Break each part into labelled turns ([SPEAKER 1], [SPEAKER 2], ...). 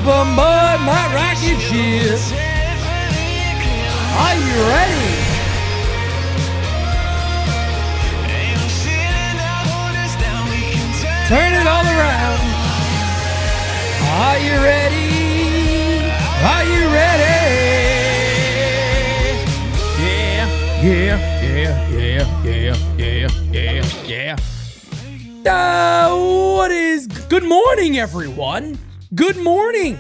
[SPEAKER 1] Up on board my rocket ship. Are you ready? Turn it all around. Are you ready? Are you ready? Yeah. What is... Good morning, everyone. Good morning.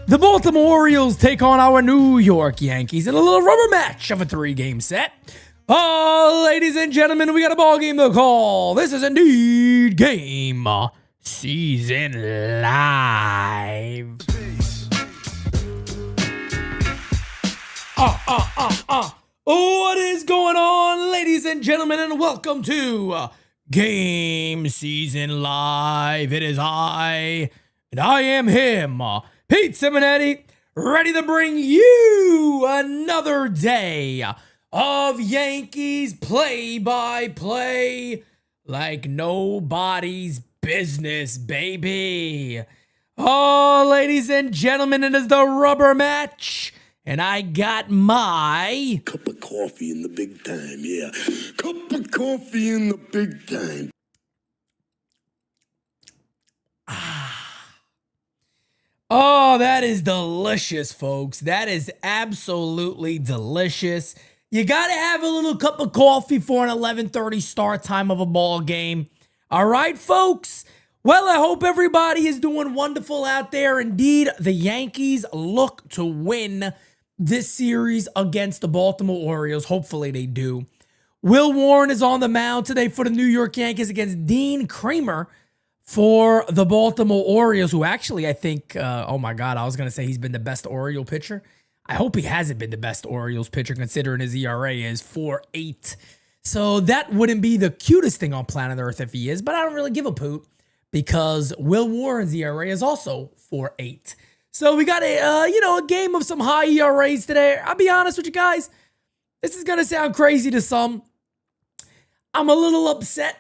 [SPEAKER 1] The Baltimore Orioles take on our New York Yankees in a little rubber match of a 3-game set. Oh, ladies and gentlemen, we got a ball game to call. This is indeed GameSZN Live. What is going on, ladies and gentlemen, and welcome to GameSZN Live. It is I, and I am him, Pete Simonetti, ready to bring you another day of Yankees play-by-play like nobody's business, baby. Oh, ladies and gentlemen, it is the rubber match, and I got my...
[SPEAKER 2] Cup of coffee in the big time, yeah. Cup of coffee in the big time.
[SPEAKER 1] Oh, that is delicious, folks. That is absolutely delicious. You got to have a little cup of coffee for an 11:30 start time of a ball game. All right, folks? Well, I hope everybody is doing wonderful out there. Indeed, the Yankees look to win this series against the Baltimore Orioles. Hopefully they do. Will Warren is on the mound today for the New York Yankees against Dean Kramer for the Baltimore Orioles, who actually, I think, oh my God, I was going to say he's been the best Oriole pitcher. I hope he hasn't been the best Orioles pitcher considering his ERA is 4.8. So that wouldn't be the cutest thing on planet Earth if he is, but I don't really give a poot because Will Warren's ERA is also 4.8. So we got a game of some high ERAs today. I'll be honest with you guys. This is going to sound crazy to some. I'm a little upset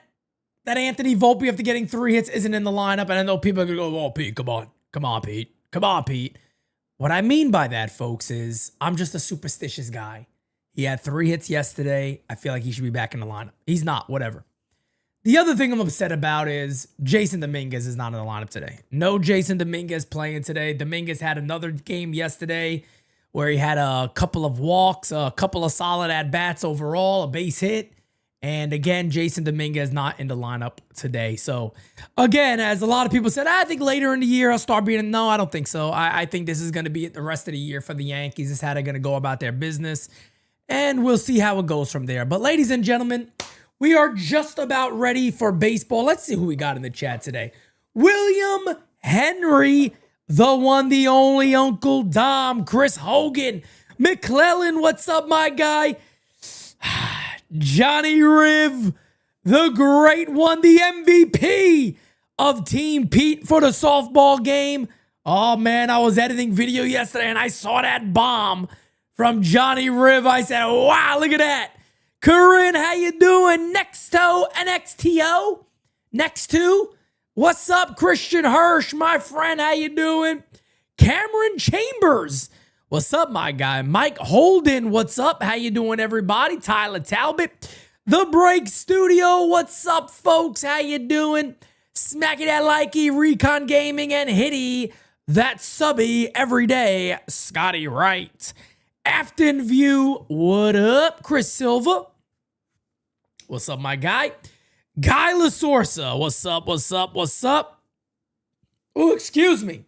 [SPEAKER 1] that Anthony Volpe, after getting 3 hits, isn't in the lineup. And I know people are going to go, oh, Pete, come on. Come on, Pete. Come on, Pete. What I mean by that, folks, is I'm just a superstitious guy. He had 3 hits yesterday. I feel like he should be back in the lineup. He's not, whatever. The other thing I'm upset about is Jason Dominguez is not in the lineup today. No Jason Dominguez playing today. Dominguez had another game yesterday where he had a couple of walks, a couple of solid at-bats overall, a base hit. And again, Jason Dominguez not in the lineup today. So again, as a lot of people said, I think later in the year I'll start being, no, I don't think so. I think this is going to be the rest of the year for the Yankees. This is how they're going to go about their business. And we'll see how it goes from there. But ladies and gentlemen, we are just about ready for baseball. Let's see who we got in the chat today. William Henry, the one, the only Uncle Dom, Chris Hogan, McClellan, what's up, my guy? Johnny Riv, the great one, the MVP of Team Pete for the softball game. Oh, man, I was editing video yesterday, and I saw that bomb from Johnny Riv. I said, wow, look at that. Corinne, how you doing? Nexto, NXTO? Next to? What's up, Christian Hirsch, my friend? How you doing? Cameron Chambers. What's up, my guy? Mike Holden, what's up? How you doing, everybody? Tyler Talbot. The Break Studio, what's up, folks? How you doing? Smacky that likey, Recon Gaming, and Hitty that subby every day, Scotty Wright. Afton View, what up? Chris Silva. What's up, my guy? Guy LaSorsa, what's up, what's up, what's up? Oh, excuse me.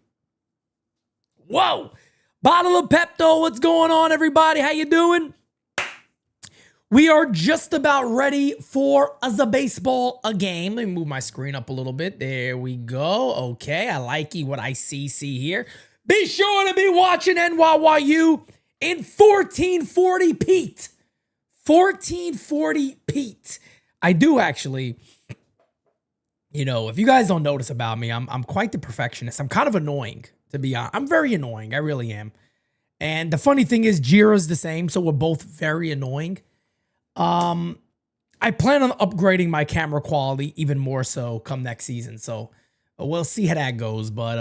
[SPEAKER 1] Whoa. Bottle of Pepto, what's going on, everybody? How you doing? We are just about ready for the baseball game. Let me move my screen up a little bit. There we go. Okay, I like what I see here. Be sure to be watching NYYU in 1440 Pete. 1440 Pete. I do actually, if you guys don't notice about me, I'm quite the perfectionist. I'm kind of annoying. To be honest, I'm very annoying. I really am. And the funny thing is, Jira's the same, so we're both very annoying. I plan on upgrading my camera quality even more so come next season. So we'll see how that goes. But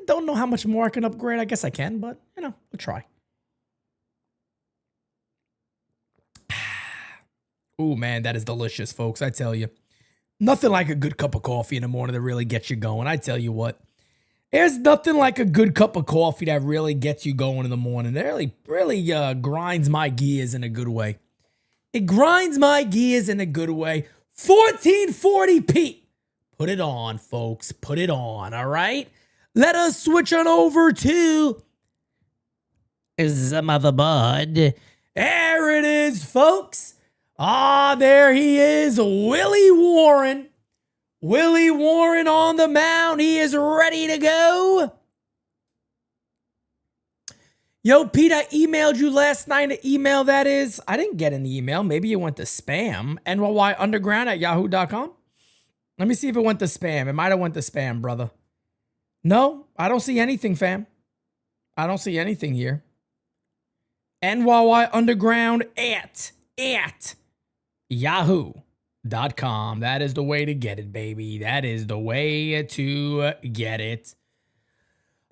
[SPEAKER 1] don't know how much more I can upgrade. I guess I can, but, you know, we'll try. Ooh, man, that is delicious, folks. I tell you. Nothing like a good cup of coffee in the morning that really gets you going. I tell you what. There's nothing like a good cup of coffee that really gets you going in the morning. It really grinds my gears in a good way. It grinds my gears in a good way. 1440p. Put it on, folks. Put it on, all right? Let us switch on over to the motherboard. There it is, folks. Ah, there he is, Willie Warren. Willie Warren on the mound. He is ready to go. Yo, Pete, I emailed you last night. An email, that is. I didn't get an email. Maybe it went to spam. NYY Underground at yahoo.com. Let me see if it went to spam. It might have went to spam, brother. No, I don't see anything, fam. I don't see anything here. NYY Underground at yahoo.com. That is the way to get it, baby. That is the way to get it.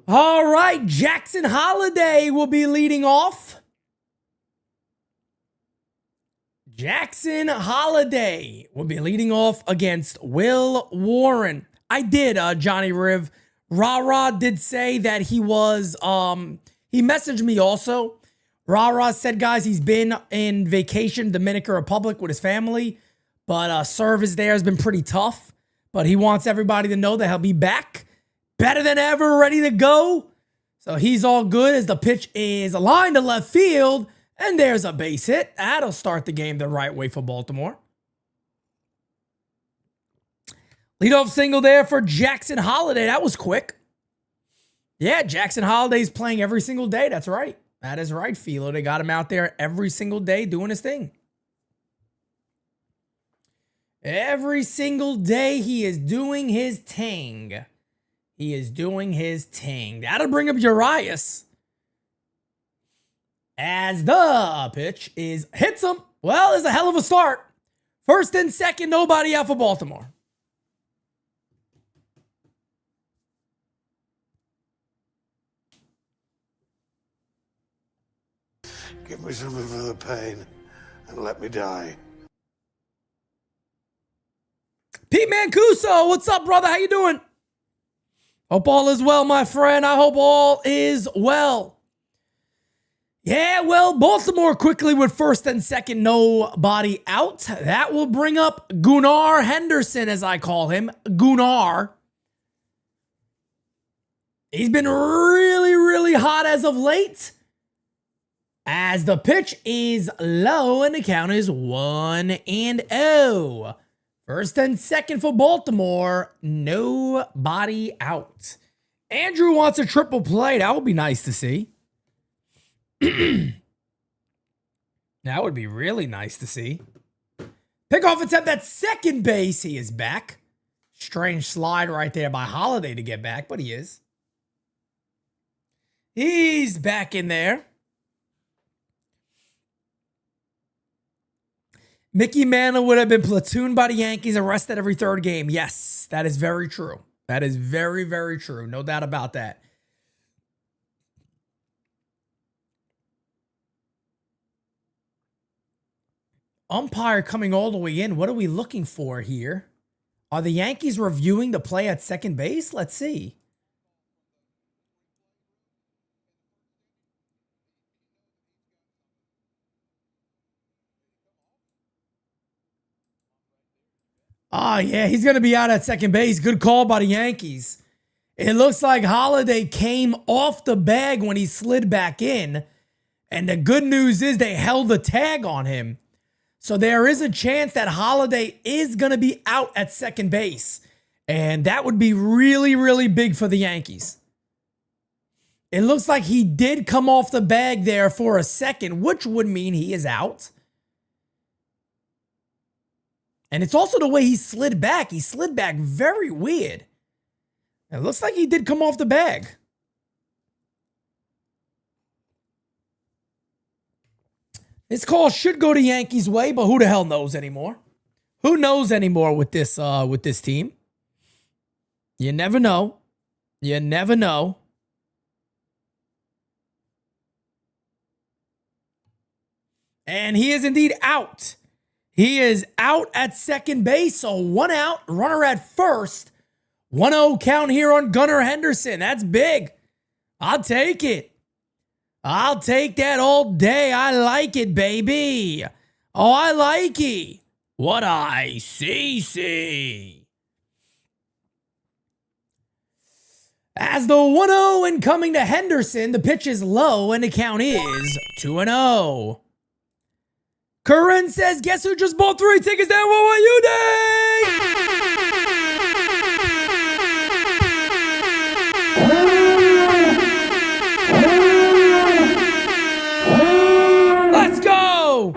[SPEAKER 1] All right, Jackson Holiday will be leading off. Jackson Holiday will be leading off against Will Warren. I did, Johnny Riv. Ra did say that he was, he messaged me also. Ra said, guys, he's been in vacation, Dominican Republic with his family, but service there has been pretty tough. But he wants everybody to know that he'll be back, better than ever, ready to go. So he's all good as the pitch is aligned to left field, and there's a base hit. That'll start the game the right way for Baltimore. Leadoff single there for Jackson Holiday. That was quick. Yeah, Jackson Holiday's playing every single day. That's right. That is right, Philo. They got him out there every single day doing his thing. Every single day he is doing his ting. He is doing his ting. That'll bring up Urias. As the pitch hits him. Well, it's a hell of a start. First and second, nobody out for Baltimore.
[SPEAKER 2] Give me something for the pain and let me die.
[SPEAKER 1] Pete Mancuso, what's up, brother? How you doing? Hope all is well, my friend. I hope all is well. Yeah, well, Baltimore quickly with first and second, nobody out. That will bring up Gunnar Henderson, as I call him. Gunnar. He's been really, really hot as of late. As the pitch is low and the count is 1-0. First and second for Baltimore, nobody out. Andrew wants a triple play. That would be nice to see. That would be really nice to see. Pickoff attempt at second base. He is back. Strange slide right there by Holiday to get back, but he is. He's back in there. Mickey Mantle would have been platooned by the Yankees, arrested every third game. Yes, that is very true. That is very, very true. No doubt about that. Umpire coming all the way in. What are we looking for here? Are the Yankees reviewing the play at second base? Let's see. Oh, yeah, he's going to be out at second base. Good call by the Yankees. It looks like Holiday came off the bag when he slid back in. And the good news is they held the tag on him. So there is a chance that Holiday is going to be out at second base. And that would be really, really big for the Yankees. It looks like he did come off the bag there for a second, which would mean he is out. And it's also the way he slid back. He slid back very weird. It looks like he did come off the bag. This call should go the Yankees' way, but who the hell knows anymore? Who knows anymore with this team? You never know. You never know. And he is indeed out. He is out at second base, so 1 out, runner at first. 1-0 count here on Gunnar Henderson. That's big. I'll take it. I'll take that all day. I like it, baby. Oh, I like it. What I see. As the 1-0 incoming to Henderson, the pitch is low and the count is 2-0. Corinne says, guess who just bought 3 tickets to NYY Day? Let's go.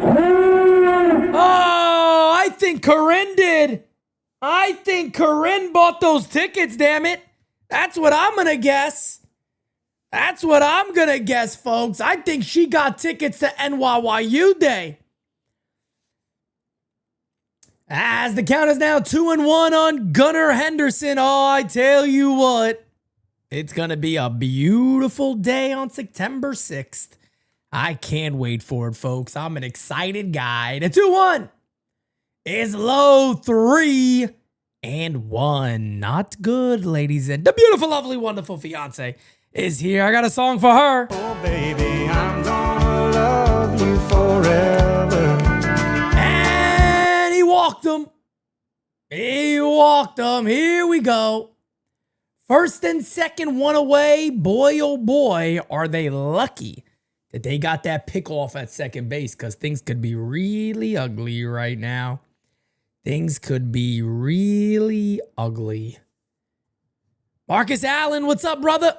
[SPEAKER 1] Oh, I think Corinne did. I think Corinne bought those tickets, damn it. That's what I'm going to guess. That's what I'm going to guess, folks. I think she got tickets to NYYU Day. As the count is now 2-1 on Gunnar Henderson. Oh, I tell you what. It's going to be a beautiful day on September 6th. I can't wait for it, folks. I'm an excited guy. The 2-1 is low, 3-1. Not good, ladies. And the beautiful, lovely, wonderful fiance is here. I got a song for her.
[SPEAKER 3] Oh, baby, I'm gonna love you forever.
[SPEAKER 1] And he walked him. Here we go. First and second, 1 away. Boy, oh boy, are they lucky that they got that pick off at second base, because things could be really ugly right now. Things could be really ugly. Marcus Allen, what's up, brother?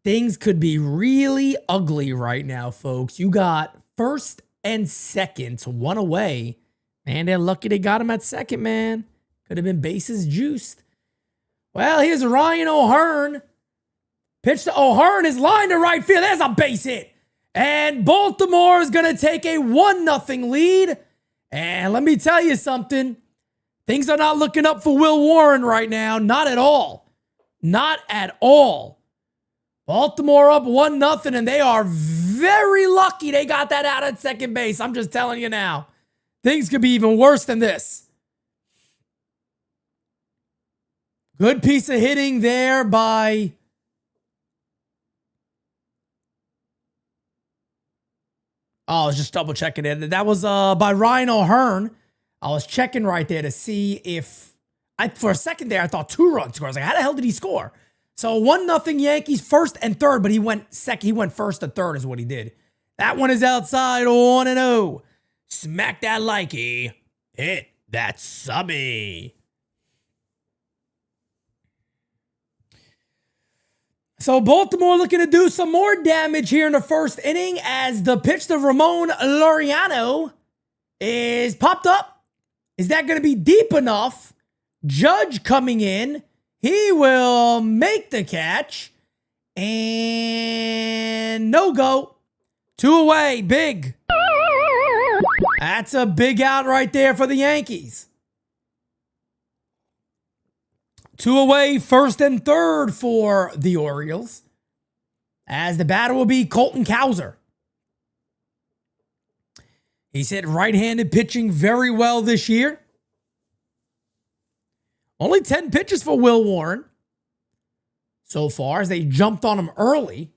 [SPEAKER 1] Things could be really ugly right now, folks. You got first and second, 1 away. Man, they're lucky they got him at second, man. Could have been bases juiced. Well, here's Ryan O'Hearn. Pitch to O'Hearn is lined to right field. There's a base hit. And Baltimore is going to take a 1-0 lead. And let me tell you something. Things are not looking up for Will Warren right now. Not at all. Not at all. Baltimore up 1-0, and they are very lucky they got that out at second base. I'm just telling you now. Things could be even worse than this. Good piece of hitting there by... Oh, I was just double checking it. That was by Ryan O'Hearn. I was checking right there to see if... for a second there, I thought 2-run score. I was like, how the hell did he score? So 1-0 Yankees, first and third, but he went second. He went first to third is what he did. That one is outside, 1-0. Smack that likey. Hit that subby. So Baltimore looking to do some more damage here in the first inning as the pitch to Ramon Laureano is popped up. Is that going to be deep enough? Judge coming in. He will make the catch. And no go. 2 away. Big. That's a big out right there for the Yankees. 2 away, first and third for the Orioles. As the batter will be Colton Cowser. He's hit right-handed pitching very well this year. Only 10 pitches for Will Warren so far as they jumped on him early.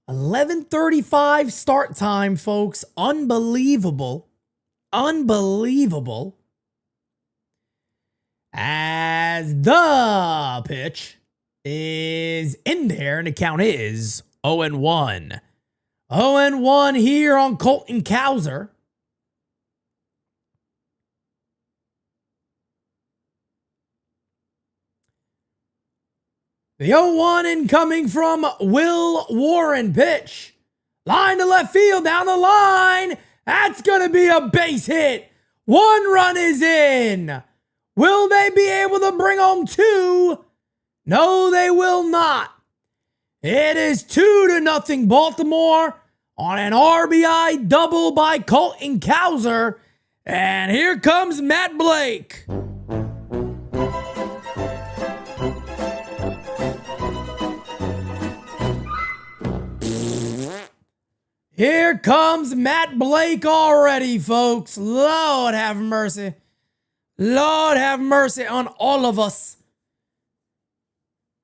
[SPEAKER 1] 11:35 start time, folks. Unbelievable. Unbelievable. As the pitch is in there and the count is 0-1. 0-1 here on Colton Cowser. The 0-1 incoming from Will Warren. Pitch. Line to left field, down the line. That's going to be a base hit. 1 run is in. Will they be able to bring home 2? No, they will not. It is 2-0 Baltimore on an RBI double by Colton Cowser. And here comes Matt Blake. Here comes Matt Blake already, folks. Lord have mercy. Lord have mercy on all of us.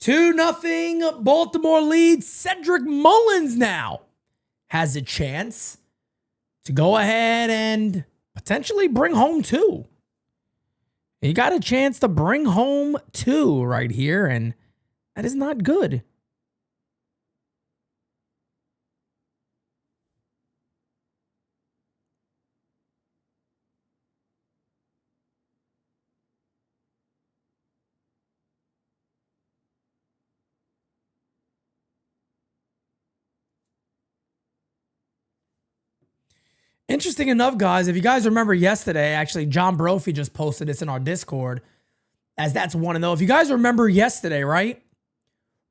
[SPEAKER 1] 2-0 Baltimore leads. Cedric Mullins now has a chance to go ahead and potentially bring home 2. He got a chance to bring home 2 right here, and that is not good. Interesting enough, guys, if you guys remember yesterday, actually, John Brophy just posted this in our Discord, as that's 1-0. If you guys remember yesterday, right,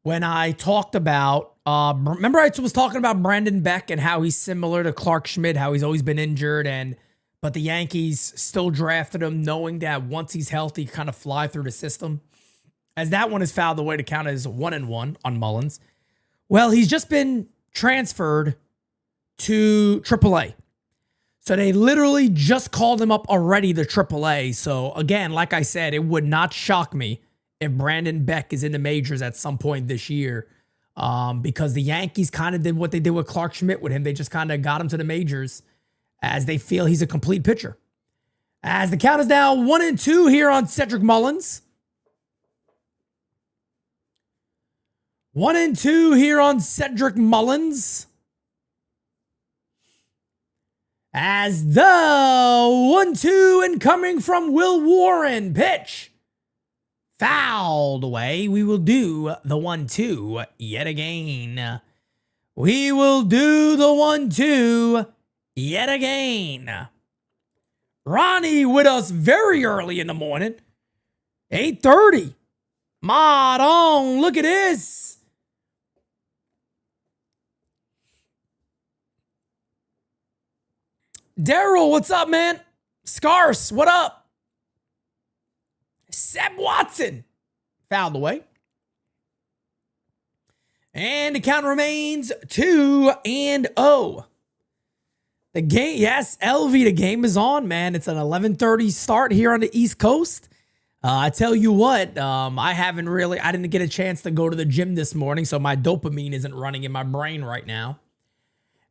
[SPEAKER 1] when I talked about, remember I was talking about Brandon Beck and how he's similar to Clark Schmidt, how he's always been injured, but the Yankees still drafted him knowing that once he's healthy, he kind of fly through the system. As that one is fouled away to count as 1-1 on Mullins. Well, he's just been transferred to AAA. So they literally just called him up already to AAA. So again, like I said, it would not shock me if Brandon Beck is in the majors at some point this year, because the Yankees kind of did what they did with Clark Schmidt with him. They just kind of got him to the majors as they feel he's a complete pitcher. As the count is now 1-2 here on Cedric Mullins. 1-2 here on Cedric Mullins. As the 1-2 incoming from Will Warren pitch fouled away. We will do the 1-2 yet again. We will do the 1-2 yet again. Ronnie with us very early in the morning. 8:30. Mod on. Look at this. Daryl, what's up, man? Scarce, what up? Seb Watson fouled away. And the count remains 2-0. The game, yes, LV, the game is on, man. It's an 11:30 start here on the East Coast. I tell you what, I didn't get a chance to go to the gym this morning, so my dopamine isn't running in my brain right now.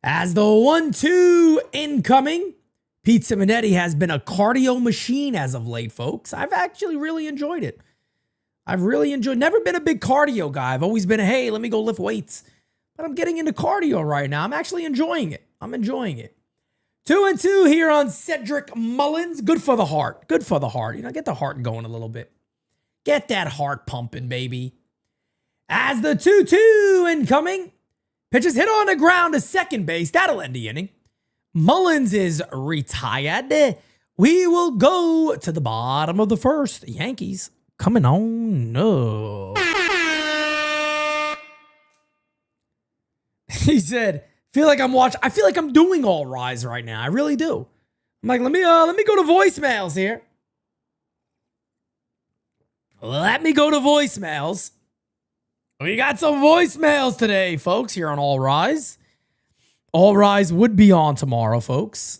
[SPEAKER 1] As the 1-2 incoming, Pete Simonetti has been a cardio machine as of late, folks. I've actually really enjoyed it. Never been a big cardio guy. I've always been, hey, let me go lift weights. But I'm getting into cardio right now. I'm actually enjoying it. 2-2 here on Cedric Mullins. Good for the heart. Get the heart going a little bit. Get that heart pumping, baby. As the 2-2 incoming, pitches hit on the ground to second base. That'll end the inning. Mullins is retired. We will go to the bottom of the first. Yankees coming on. No. He said, I feel like I'm doing All Rise right now. I really do. I'm like, let me go to voicemails here. Let me go to voicemails. We got some voicemails today, folks, here on All Rise. All Rise would be on tomorrow, folks.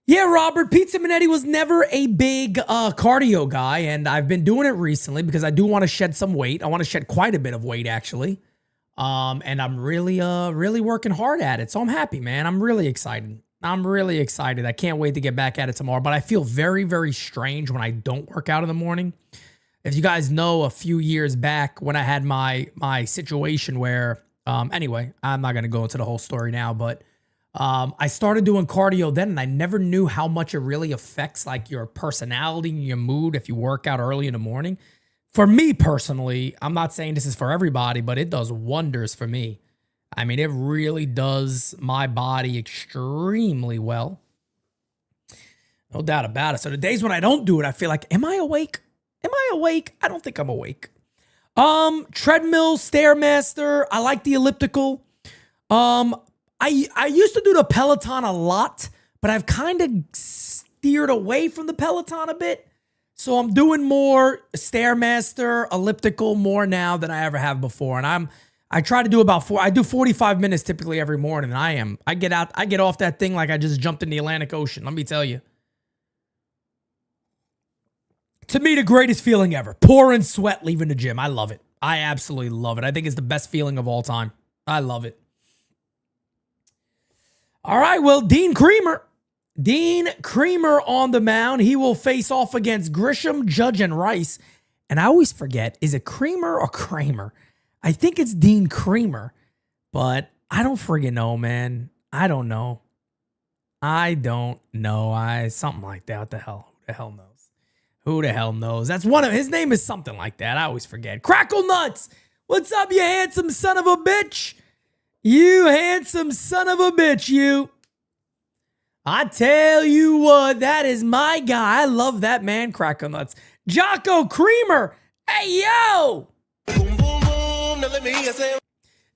[SPEAKER 1] Yeah, Robert, Pete Simonetti was never a big cardio guy, and I've been doing it recently because I do want to shed some weight. I want to shed quite a bit of weight, actually. And I'm really working hard at it, so I'm happy, man. I'm really excited. I can't wait to get back at it tomorrow, but I feel very, very strange when I don't work out in the morning. If you guys know, a few years back when I had my situation where, anyway, I'm not going to go into the whole story now, but I started doing cardio then, and I never knew how much it really affects like your personality and your mood if you work out early in the morning. For me personally, I'm not saying this is for everybody, but it does wonders for me. I mean, it really does my body extremely well. No doubt about it. So the days when I don't do it, I feel like, am I awake? I don't think I'm awake. Treadmill, Stairmaster. I like the elliptical. I used to do the Peloton a lot, but I've kind of steered away from the Peloton a bit. So I'm doing more Stairmaster, elliptical more now than I ever have before. And I try to do I do 45 minutes typically every morning. I get off that thing like I just jumped in the Atlantic Ocean. Let me tell you. To me, the greatest feeling ever. Pouring sweat leaving the gym. I love it. I absolutely love it. I think it's the best feeling of all time. I love it. All right, well, Dean Creamer on the mound. He will face off against Grisham, Judge, and Rice. And I always forget, is it Creamer or Kramer? I think it's Dean Creamer, but I don't friggin' know, man. I don't know. Something like that. What the hell? Who the hell knows? Who the hell knows? That's his name is something like that. I always forget. Crackle Nuts. What's up, you handsome son of a bitch? You handsome son of a bitch, you. I tell you what, that is my guy. I love that man, Crackle Nuts. Jocko Creamer. Hey, yo.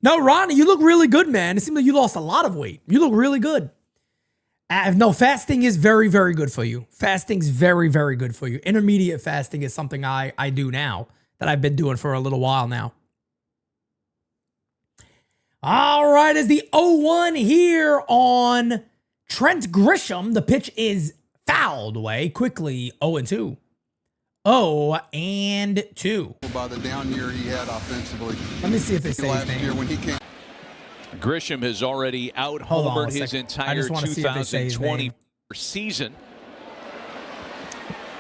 [SPEAKER 1] No, Ronnie, you look really good, man. It seems like you lost a lot of weight. You look really good. No, fasting is very, very good for you. Fasting's very, very good for you. Intermediate fasting is something I do now that I've been doing for a little while now. All right, as the 0-1 here on Trent Grisham, the pitch is fouled away quickly. 0-2. 0-2.
[SPEAKER 4] By the down year he had offensively.
[SPEAKER 1] Let me see if they say his name.
[SPEAKER 4] Year when he came.
[SPEAKER 5] Grisham has already out-homered his entire 2020 season.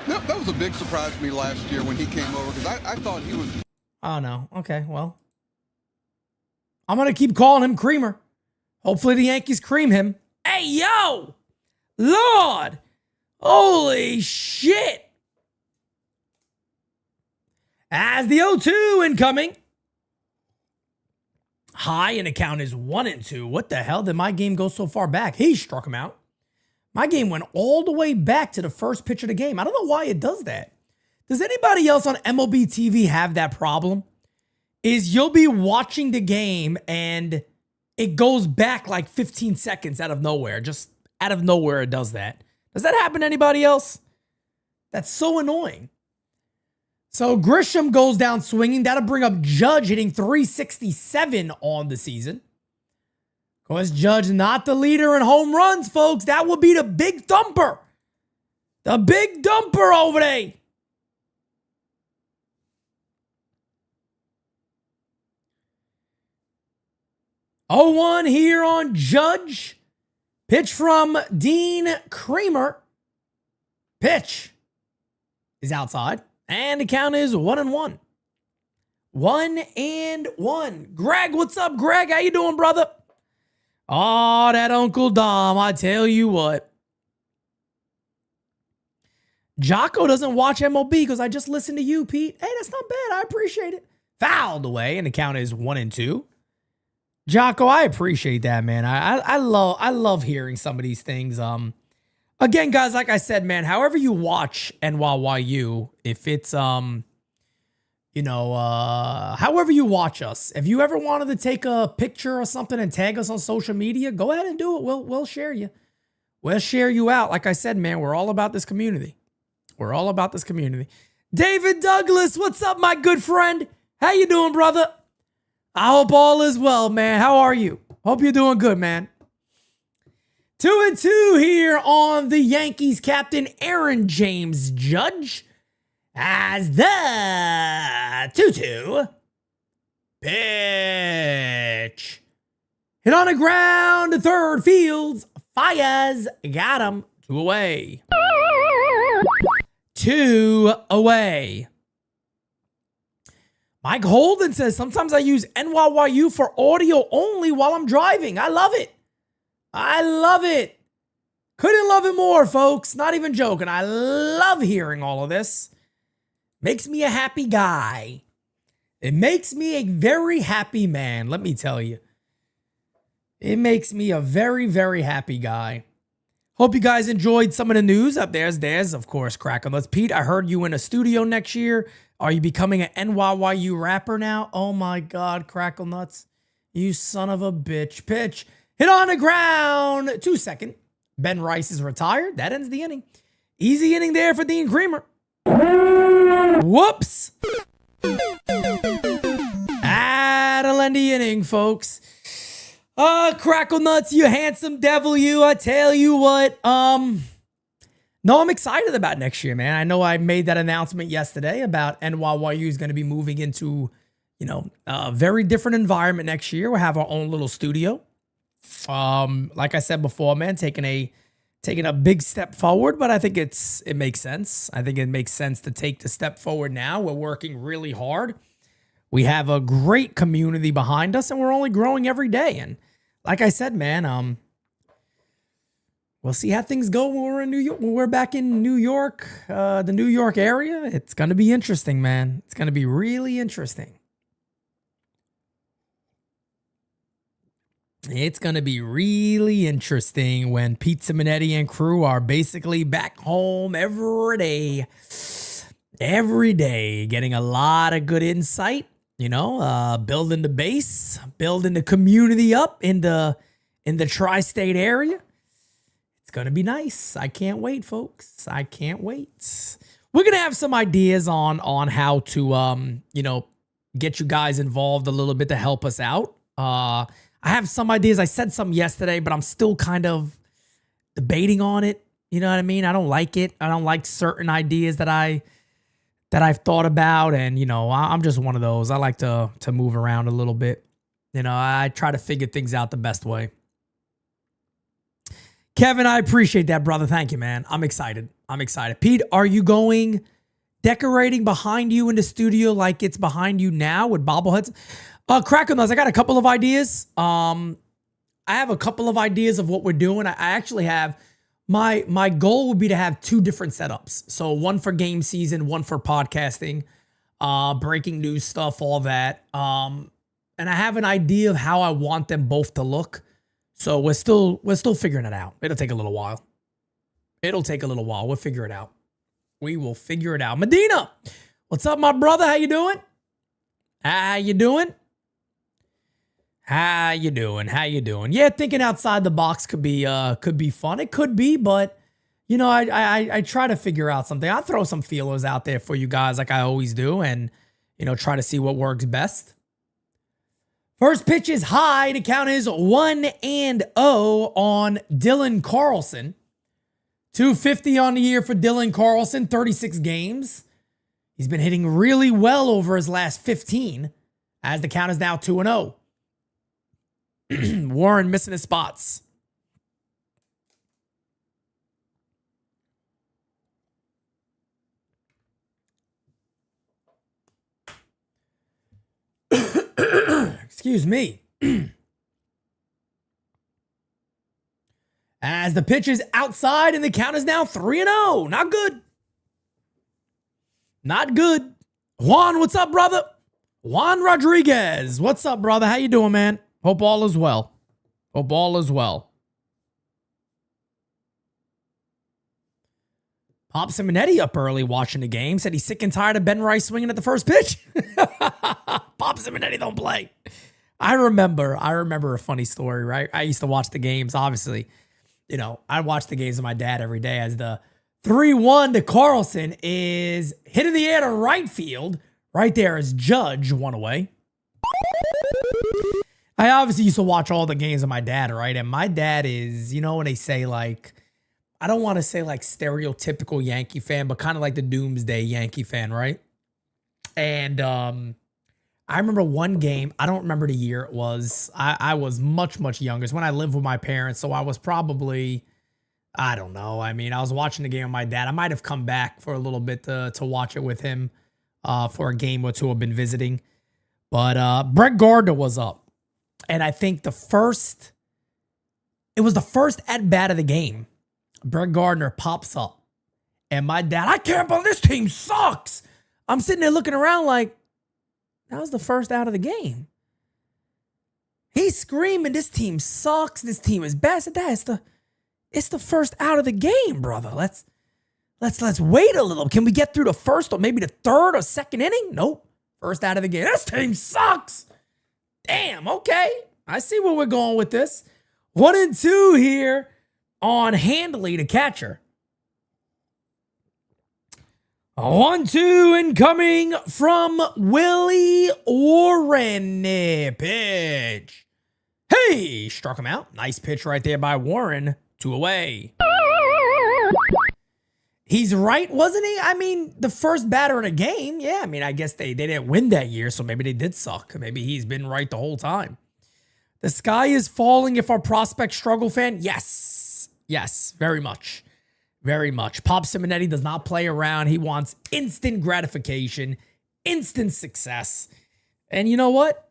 [SPEAKER 4] That was a big surprise to me last year when he came over because I thought he was.
[SPEAKER 1] Oh, no. Okay, well. I'm going to keep calling him Creamer. Hopefully the Yankees cream him. Hey, yo! Lord! Holy shit! As the 0-2 incoming. High, and the count is 1-2. What the hell did my game go so far back? He struck him out. My game went all the way back to the first pitch of the game. I don't know why it does that. Does anybody else on MLB TV have that problem? Is you'll be watching the game and it goes back like 15 seconds out of nowhere. Just out of nowhere it does that. Does that happen to anybody else? That's so annoying. So Grisham goes down swinging. That'll bring up Judge hitting 367 on the season. Of course, Judge not the leader in home runs, folks. That will be the big thumper. The big dumper over there. Oh, 1 here on Judge. Pitch from Dean Creamer. Pitch is outside. And the count is 1-1. 1-1. Greg, what's up, Greg? How you doing, brother? Oh, that Uncle Dom. I tell you what. Jocko doesn't watch MLB because I just listened to you, Pete. Hey, that's not bad. I appreciate it. Fouled away, and the count is 1-2. Jocko, I appreciate that, man. I love hearing some of these things. Again, guys, like I said, man, however you watch NYYU, if it's however you watch us, if you ever wanted to take a picture or something and tag us on social media, go ahead and do it. We'll share you. We'll share you out. Like I said, man, we're all about this community. We're all about this community. David Douglas, what's up, my good friend? How you doing, brother? I hope all is well, man. How are you? Hope you're doing good, man. 2-2 here on the Yankees captain, Aaron James Judge, as the 2-2 pitch. Hit on the ground to third. Fields fires. Got him. 2 away. 2 away. Mike Holden says, sometimes I use NYYU for audio only while I'm driving. I love it. I love it. Couldn't love it more, folks. Not even joking. I love hearing all of this. Makes me a happy guy. It makes me a very happy man, let me tell you. It makes me a very, very happy guy. Hope you guys enjoyed some of the news. Up there's of course, Crackle Nuts. Pete, I heard you in a studio next year. Are you becoming an NYYU rapper now? Oh my God, Crackle Nuts. You son of a bitch. Pitch. Hit on the ground. 2-2. Ben Rice is retired. That ends the inning. Easy inning there for Dean Creamer. Whoops. Adeline 90 inning, folks. Crackle Nuts, you handsome devil, you. I tell you what, no, I'm excited about next year, man. I know I made that announcement yesterday about NYYU is going to be moving into, a very different environment next year. We'll have our own little studio. Like I said before, man, taking a big step forward, but I think it makes sense. I think it makes sense to take the step forward now. We're working really hard. We have a great community behind us, and we're only growing every day. And like I said, man, we'll see how things go when we're in New York. When we're back in New York, the New York area, it's gonna be interesting, man. It's gonna be really interesting. It's going to be really interesting when Pete Simonetti and crew are basically back home every day, getting a lot of good insight, building the base, building the community up in the tri-state area. It's going to be nice. I can't wait, folks. I can't wait. We're going to have some ideas on how to, get you guys involved a little bit to help us out. I have some ideas. I said some yesterday, but I'm still kind of debating on it. You know what I mean? I don't like it. I don't like certain ideas that I've thought about. And, I'm just one of those. I like to move around a little bit. I try to figure things out the best way. Kevin, I appreciate that, brother. Thank you, man. I'm excited. Pete, are you going decorating behind you in the studio like it's behind you now with bobbleheads? Crackle Nuts, I got a couple of ideas. I have a couple of ideas of what we're doing. I actually have, my goal would be to have two different setups. So one for GameSZN, one for podcasting, breaking news stuff, all that. And I have an idea of how I want them both to look. So we're still figuring it out. It'll take a little while. We'll figure it out. We will figure it out. Medina, what's up, my brother? How you doing? Yeah, thinking outside the box could be fun. It could be, but I try to figure out something. I throw some feelers out there for you guys like I always do, and try to see what works best. First pitch is high. The count is 1-0 on Dylan Carlson. 250 on the year for Dylan Carlson, 36 games. He's been hitting really well over his last 15, as the count is now 2-0. Warren missing his spots. Excuse me. As the pitch is outside and the count is now 3-0. Not good. Not good. Juan, what's up, brother? Juan Rodriguez. What's up, brother? How you doing, man? Hope all is well. Pop Simonetti up early watching the game. Said he's sick and tired of Ben Rice swinging at the first pitch. Pop Simonetti don't play. I remember a funny story, right? I used to watch the games, obviously. I watch the games with my dad every day as the 3-1 to Carlson is hit in the air to right field. Right there is Judge, one away. I obviously used to watch all the games with my dad, right? And my dad is, when they say like, I don't want to say like stereotypical Yankee fan, but kind of like the doomsday Yankee fan, right? And I remember one game, I don't remember the year it was. I was much, much younger. It's when I lived with my parents, so I was probably, I don't know. I mean, I was watching the game with my dad. I might have come back for a little bit to watch it with him for a game or two I've been visiting. But Brett Gardner was up. And I think it was the first at-bat of the game. Brett Gardner pops up. And my dad, I can't believe this team sucks. I'm sitting there looking around like, that was the first out of the game. He's screaming, this team sucks. This team is bad. It's the first out of the game, brother. Let's wait a little. Can we get through the first or maybe the third or second inning? Nope. First out of the game. This team sucks. Damn, okay. I see where we're going with this. 1-2 here on Handley, the catcher. 1-2 incoming from Willie Warren. Pitch. Hey, struck him out. Nice pitch right there by Warren. 2 away. He's right, wasn't he? I mean, the first batter in a game. Yeah, I mean, I guess they didn't win that year, so maybe they did suck. Maybe he's been right the whole time. The sky is falling if our prospect struggle fan. Yes. Yes, very much. Very much. Pop Simonetti does not play around. He wants instant gratification, instant success. And you know what?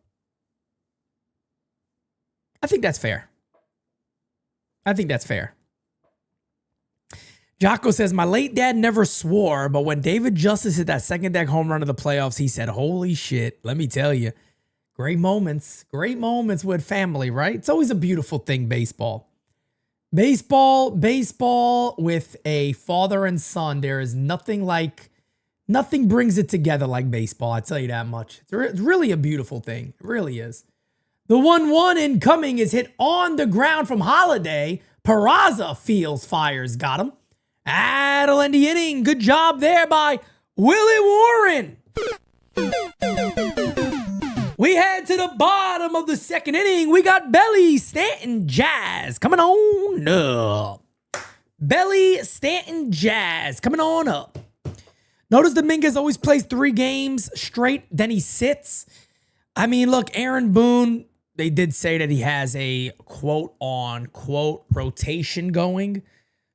[SPEAKER 1] I think that's fair. I think that's fair. Jocko says, my late dad never swore, but when David Justice hit that second deck home run of the playoffs, he said, holy shit, let me tell you. Great moments with family, right? It's always a beautiful thing, baseball. Baseball with a father and son, there is nothing brings it together like baseball. I tell you that much. It's really a beautiful thing. It really is. The 1-1 incoming is hit on the ground from Holiday. Peraza feels fires. Got him. That'll end the inning. Good job there by Willie Warren. We head to the bottom of the second inning. We got Belly Stanton Jazz coming on up. Belly Stanton Jazz coming on up. Notice Dominguez always plays 3 games straight, then he sits. I mean, look, Aaron Boone, they did say that he has a quote-on-quote rotation going.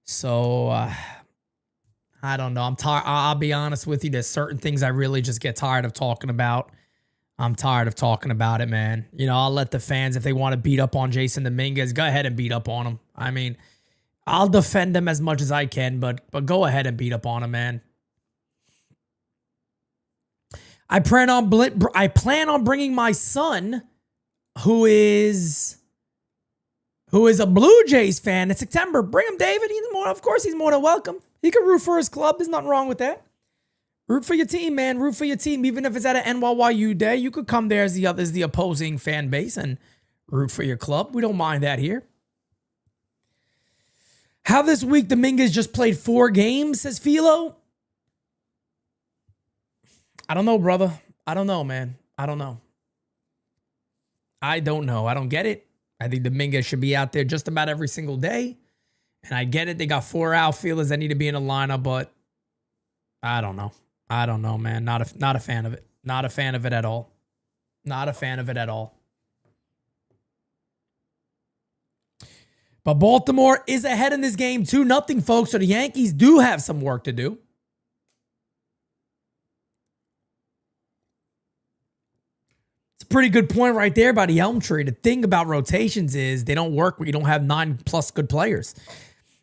[SPEAKER 1] So, I don't know. I'm tired. I'll be honest with you. There's certain things I really just get tired of talking about. I'm tired of talking about it, man. You know, I'll let the fans, if they want to beat up on Jason Dominguez, go ahead and beat up on him. I mean, I'll defend him as much as I can, but go ahead and beat up on him, man. I plan on bringing my son, who is a Blue Jays fan in September. Bring him, David. Of course, he's more than welcome. He can root for his club. There's nothing wrong with that. Root for your team, man. Root for your team. Even if it's at an NYYU day, you could come there as the opposing fan base and root for your club. We don't mind that here. How this week Dominguez just played 4 games, says Philo. I don't know, brother. I don't know, man. I don't know. I don't get it. I think Dominguez should be out there just about every single day. And I get it. They got 4 outfielders that need to be in the lineup, but I don't know. I don't know, man. Not a fan of it. Not a fan of it at all. Not a fan of it at all. But Baltimore is ahead in this game 2-0, folks. So the Yankees do have some work to do. It's a pretty good point right there by the Elm Tree. The thing about rotations is they don't work when you don't have 9+ good players.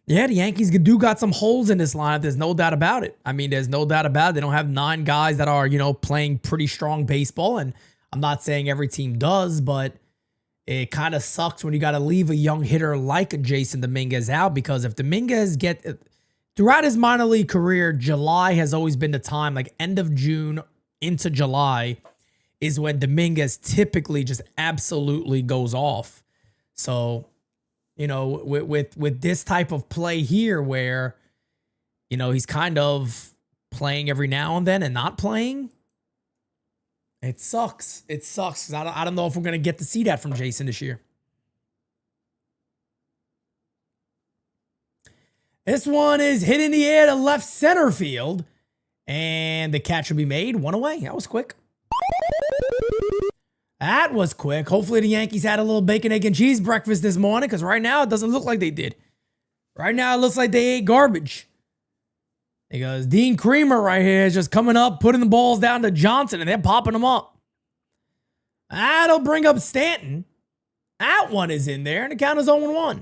[SPEAKER 1] Yeah, the Yankees do got some holes in this lineup. There's no doubt about it. I mean, there's no doubt about it. They don't have 9 guys that are, playing pretty strong baseball. And I'm not saying every team does, but it kind of sucks when you got to leave a young hitter like Jason Dominguez out, because if Dominguez throughout his minor league career, July has always been the time, like end of June into July is when Dominguez typically just absolutely goes off. So, with this type of play here where, he's kind of playing every now and then and not playing, it sucks. It sucks. I don't know if we're going to get to see that from Jason this year. This one is hit in the air to left center field, and the catch will be made. 1 away. That was quick. That was quick. Hopefully the Yankees had a little bacon, egg, and cheese breakfast this morning, because right now it doesn't look like they did. Right now it looks like they ate garbage. Because Dean Creamer right here is just coming up, putting the balls down to Johnson, and they're popping them up. That'll bring up Stanton. That one is in there, and the count is 0-1.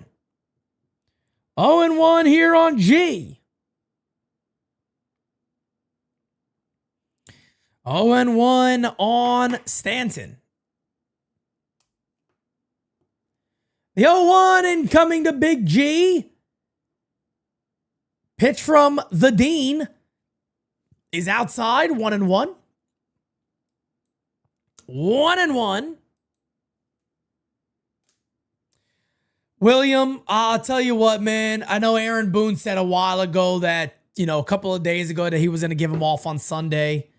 [SPEAKER 1] 0-1 here on G. 0-1 on Stanton. The 0-1 incoming to Big G. Pitch from the Dean is outside. 1-1. 1-1. William, I'll tell you what, man. I know Aaron Boone said a while ago that you know, a couple of days ago that he was going to give him off on Sunday.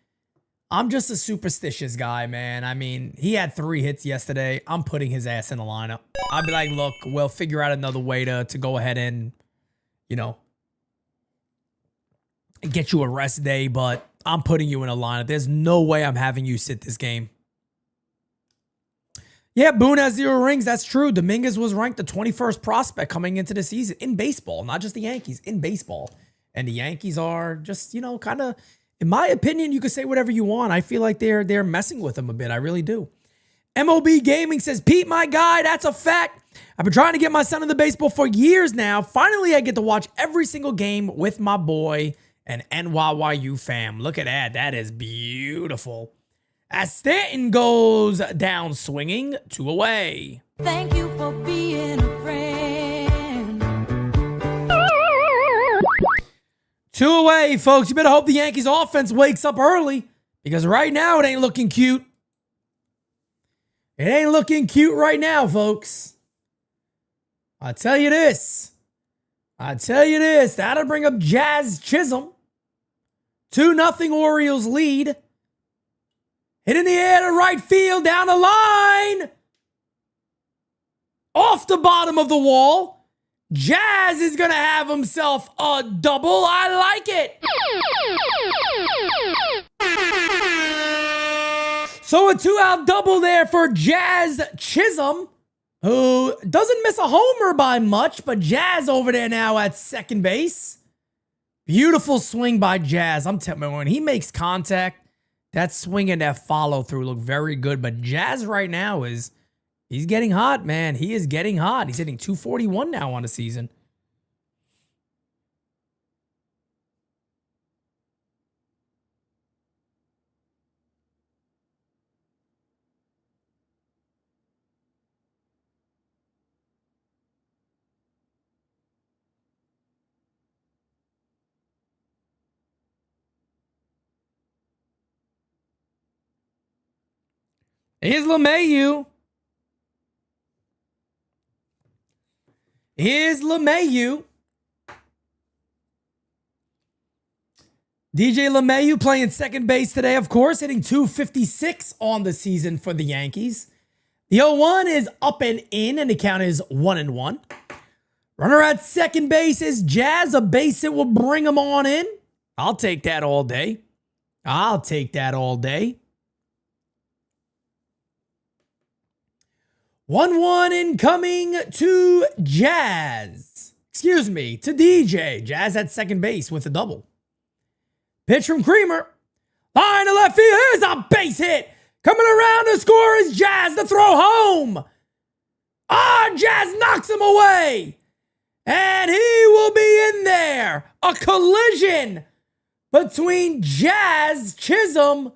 [SPEAKER 1] I'm just a superstitious guy, man. I mean, he had 3 hits yesterday. I'm putting his ass in the lineup. I'd be like, look, we'll figure out another way to go ahead and, you know, get you a rest day, but I'm putting you in a lineup. There's no way I'm having you sit this game. Yeah, Boone has 0 rings. That's true. Dominguez was ranked the 21st prospect coming into the season in baseball, not just the Yankees, in baseball. And the Yankees are just, you know, kind of, in my opinion, you could say whatever you want. I feel like they're messing with him a bit. I really do. MOB Gaming says, Pete, my guy, that's a fact. I've been trying to get my son into baseball for years now. Finally, I get to watch every single game with my boy and NYYU fam. Look at that. That is beautiful. As Stanton goes down swinging, 2 away.
[SPEAKER 6] Thank you for being a friend.
[SPEAKER 1] 2 away, folks. You better hope the Yankees offense wakes up early because right now it ain't looking cute. It ain't looking cute right now, folks. I'll tell you this. That'll bring up Jazz Chisholm. 2-0 Orioles lead. Hit in the air to right field, down the line. Off the bottom of the wall. Jazz is going to have himself a double. I like it. So a 2-out double there for Jazz Chisholm, who doesn't miss a homer by much, but Jazz over there now at second base. Beautiful swing by Jazz. I'm telling you, when he makes contact, that swing and that follow through look very good. But Jazz right now he's getting hot, man. He is getting hot. He's hitting 241 now on the season. Here's LeMahieu. DJ LeMahieu playing second base today, of course, hitting 256 on the season for the Yankees. The 0-1 is up and in, and the count is 1-1. Runner at second base is Jazz. A base hit will bring him on in. I'll take that all day. 1-1 incoming to Jazz. Excuse me, to DJ. Jazz at second base with a double. Pitch from Creamer. Line to left field. Here's a base hit. Coming around to score is Jazz. The throw home. Jazz knocks him away. And he will be in there. A collision between Jazz Chisholm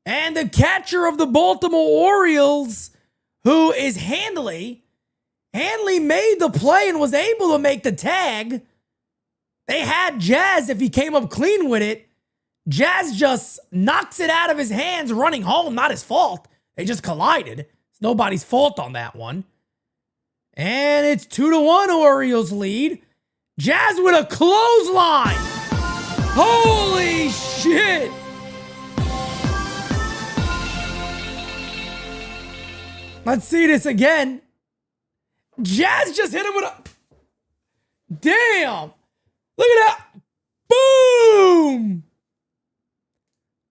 [SPEAKER 1] and the catcher of the Baltimore Orioles, who is Handley. Handley made the play and was able to make the tag. They had Jazz if he came up clean with it. Jazz just knocks it out of his hands running home. Not his fault. They just collided. It's nobody's fault on that one. And it's 2-1 Orioles lead. Jazz with a clothesline. Holy shit. Let's see this again. Jazz just hit him with a... Damn. Look at that. Boom.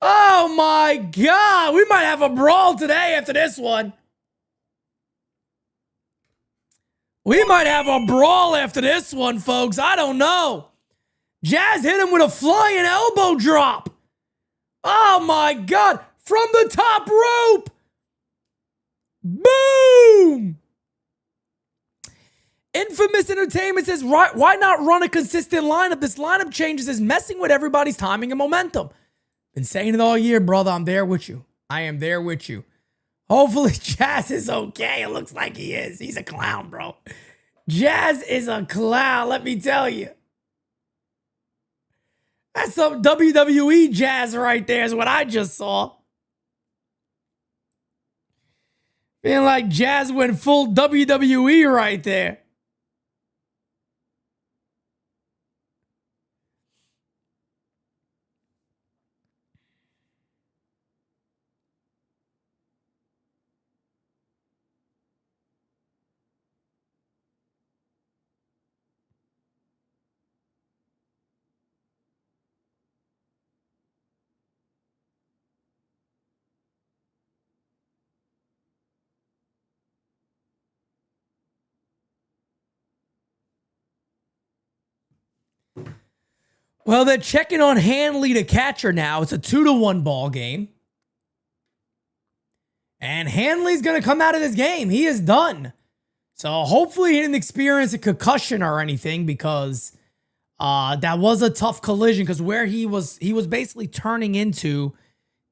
[SPEAKER 1] Oh my God. We might have a brawl today after this one. We might have a brawl after this one, folks. I don't know. Jazz hit him with a flying elbow drop. Oh my God. From the top rope. Boom! Infamous Entertainment says, why not run a consistent lineup? This lineup changes is messing with everybody's timing and momentum. Been saying it all year, brother. I'm there with you. I am there with you. Hopefully Jazz is okay. It looks like he is. He's a clown, bro. Jazz is a clown, let me tell you. That's some WWE Jazz right there is what I just saw. Feeling like Jazz went full WWE right there. Well, they're checking on Hanley to catcher now. It's a 2-1 ball game. And Hanley's going to come out of this game. He is done. So hopefully he didn't experience a concussion or anything, because that was a tough collision, because where he was basically turning into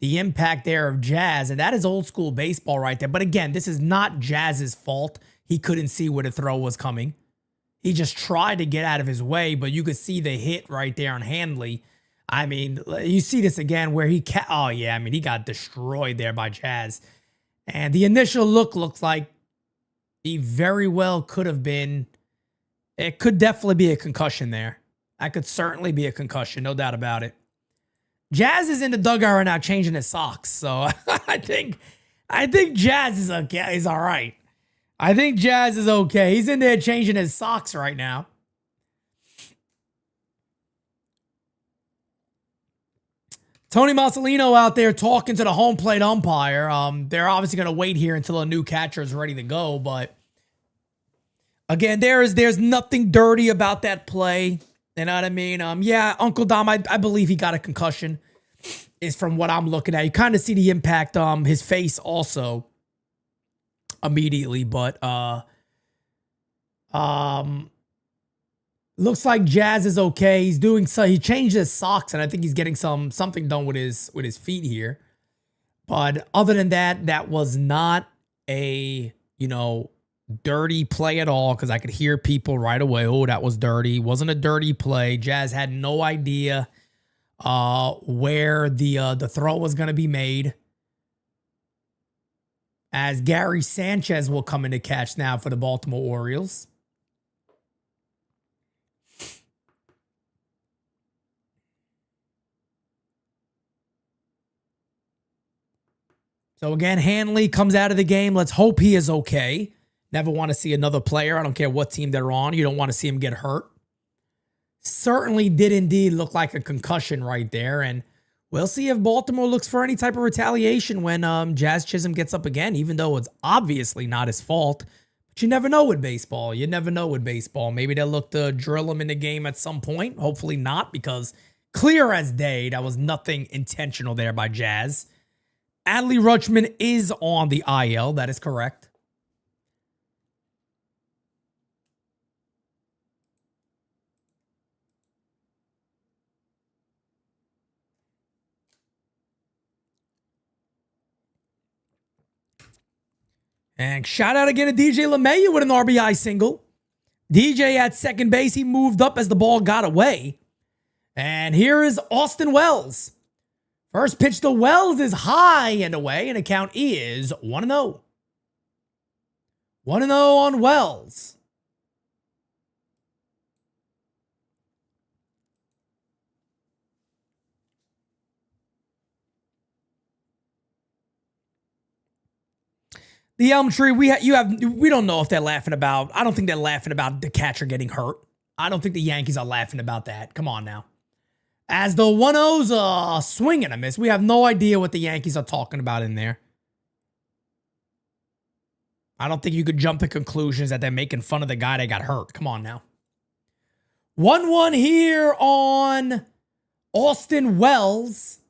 [SPEAKER 1] the impact there of Jazz. And that is old school baseball right there. But again, this is not Jazz's fault. He couldn't see where the throw was coming. He just tried to get out of his way, but you could see the hit right there on Hanley. I mean, you see this again where he oh yeah, I mean, he got destroyed there by Jazz. And the initial look looks like he very well could have been, it could definitely be a concussion there. That could certainly be a concussion, no doubt about it. Jazz is in the dugout right now changing his socks. So I think Jazz is okay. He's all right. I think Jazz is okay. He's in there changing his socks right now. Tony Marcelino out there talking to the home plate umpire. They're obviously going to wait here until a new catcher is ready to go. But again, there's nothing dirty about that play. You know what I mean? Yeah, Uncle Dom, I believe he got a concussion, is from what I'm looking at. You kind of see the impact his face also immediately, but looks like Jazz is okay. He's doing so. He changed his socks, and I think he's getting something done with his feet here. But other than that, that was not a dirty play at all, because I could hear people right away. Oh, that was dirty. Wasn't a dirty play. Jazz had no idea where the throw was going to be made. As Gary Sanchez will come in to catch now for the Baltimore Orioles. So again, Hanley comes out of the game. Let's hope he is okay. Never want to see another player. I don't care what team they're on. You don't want to see him get hurt. Certainly did indeed look like a concussion right there. And we'll see if Baltimore looks for any type of retaliation when Jazz Chisholm gets up again, even though it's obviously not his fault. But you never know with baseball. You never know with baseball. Maybe they'll look to drill him in the game at some point. Hopefully not, because clear as day, that was nothing intentional there by Jazz. Adley Rutschman is on the IL. That is correct. And shout out again to DJ LeMahieu with an RBI single. DJ at second base. He moved up as the ball got away. And here is Austin Wells. First pitch to Wells is high and away, and the count is 1-0. 1-0 on Wells. The Elm Tree, we don't know if they're laughing about. I don't think they're laughing about the catcher getting hurt. I don't think the Yankees are laughing about that. Come on now. As the 1-0's swing and a miss, we have no idea what the Yankees are talking about in there. I don't think you could jump to conclusions that they're making fun of the guy that got hurt. Come on now. 1-1 here on Austin Wells.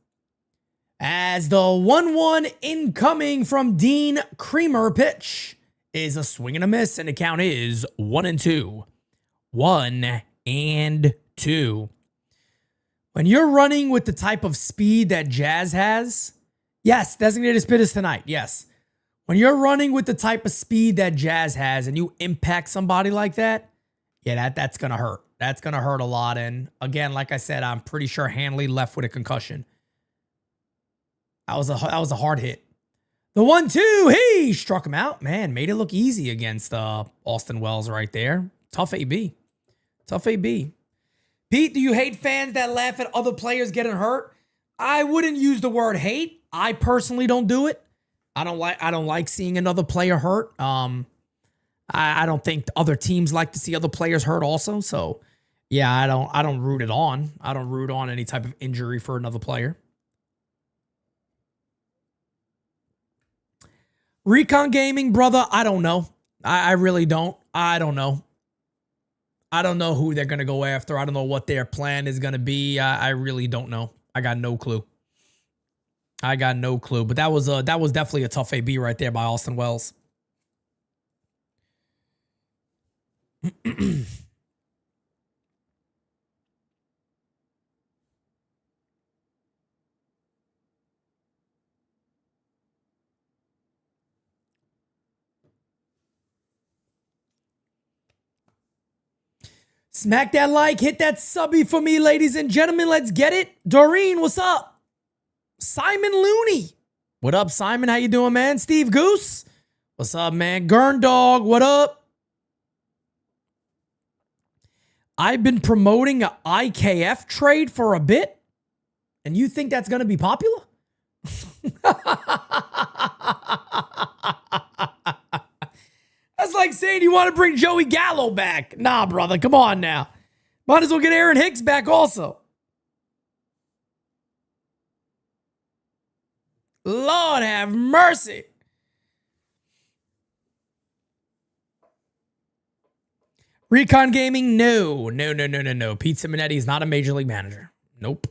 [SPEAKER 1] As the 1-1 incoming from Dean Creamer pitch is a swing and a miss, and the count is 1-2. 1-2. When you're running with the type of speed that Jazz has, yes, designated spitters tonight, yes. When you're running with the type of speed that Jazz has and you impact somebody like that, yeah, that's going to hurt. That's going to hurt a lot. And again, like I said, I'm pretty sure Hanley left with a concussion. That was a hard hit. The 1-2, he struck him out. Man, made it look easy against Austin Wells right there. Tough AB. Tough AB. Pete, do you hate fans that laugh at other players getting hurt? I wouldn't use the word hate. I personally don't do it. I don't like seeing another player hurt. I don't think other teams like to see other players hurt also. So yeah, I don't root it on. I don't root on any type of injury for another player. Recon Gaming, brother, I don't know. I really don't. I don't know. I don't know who they're going to go after. I don't know what their plan is going to be. I really don't know. I got no clue. I got no clue. But that was definitely a tough AB right there by Austin Wells. Smack that like, hit that subby for me, ladies and gentlemen. Let's get it. Doreen, what's up? Simon Looney. What up, Simon? How you doing, man? Steve Goose. What's up, man? Gurn Dog, what up? I've been promoting an IKF trade for a bit, and you think that's going to be popular? That's like saying you want to bring Joey Gallo back. Nah, brother, come on now. Might as well get Aaron Hicks back also. Lord have mercy. Recon Gaming, no. Pete Simonetti is not a major league manager. Nope.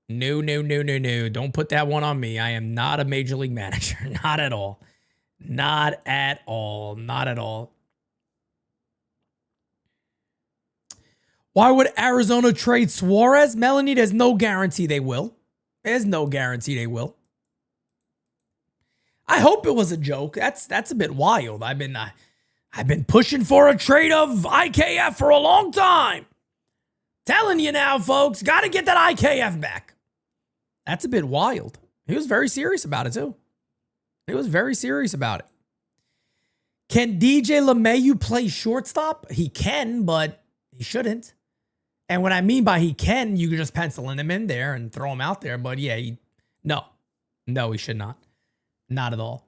[SPEAKER 1] No. Don't put that one on me. I am not a major league manager. Not at all. Not at all. Not at all. Why would Arizona trade Suarez? Melanie, there's no guarantee they will. There's no guarantee they will. I hope it was a joke. That's a bit wild. I've been pushing for a trade of IKF for a long time. Telling you now, folks, got to get that IKF back. That's a bit wild. He was very serious about it, too. He was very serious about it. Can DJ LeMahieu play shortstop? He can, but he shouldn't. And what I mean by he can, you can just pencil him in there and throw him out there. But yeah, no, he should not. Not at all.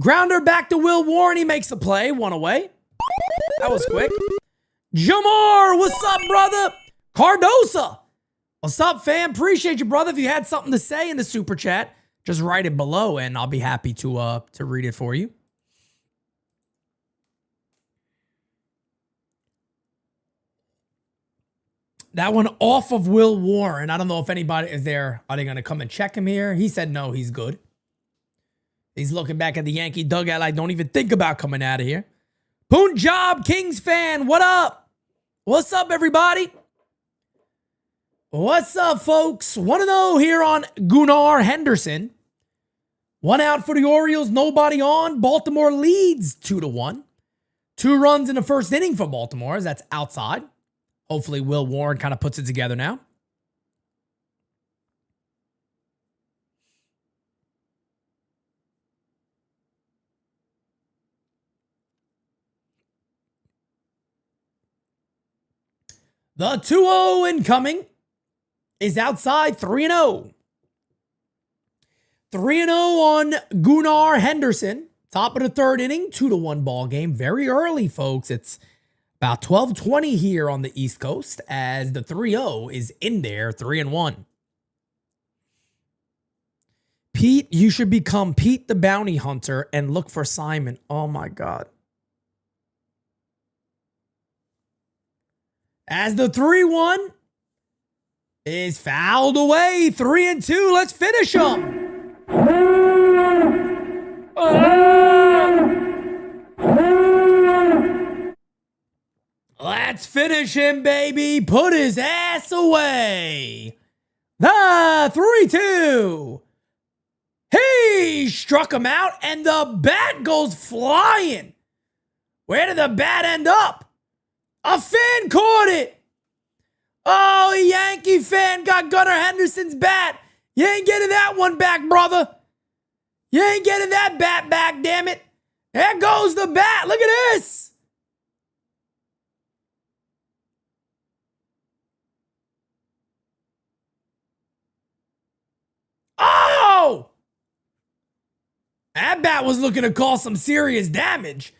[SPEAKER 1] Grounder back to Will Warren. He makes the play. One away. That was quick. Jamar, what's up, brother? Cardosa, what's up, fam? Appreciate you, brother. If you had something to say in the super chat, just write it below, and I'll be happy to read it for you. That one off of Will Warren. I don't know if anybody is there. Are they going to come and check him here? He said no, he's good. He's looking back at the Yankee dugout like, don't even think about coming out of here. Punjab Kings fan, what up? What's up, everybody? What's up, folks? 1-0 here on Gunnar Henderson. One out for the Orioles, nobody on. Baltimore leads 2-1. 2 runs in the first inning for Baltimore. That's outside. Hopefully Will Warren kind of puts it together now. The 2-0 incoming is outside 3-0. 3-0 on Gunnar Henderson. Top of the third inning, 2-1 ball game. Very early, folks. It's about 12:20 here on the East Coast as the 3-0 is in there, 3-1. Pete, you should become Pete the Bounty Hunter and look for Simon. Oh, my God. As the 3-1 is fouled away, 3-2. Let's finish him. Let's finish him, baby. Put his ass away. The 3-2. He struck him out, and the bat goes flying. Where did the bat end up? A fan caught it. Oh, a Yankee fan got Gunnar Henderson's bat. You ain't getting that one back, brother. You ain't getting that bat back, damn it. There goes the bat. Look at this. Oh! That bat was looking to cause some serious damage.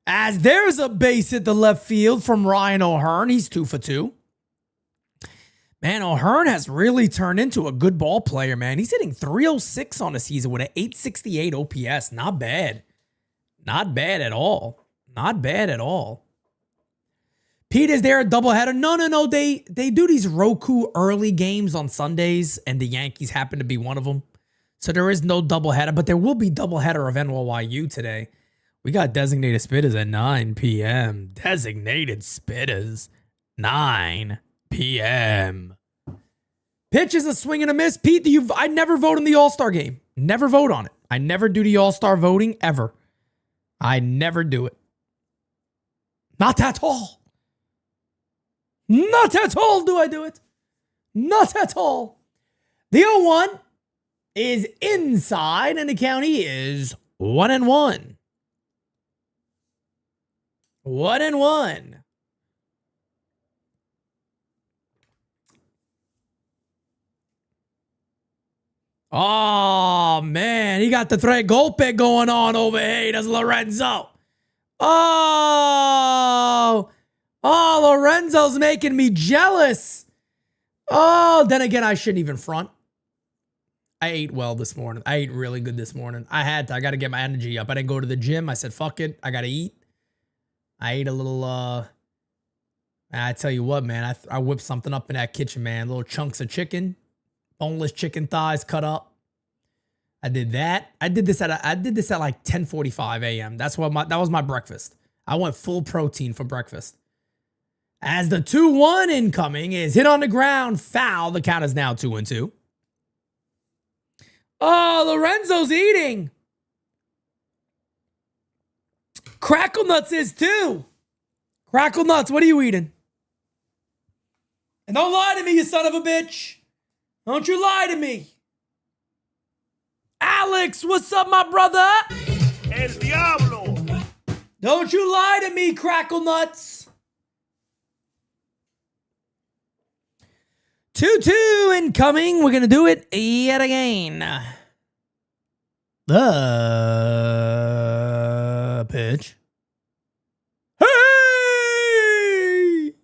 [SPEAKER 1] As there's a base hit the left field from Ryan O'Hearn. He's 2 for 2. Man, O'Hearn has really turned into a good ball player, man. He's hitting .306 on the season with an .868 OPS. Not bad. Not bad at all. Not bad at all. Pete, is there a doubleheader? No. They do these Roku early games on Sundays, and the Yankees happen to be one of them. So there is no doubleheader, but there will be doubleheader of NYYU today. We got designated spitters at 9 p.m. Designated spitters, 9 p.m. Pitch is a swing and a miss. Pete, I never vote in the All-Star game. Never vote on it. I never do the All-Star voting ever. I never do it. Not at all. Not at all do I do it. Not at all. The 0-1 is inside, and the county is 1-1. 1-1. Oh, man. He got the Tre Golpe going on over here. Does Lorenzo. Oh, Lorenzo's making me jealous. Oh, then again, I shouldn't even front. I ate well this morning. I ate really good this morning. I had to. I got to get my energy up. I didn't go to the gym. I said, fuck it. I got to eat. I ate a little, I tell you what, man. I whipped something up in that kitchen, man. Little chunks of chicken. Boneless chicken thighs cut up. I did that. I did this at like 10:45 a.m. That was my breakfast. I went full protein for breakfast. As the 2-1 incoming is hit on the ground, foul. The count is now 2-2. Oh, Lorenzo's eating. Crackle Nuts is too. Crackle Nuts, what are you eating? And don't lie to me, you son of a bitch. Don't you lie to me. Alex, what's up, my brother?
[SPEAKER 2] El Diablo.
[SPEAKER 1] Don't you lie to me, Crackle Nuts. 2-2 incoming. We're going to do it yet again. The pitch. Hey!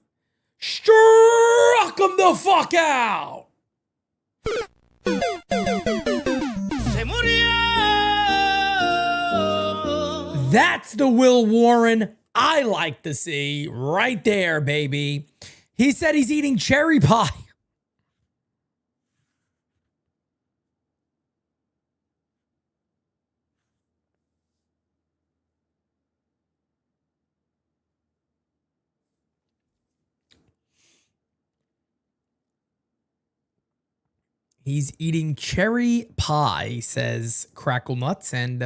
[SPEAKER 1] Struck him the fuck out. That's the Will Warren I like to see right there, baby. He said he's eating cherry pie. He's eating cherry pie, says Crackle Nuts, and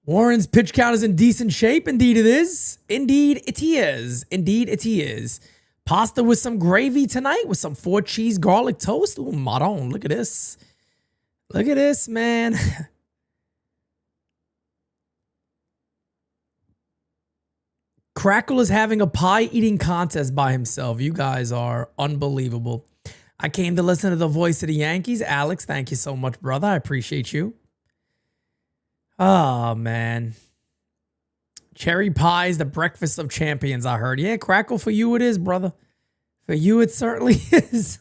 [SPEAKER 1] Warren's pitch count is in decent shape. Indeed it is. Indeed it is. Indeed it is. Pasta with some gravy tonight with some 4-cheese garlic toast. Ooh, marron. Look at this. Look at this, man. Crackle is having a pie eating contest by himself. You guys are unbelievable. I came to listen to the voice of the Yankees. Alex, thank you so much, brother. I appreciate you. Oh, man. Cherry pie is the breakfast of champions, I heard. Yeah, Crackle, for you it is, brother. For you it certainly is.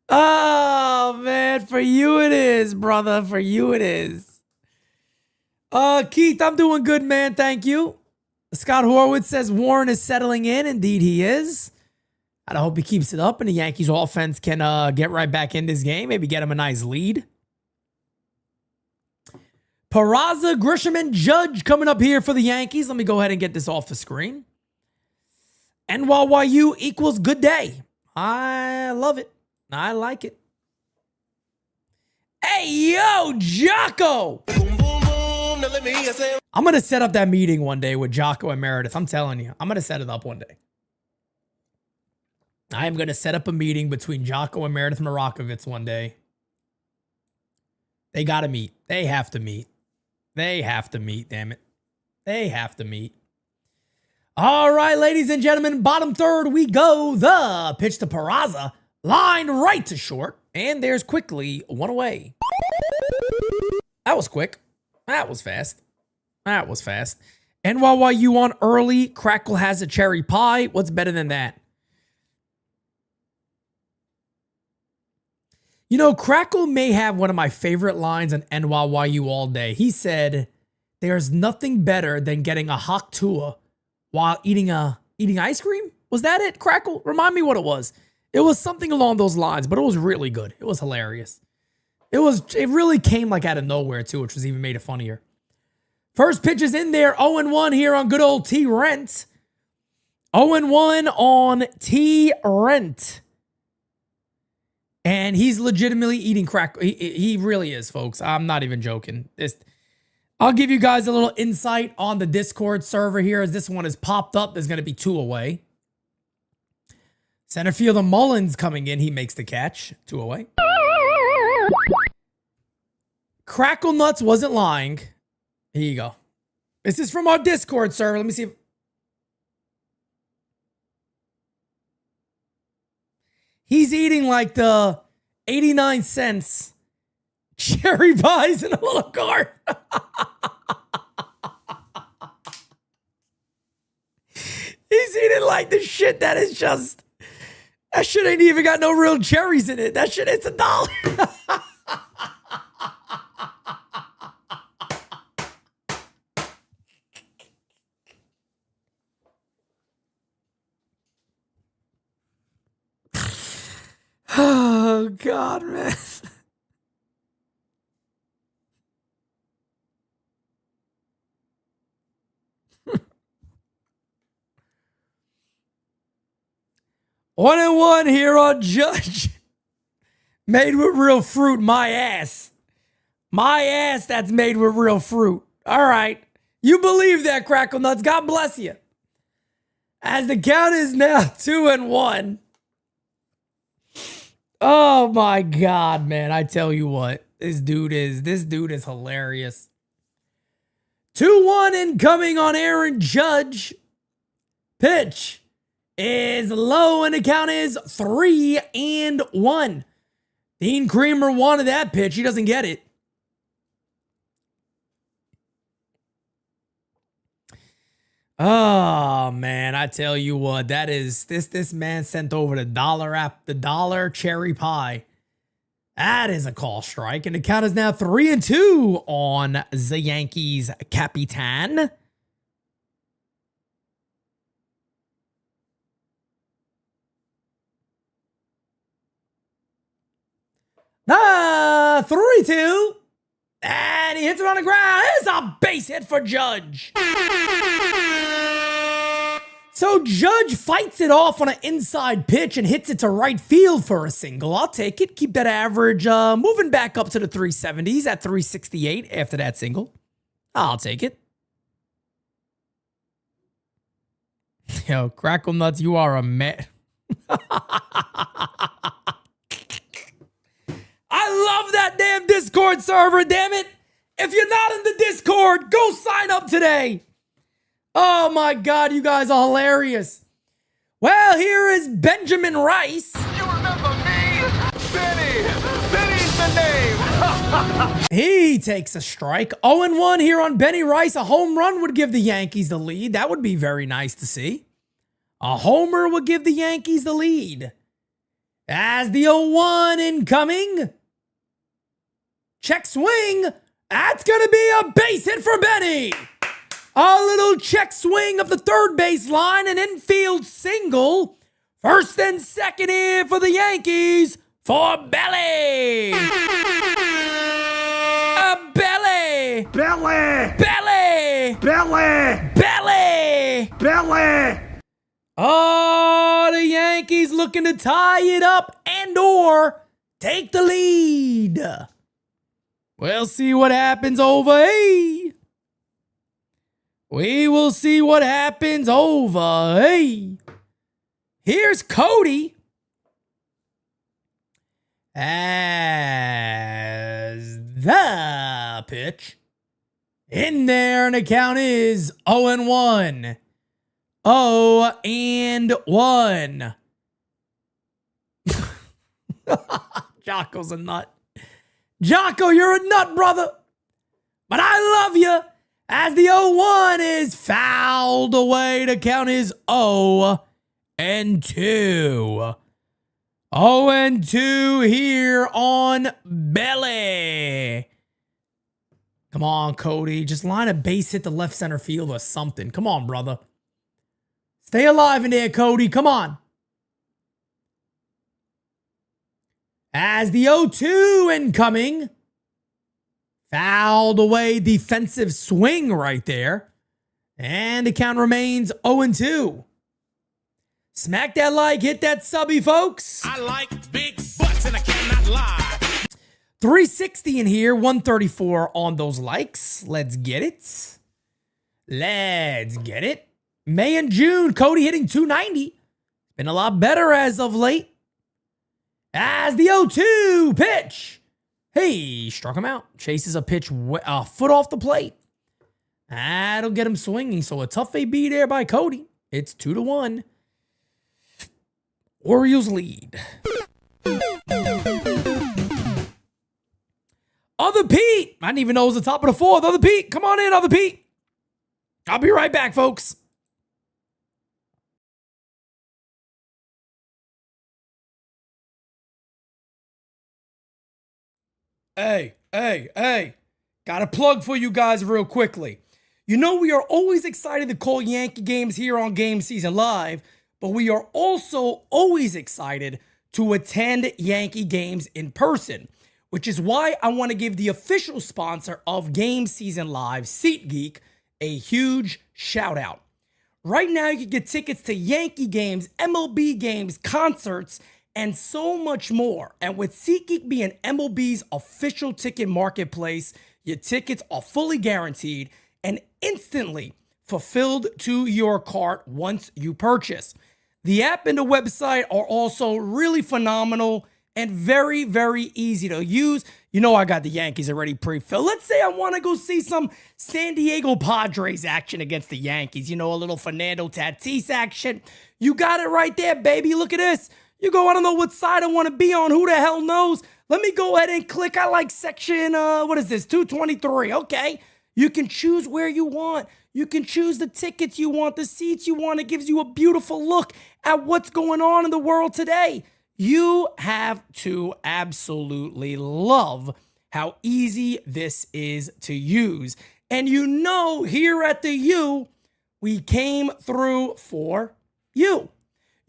[SPEAKER 1] Oh, man. For you it is, brother. For you it is. Keith, I'm doing good, man. Thank you. Scott Horowitz says Warren is settling in. Indeed, he is. I hope he keeps it up and the Yankees offense can get right back in this game. Maybe get him a nice lead. Peraza, Grisham, and Judge coming up here for the Yankees. Let me go ahead and get this off the screen. NYYU equals good day. I love it. I like it. Hey, yo, Jocko. I'm going to set up that meeting one day with Jocko and Meredith. I'm telling you. I'm going to set it up one day. I am going to set up a meeting between Jocko and Meredith Marakovitz one day. They got to meet. They have to meet. They have to meet, damn it. They have to meet. All right, ladies and gentlemen, bottom third we go. The pitch to Peraza. Line right to short. And there's quickly one away. That was quick. That was fast. That was fast. NYYU on early. Crackle has a cherry pie. What's better than that? You know, Crackle may have one of my favorite lines on NYYU all day. He said, "There's nothing better than getting a hot tua while eating ice cream." Was that it, Crackle? Remind me what it was. It was something along those lines, but it was really good. It was hilarious. It really came like out of nowhere too, which was even made it funnier. First pitch is in there. 0-1 here on good old T Rent. 0-1 on T Rent. And he's legitimately eating crack. He really is, folks. I'm not even joking. I'll give you guys a little insight on the Discord server here as this one is popped up. There's going to be 2 away. Center fielder Mullins coming in. He makes the catch. 2 away. Crackle Nuts wasn't lying. Here you go. This is from our Discord server. Let me see if... He's eating like the 89 cents cherry pies in a little cart. He's eating like the shit that is just... That shit ain't even got no real cherries in it. That shit is $1. Oh, God, man. One and one here on Judge. Made with real fruit, my ass. My ass that's made with real fruit. All right. You believe that, Crackle Nuts. God bless you. As the count is now 2-1. Oh my God, man. I tell you what. This dude is hilarious. 2-1 incoming on Aaron Judge. Pitch is low and the count is 3-1. Dean Creamer wanted that pitch. He doesn't get it. Oh man, I tell you what, that is this man sent over the dollar cherry pie. That is a call strike, and the count is now 3-2 on the Yankees Capitan. Ah, 3-2. And he hits it on the ground. It's a base hit for Judge. So Judge fights it off on an inside pitch and hits it to right field for a single. I'll take it. Keep that average moving back up to the 370s at 368 after that single. I'll take it. Yo, Crackle Nuts, you are a man. I love that damn Discord server, damn it. If you're not in the Discord, go sign up today. Oh my God, you guys are hilarious. Well, here is Benjamin Rice.
[SPEAKER 3] You remember me? Benny! Benny's the name!
[SPEAKER 1] He takes a strike. 0-1 here on Benny Rice. A home run would give the Yankees the lead. That would be very nice to see. A homer would give the Yankees the lead. As the 0-1 incoming. Check swing. That's going to be a base hit for Benny. A little check swing of the third base line, an infield single. First and second here for the Yankees for Belly. A Belly.
[SPEAKER 3] Belly!
[SPEAKER 1] Belly.
[SPEAKER 3] Belly!
[SPEAKER 1] Belly.
[SPEAKER 3] Belly!
[SPEAKER 1] Oh, the Yankees looking to tie it up and or take the lead. We'll see what happens over here. We will see what happens over here. Here's Cody. As the pitch. In there, and the count is 0-1. 0-1. Jocko's a nut. Jocko, you're a nut, brother. But I love you. As the 0-1 is fouled away to count his 0-2. 0-2 here on Belly. Come on, Cody. Just line a base hit to left center field or something. Come on, brother. Stay alive in there, Cody. Come on. As the 0-2 incoming. Fouled away, defensive swing right there. And the count remains 0-2. Smack that like, hit that subby, folks.
[SPEAKER 7] I like big butts and I cannot lie.
[SPEAKER 1] 360 in here, 134 on those likes. Let's get it. Let's get it. May and June, Cody hitting 290. Been a lot better as of late. As the 0-2 pitch. Hey, struck him out. Chases a pitch a foot off the plate. That'll get him swinging. So a tough AB there by Cody. It's 2-1. Orioles lead. Other Pete. I didn't even know it was the top of the fourth. Other Pete. Come on in, Other Pete. I'll be right back, folks. Hey. Got a plug for you guys real quickly. You know we are always excited to call Yankee games here on GameSZN Live, but we are also always excited to attend Yankee games in person, which is why I want to give the official sponsor of GameSZN Live, SeatGeek, a huge shout out. Right now you can get tickets to Yankee games, MLB games, concerts, and so much more. And with SeatGeek being MLB's official ticket marketplace, your tickets are fully guaranteed and instantly fulfilled to your cart once you purchase. The app and the website are also really phenomenal and very, very easy to use. You know I got the Yankees already pre-filled. Let's say I want to go see some San Diego Padres action against the Yankees. You know, a little Fernando Tatis action. You got it right there, baby. Look at this. You go, I don't know what side I want to be on. Who the hell knows? Let me go ahead and click. I like section, what is this? 223. Okay. You can choose where you want. You can choose the tickets you want, the seats you want. It gives you a beautiful look at what's going on in the world today. You have to absolutely love how easy this is to use. And you know, here at the U, we came through for you.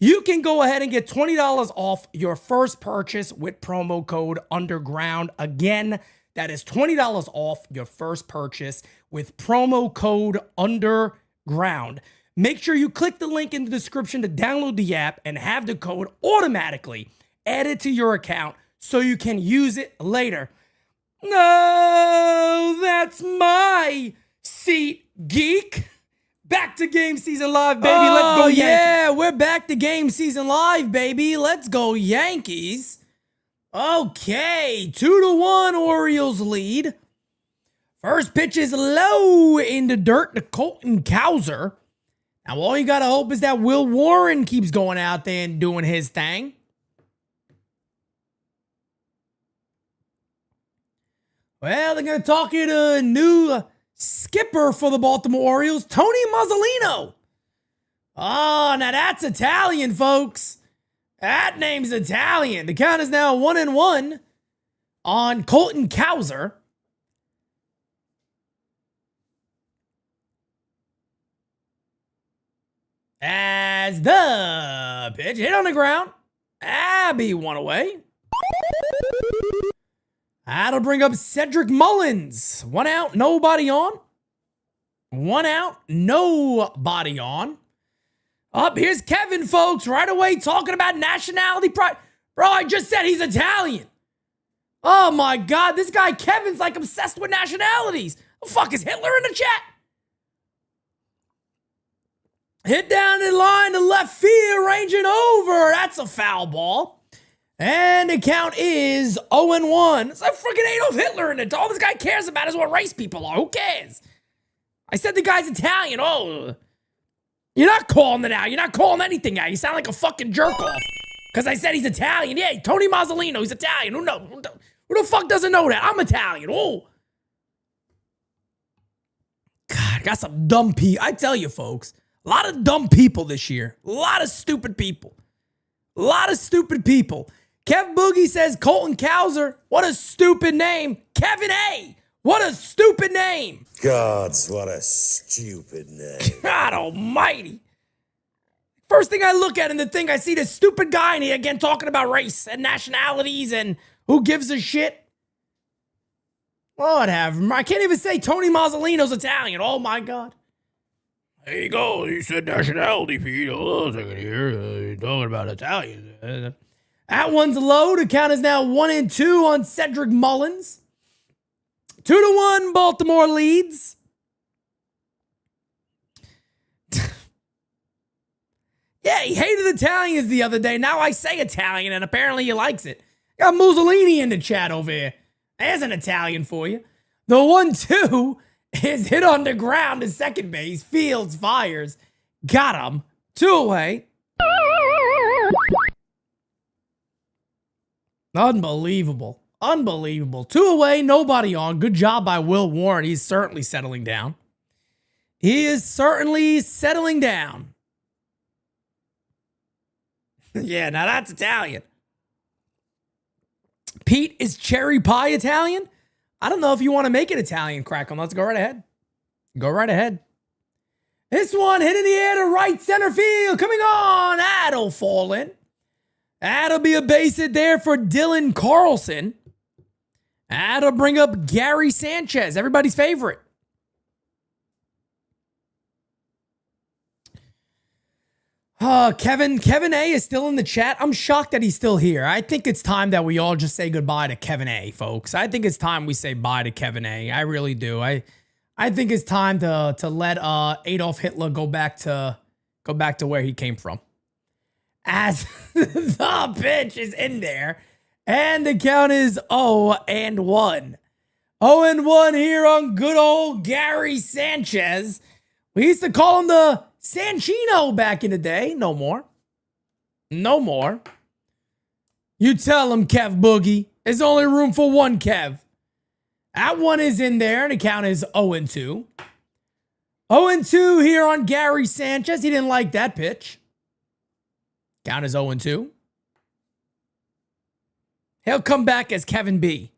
[SPEAKER 1] You can go ahead and get $20 off your first purchase with promo code UNDERGROUND. Again, that is $20 off your first purchase with promo code UNDERGROUND. Make sure you click the link in the description to download the app and have the code automatically added to your account so you can use it later. No, that's my seat, geek. Back to GameSZN Live, baby. Let's go, Yankees. Yeah, we're back to GameSZN Live, baby. Let's go, Yankees. Okay, 2-1 Orioles lead. First pitch is low in the dirt to Colton Cowser. Now, all you got to hope is that Will Warren keeps going out there and doing his thing. Well, they're going to talk you to a new skipper for the Baltimore Orioles, Tony Mazzolino. Oh, now that's Italian, folks. That name's Italian. The count is now 1-1 on Colton Cowser. As the pitch hit on the ground. Abby one away. That'll bring up Cedric Mullins. 1 out, nobody on. 1 out, nobody on. Up here's Kevin, folks, right away talking about nationality pride. Bro, I just said he's Italian. Oh my God, this guy Kevin's like obsessed with nationalities. The fuck is Hitler in the chat? Hit down the line to left field, ranging over. That's a foul ball. And the count is 0-1. It's like freaking Adolf Hitler in it. All this guy cares about is what race people are. Who cares? I said the guy's Italian. Oh, you're not calling it out. You're not calling anything out. You sound like a fucking jerk off. Because I said he's Italian. Yeah, Tony Mazzolino, he's Italian. Who knows? Who the fuck doesn't know that? I'm Italian. Oh. God. Got some dumb people. I tell you, folks, a lot of dumb people this year. A lot of stupid people. A lot of stupid people. Kev Boogie says Colton Cowser. What a stupid name. Kevin A. What a stupid name.
[SPEAKER 2] Gods, what a stupid name.
[SPEAKER 1] God almighty. First thing I look at in the thing, I see this stupid guy in here again talking about race and nationalities and who gives a shit. Lord have mercy. I can't even say Tony Mazzolino's Italian. Oh my God. There you go. You said nationality, Pete. Hold on a second here. You're talking about Italian. That one's low. The count is now 1-2 on Cedric Mullins. 2-1 Baltimore leads. Yeah, he hated Italians the other day. Now I say Italian, and apparently he likes it. Got Mussolini in the chat over here. There's an Italian for you. The 1-2 is hit on the ground to second base. Fields fires. Got him. 2 away. Unbelievable. Unbelievable. 2 away, nobody on. Good job by Will Warren. He's certainly settling down. He is certainly settling down. Yeah, now that's Italian. Pete, is cherry pie Italian? I don't know if you want to make it Italian, Crack'em. Let's go right ahead. Go right ahead. This one hit in the air to right center field. Coming on. That'll fall in. That'll be a base hit there for Dylan Carlson. That'll bring up Gary Sanchez, everybody's favorite. Kevin A is still in the chat. I'm shocked that he's still here. I think it's time that we all just say goodbye to Kevin A, folks. I think it's time we say bye to Kevin A. I really do. I think it's time to let Adolf Hitler go back to where he came from. As the pitch is in there, and the count is 0-1. 0-1 here on good old Gary Sanchez. We used to call him the Sanchino back in the day. No more. No more. You tell him, Kev Boogie. There's only room for one Kev. That one is in there, and the count is 0-2. 0-2 here on Gary Sanchez. He didn't like that pitch. Count is 0-2. He'll come back as Kevin B.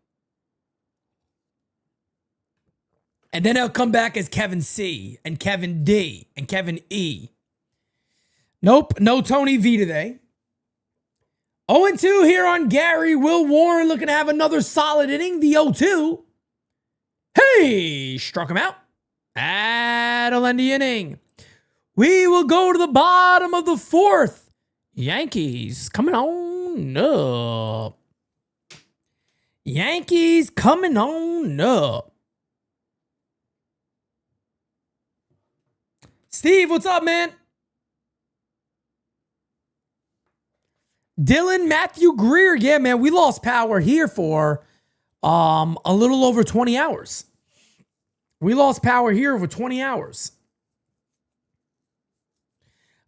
[SPEAKER 1] And then he'll come back as Kevin C. and Kevin D. and Kevin E. Nope, no Tony V today. 0-2 here on Gary. Will Warren looking to have another solid inning. The 0-2. Hey, struck him out. That'll end the inning. We will go to the bottom of the fourth. Yankees coming on up. Yankees coming on up. Steve, what's up, man? Dylan Matthew Greer. Yeah, man, we lost power here for a little over 20 hours. We lost power here over 20 hours.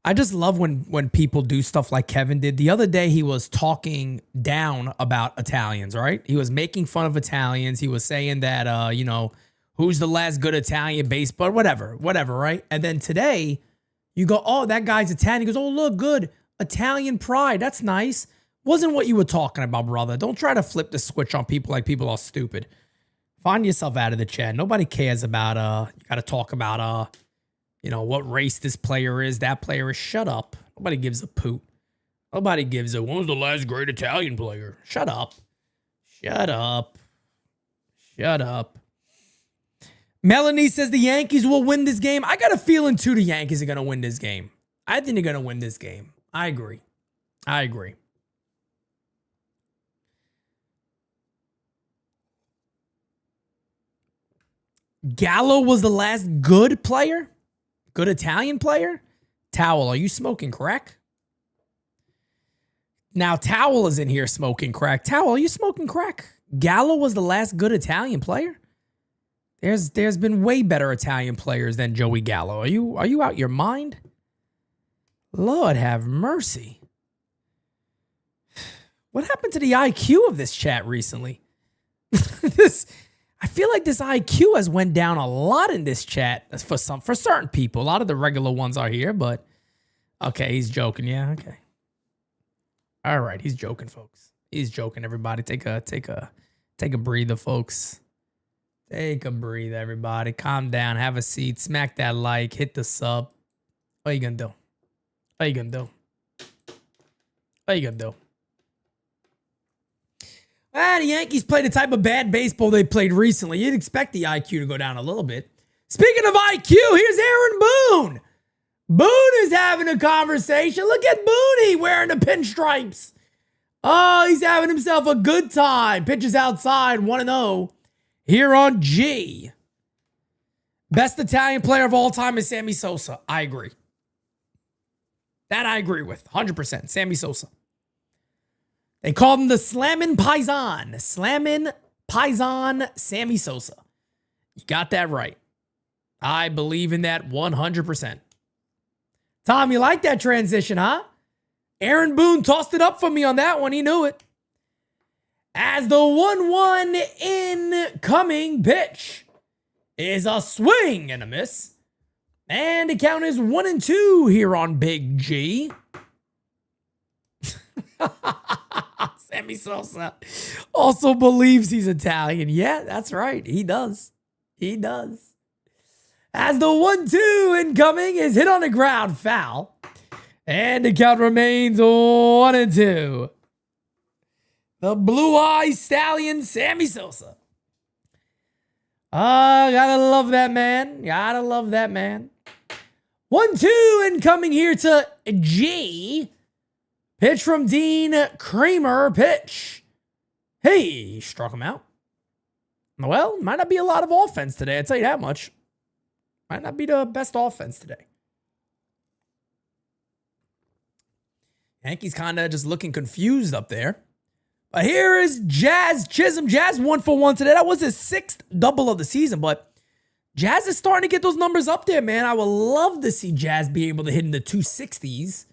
[SPEAKER 1] I just love when people do stuff like Kevin did. The other day, he was talking down about Italians, right? He was making fun of Italians. He was saying that, who's the last good Italian baseball, whatever, right? And then today, you go, oh, that guy's Italian. He goes, oh, look, good. Italian pride. That's nice. Wasn't what you were talking about, brother. Don't try to flip the switch on people like people are stupid. Find yourself out of the chat. Nobody cares about, you got to talk about, what race this player is, that player is. Shut up. Nobody gives a poot. Nobody gives a, when was the last great Italian player? Shut up. Shut up. Shut up. Melanie says the Yankees will win this game. I got a feeling, too, the Yankees are going to win this game. I think they're going to win this game. I agree. Gallo was the last good player? Good Italian player? Towel, are you smoking crack? Now, Towel is in here smoking crack. Towel, are you smoking crack? Gallo was the last good Italian player? There's been way better Italian players than Joey Gallo. Are you out your mind? Lord have mercy. What happened to the IQ of this chat recently? I feel like this IQ has went down a lot in this chat for certain people. A lot of the regular ones are here, but okay, he's joking. Yeah, okay. All right, he's joking, folks. He's joking. Everybody, take a breather, folks. Take a breather, everybody. Calm down. Have a seat. Smack that like. Hit the sub. What you gonna do? What you gonna do? What you gonna do? The Yankees played the type of bad baseball they played recently. You'd expect the IQ to go down a little bit. Speaking of IQ, here's Aaron Boone. Boone is having a conversation. Look at Booney wearing the pinstripes. Oh, he's having himself a good time. Pitches outside, 1-0 here on G. Best Italian player of all time is Sammy Sosa. I agree. That I agree with, 100%. Sammy Sosa. They called him the Slammin' Paisan. Slammin' Paisan Sammy Sosa. You got that right. I believe in that 100%. Tom, you like that transition, huh? Aaron Boone tossed it up for me on that one. He knew it. As the 1-1 incoming pitch is a swing and a miss. And the count is 1-2 here on Big G. Sammy Sosa also believes he's Italian. Yeah, that's right. He does. He does. As the 1-2 incoming is hit on the ground, foul. And the count remains 1-2. The blue-eyed stallion, Sammy Sosa. Gotta love that man. Gotta love that man. 1-2 incoming here to G. Pitch from Dean Kramer. Pitch. Hey, struck him out. Well, might not be a lot of offense today. I'll tell you that much. Might not be the best offense today. Yankees kind of just looking confused up there. But here is Jazz Chisholm. Jazz 1-for-1 today. That was his 6th double of the season, but Jazz is starting to get those numbers up there, man. I would love to see Jazz be able to hit in the 260s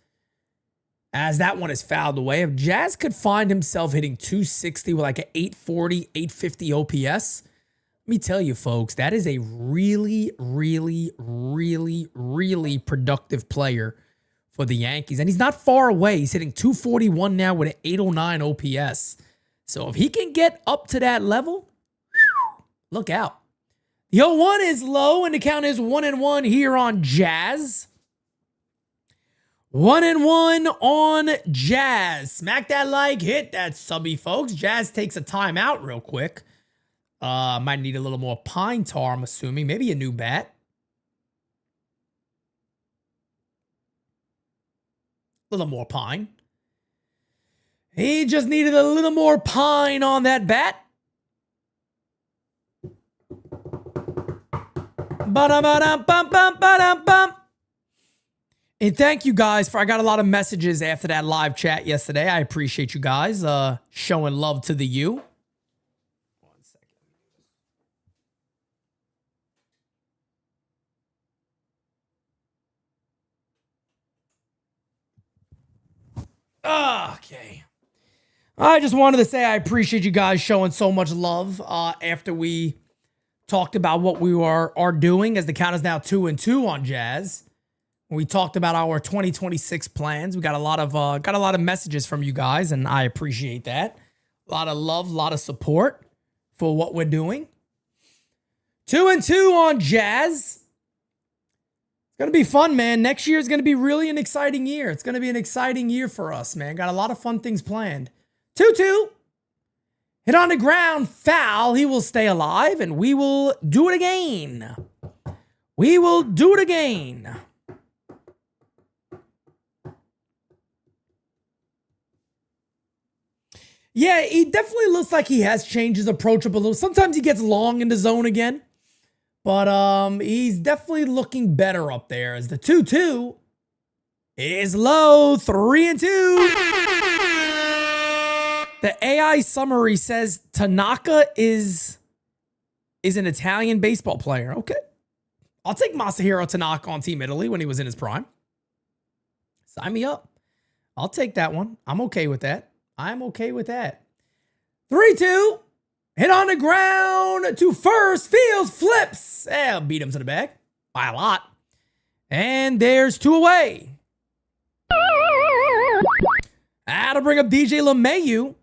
[SPEAKER 1] as that one is fouled away. If Jazz could find himself hitting 260 with like an 840, 850 OPS, let me tell you, folks, that is a really, really, really, really productive player for the Yankees. And he's not far away. He's hitting 241 now with an 809 OPS. So if he can get up to that level, look out. The 0-1 is low, and the count is 1-1 here on Jazz. 1-1 on Jazz. Smack that like, hit that subby, folks. Jazz takes a timeout real quick. Might need a little more pine tar, I'm assuming. Maybe a new bat. A little more pine. He just needed a little more pine on that bat. Ba-dum-ba-dum-bum-bum-ba-dum-bum. And thank you guys I got a lot of messages after that live chat yesterday. I appreciate you guys showing love to the U. 1 second. Okay. I just wanted to say I appreciate you guys showing so much love after we talked about what we are doing, as the count is now 2-2 on Jazz. We talked about our 2026 plans. We got a lot of messages from you guys, and I appreciate that. A lot of love, a lot of support for what we're doing. 2-2 on Jazz. It's going to be fun, man. Next year is going to be really an exciting year. It's going to be an exciting year for us, man. Got a lot of fun things planned. 2-2. Hit on the ground, foul. He will stay alive, and we will do it again. We will do it again. Yeah, he definitely looks like he has changed his approach up a little. Sometimes he gets long in the zone again. But he's definitely looking better up there, as the 2-2 is low. 3-2. The AI summary says Tanaka is an Italian baseball player. Okay. I'll take Masahiro Tanaka on Team Italy when he was in his prime. Sign me up. I'll take that one. I'm okay with that. I'm okay with that. 3-2 Hit on the ground to first. Fields flips. Beat him to the bag by a lot. And there's 2 away. That'll bring up DJ LeMahieu.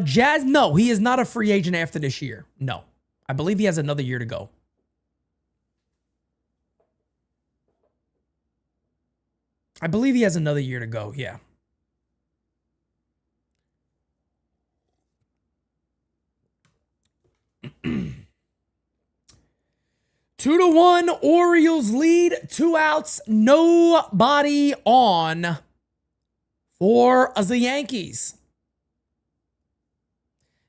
[SPEAKER 1] Jazz, no, he is not a free agent after this year. No. I believe he has another year to go. I believe he has another year to go, yeah. Two to 1, Orioles lead, 2 outs, nobody on for the Yankees.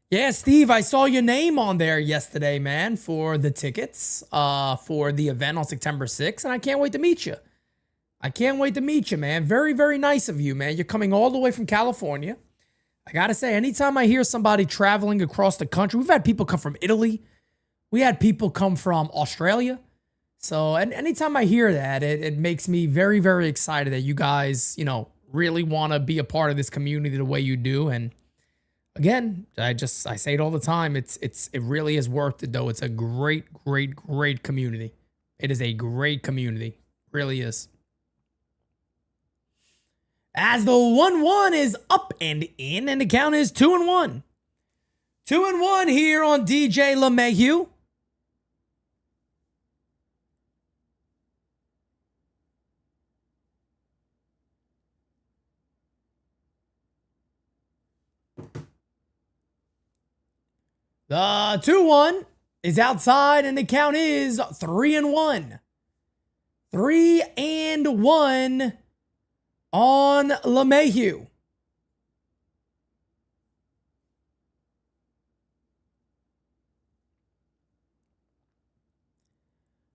[SPEAKER 1] Yeah, Steve, I saw your name on there yesterday, man, for the tickets for the event on September 6th, and I can't wait to meet you. I can't wait to meet you, man. Very, very nice of you, man. You're coming all the way from California. I got to say, anytime I hear somebody traveling across the country, we've had people come from Italy. We had people come from Australia. So, and anytime I hear that, it makes me very, very excited that you guys, you know, really want to be a part of this community the way you do. And again, I say it all the time. It really is worth it, though. It's a great, great, great community. It is a great community. Really is. As the 1-1 is up and in, and the count is 2-1. 2-1 here on DJ LeMahieu. The 2-1 is outside, and the count is 3-1. 3-1 on LeMahieu.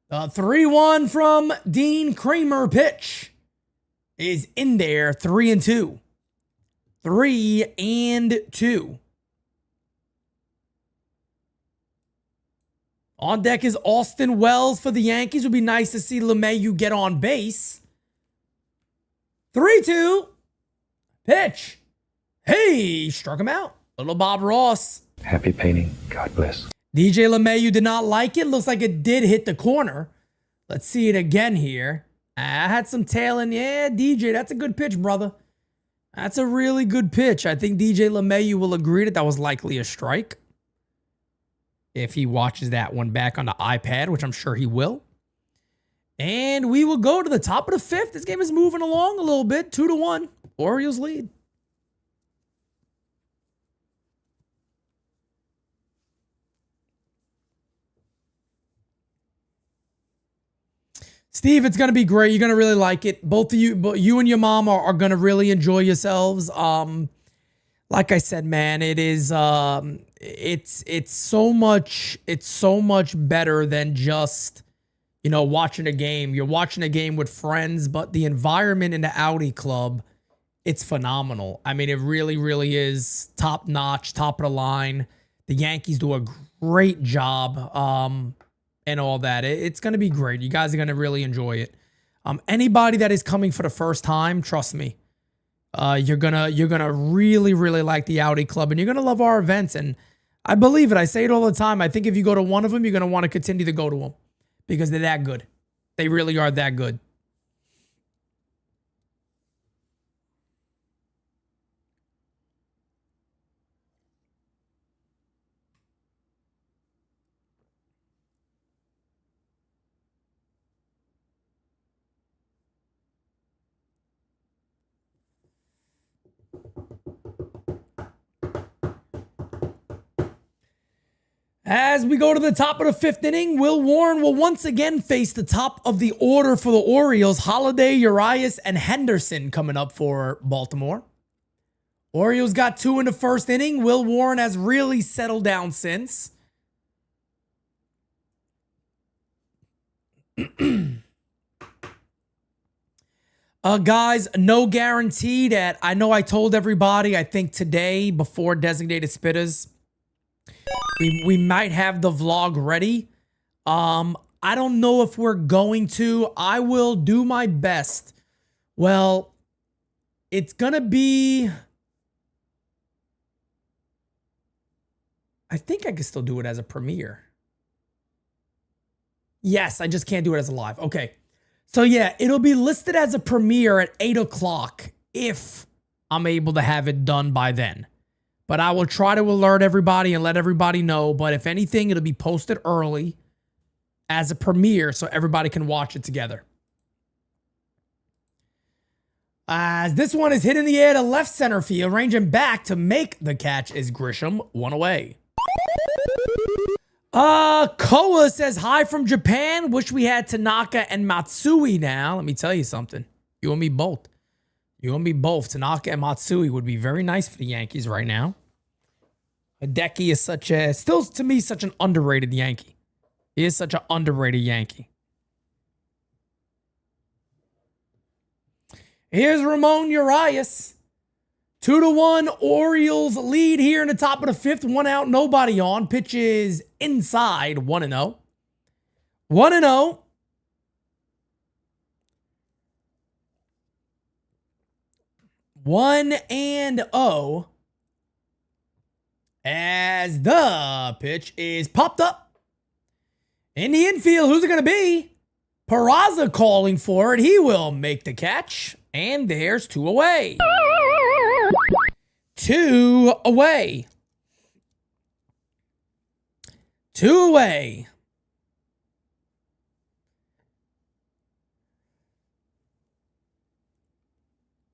[SPEAKER 1] The 3-1 from Dean Kramer pitch is in there. 3-2. 3-2. On deck is Austin Wells for the Yankees. It would be nice to see LeMahieu get on base. 3-2. Pitch. Hey, struck him out. Little Bob Ross.
[SPEAKER 8] Happy painting. God bless.
[SPEAKER 1] DJ LeMahieu did not like it. Looks like it did hit the corner. Let's see it again here. I had some tail in. Yeah, DJ, that's a good pitch, brother. That's a really good pitch. I think DJ LeMahieu will agree that was likely a strike. If he watches that one back on the iPad, which I'm sure he will. And we will go to the top of the 5th. This game is moving along a little bit. 2-1. Orioles lead. Steve, it's going to be great. You're going to really like it. Both of you and your mom are going to really enjoy yourselves. Like I said, man, it is it's so much better than just, you know, watching a game. You're watching a game with friends, but the environment in the Audi Club, it's phenomenal. I mean, it really, really is top notch, top of the line. The Yankees do a great job and all that. It's going to be great. You guys are going to really enjoy it. Anybody that is coming for the first time, trust me, you're gonna really, really like the Audi Club, and you're gonna love our events. And I believe it. I say it all the time. I think if you go to one of them, you're gonna want to continue to go to them because they're that good. They really are that good. As we go to the top of the 5th inning, Will Warren will once again face the top of the order for the Orioles. Holiday, Urias, and Henderson coming up for Baltimore. Orioles got 2 in the 1st inning. Will Warren has really settled down since. Guys, no guarantee that I know I told everybody, I think today before Designated Spitters, we might have the vlog ready. I don't know if we're going to. I will do my best. Well, it's going to be... I think I can still do it as a premiere. Yes, I just can't do it as a live. Okay. So yeah, it'll be listed as a premiere at 8 o'clock if I'm able to have it done by then. But I will try to alert everybody and let everybody know. But if anything, it'll be posted early as a premiere so everybody can watch it together. As this one is hit in the air to left center field, ranging back to make the catch is Grisham, one away. Koa says hi from Japan. Wish we had Tanaka and Matsui now. Let me tell you something. You and me both. You and me both. Tanaka and Matsui would be very nice for the Yankees right now. Hideki is still to me, such an underrated Yankee. He is such an underrated Yankee. Here's Ramon Urias. 2-1 Orioles lead here in the top of the fifth. 1 out, nobody on. Pitch is inside. 1-0. 1-0. 1-0. As the pitch is popped up. In the infield, who's it going to be? Peraza calling for it. He will make the catch. And there's 2 away. 2 away. 2 away.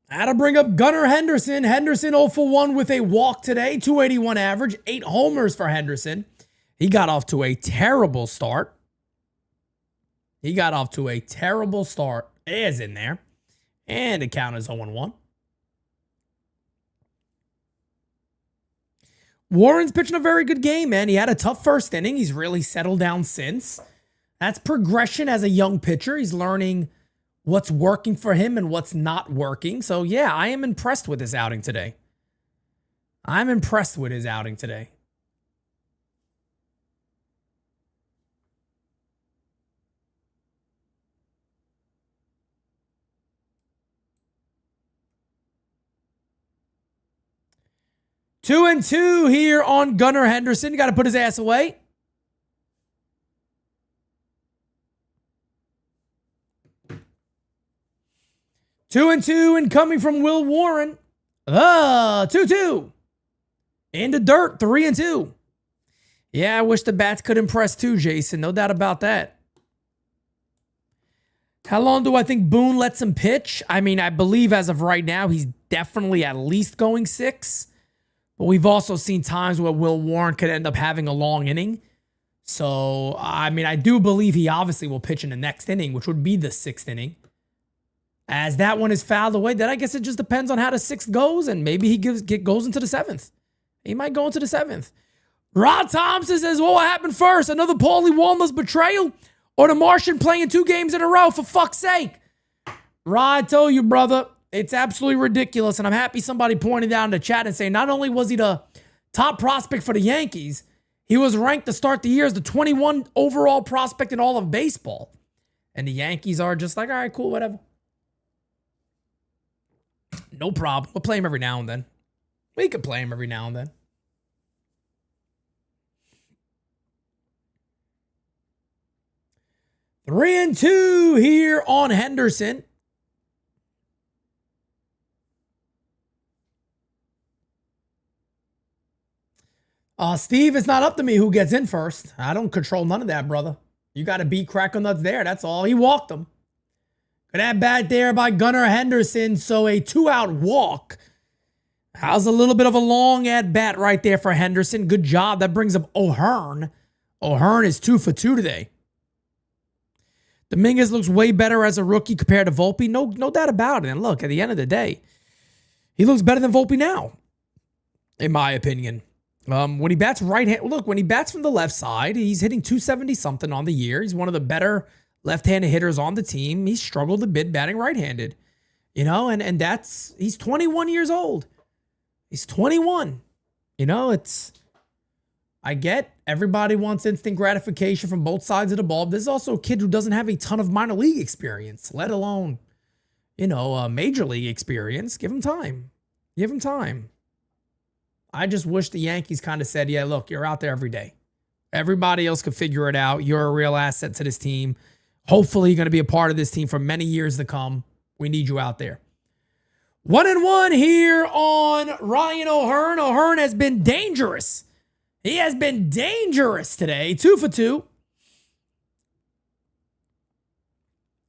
[SPEAKER 1] I had to bring up Gunnar Henderson. Henderson 0 for 1 with a walk today. 281 average. 8 homers for Henderson. He got off to a terrible start. He got off to a terrible start. Is in there. And the count is 0-1. Warren's pitching a very good game, man. He had a tough first inning. He's really settled down since. That's progression as a young pitcher. He's learning what's working for him and what's not working. So, yeah, I am impressed with his outing today. I'm impressed with his outing today. Two and two here on Gunnar Henderson. Got to put his ass away. Two and two, and coming from Will Warren. 2-2. In the dirt, 3-2. Yeah, I wish the bats could impress too, Jason. No doubt about that. How long do I think Boone lets him pitch? I mean, I believe as of right now, he's definitely at least going 6. But we've also seen times where Will Warren could end up having a long inning. So, I mean, I do believe he obviously will pitch in the next inning, which would be the 6th inning. As that one is fouled away, then I guess it just depends on how the 6th goes, and maybe he goes into the 7th. He might go into the 7th. Rod Thompson says, well, what happened first? Another Paulie Walnuts betrayal? Or the Martian playing 2 games in a row, for fuck's sake? Rod, I told you, brother, it's absolutely ridiculous, and I'm happy somebody pointed out in the chat and saying not only was he the top prospect for the Yankees, he was ranked to start the year as the 21 overall prospect in all of baseball. And the Yankees are just like, all right, cool, whatever. No problem. We'll play him every now and then. We could play him every now and then. Three and two here on Henderson. Steve, it's not up to me who gets in first. I don't control none of that, brother. You got to beat Cracker Nuts there. That's all. He walked him. Good at bat there by Gunnar Henderson. So a 2-out walk. How's a little bit of a long at bat right there for Henderson. Good job. That brings up O'Hearn. O'Hearn is 2 for 2 today. Dominguez looks way better as a rookie compared to Volpe. No doubt about it. And look, at the end of the day, he looks better than Volpe now, in my opinion. When he bats right-hand, look, when he bats from the left side, he's hitting 270-something on the year. He's one of the better left-handed hitters on the team. He's struggled a bit batting right-handed, you know, and that's, he's 21 years old. He's 21. You know, I get everybody wants instant gratification from both sides of the ball. This is also a kid who doesn't have a ton of minor league experience, let alone, you know, major league experience. Give him time. Give him time. I just wish the Yankees kind of said, yeah, look, you're out there every day. Everybody else could figure it out. You're a real asset to this team. Hopefully, you're going to be a part of this team for many years to come. We need you out there. 1-1 here on Ryan O'Hearn. O'Hearn has been dangerous. He has been dangerous today. 2 for 2.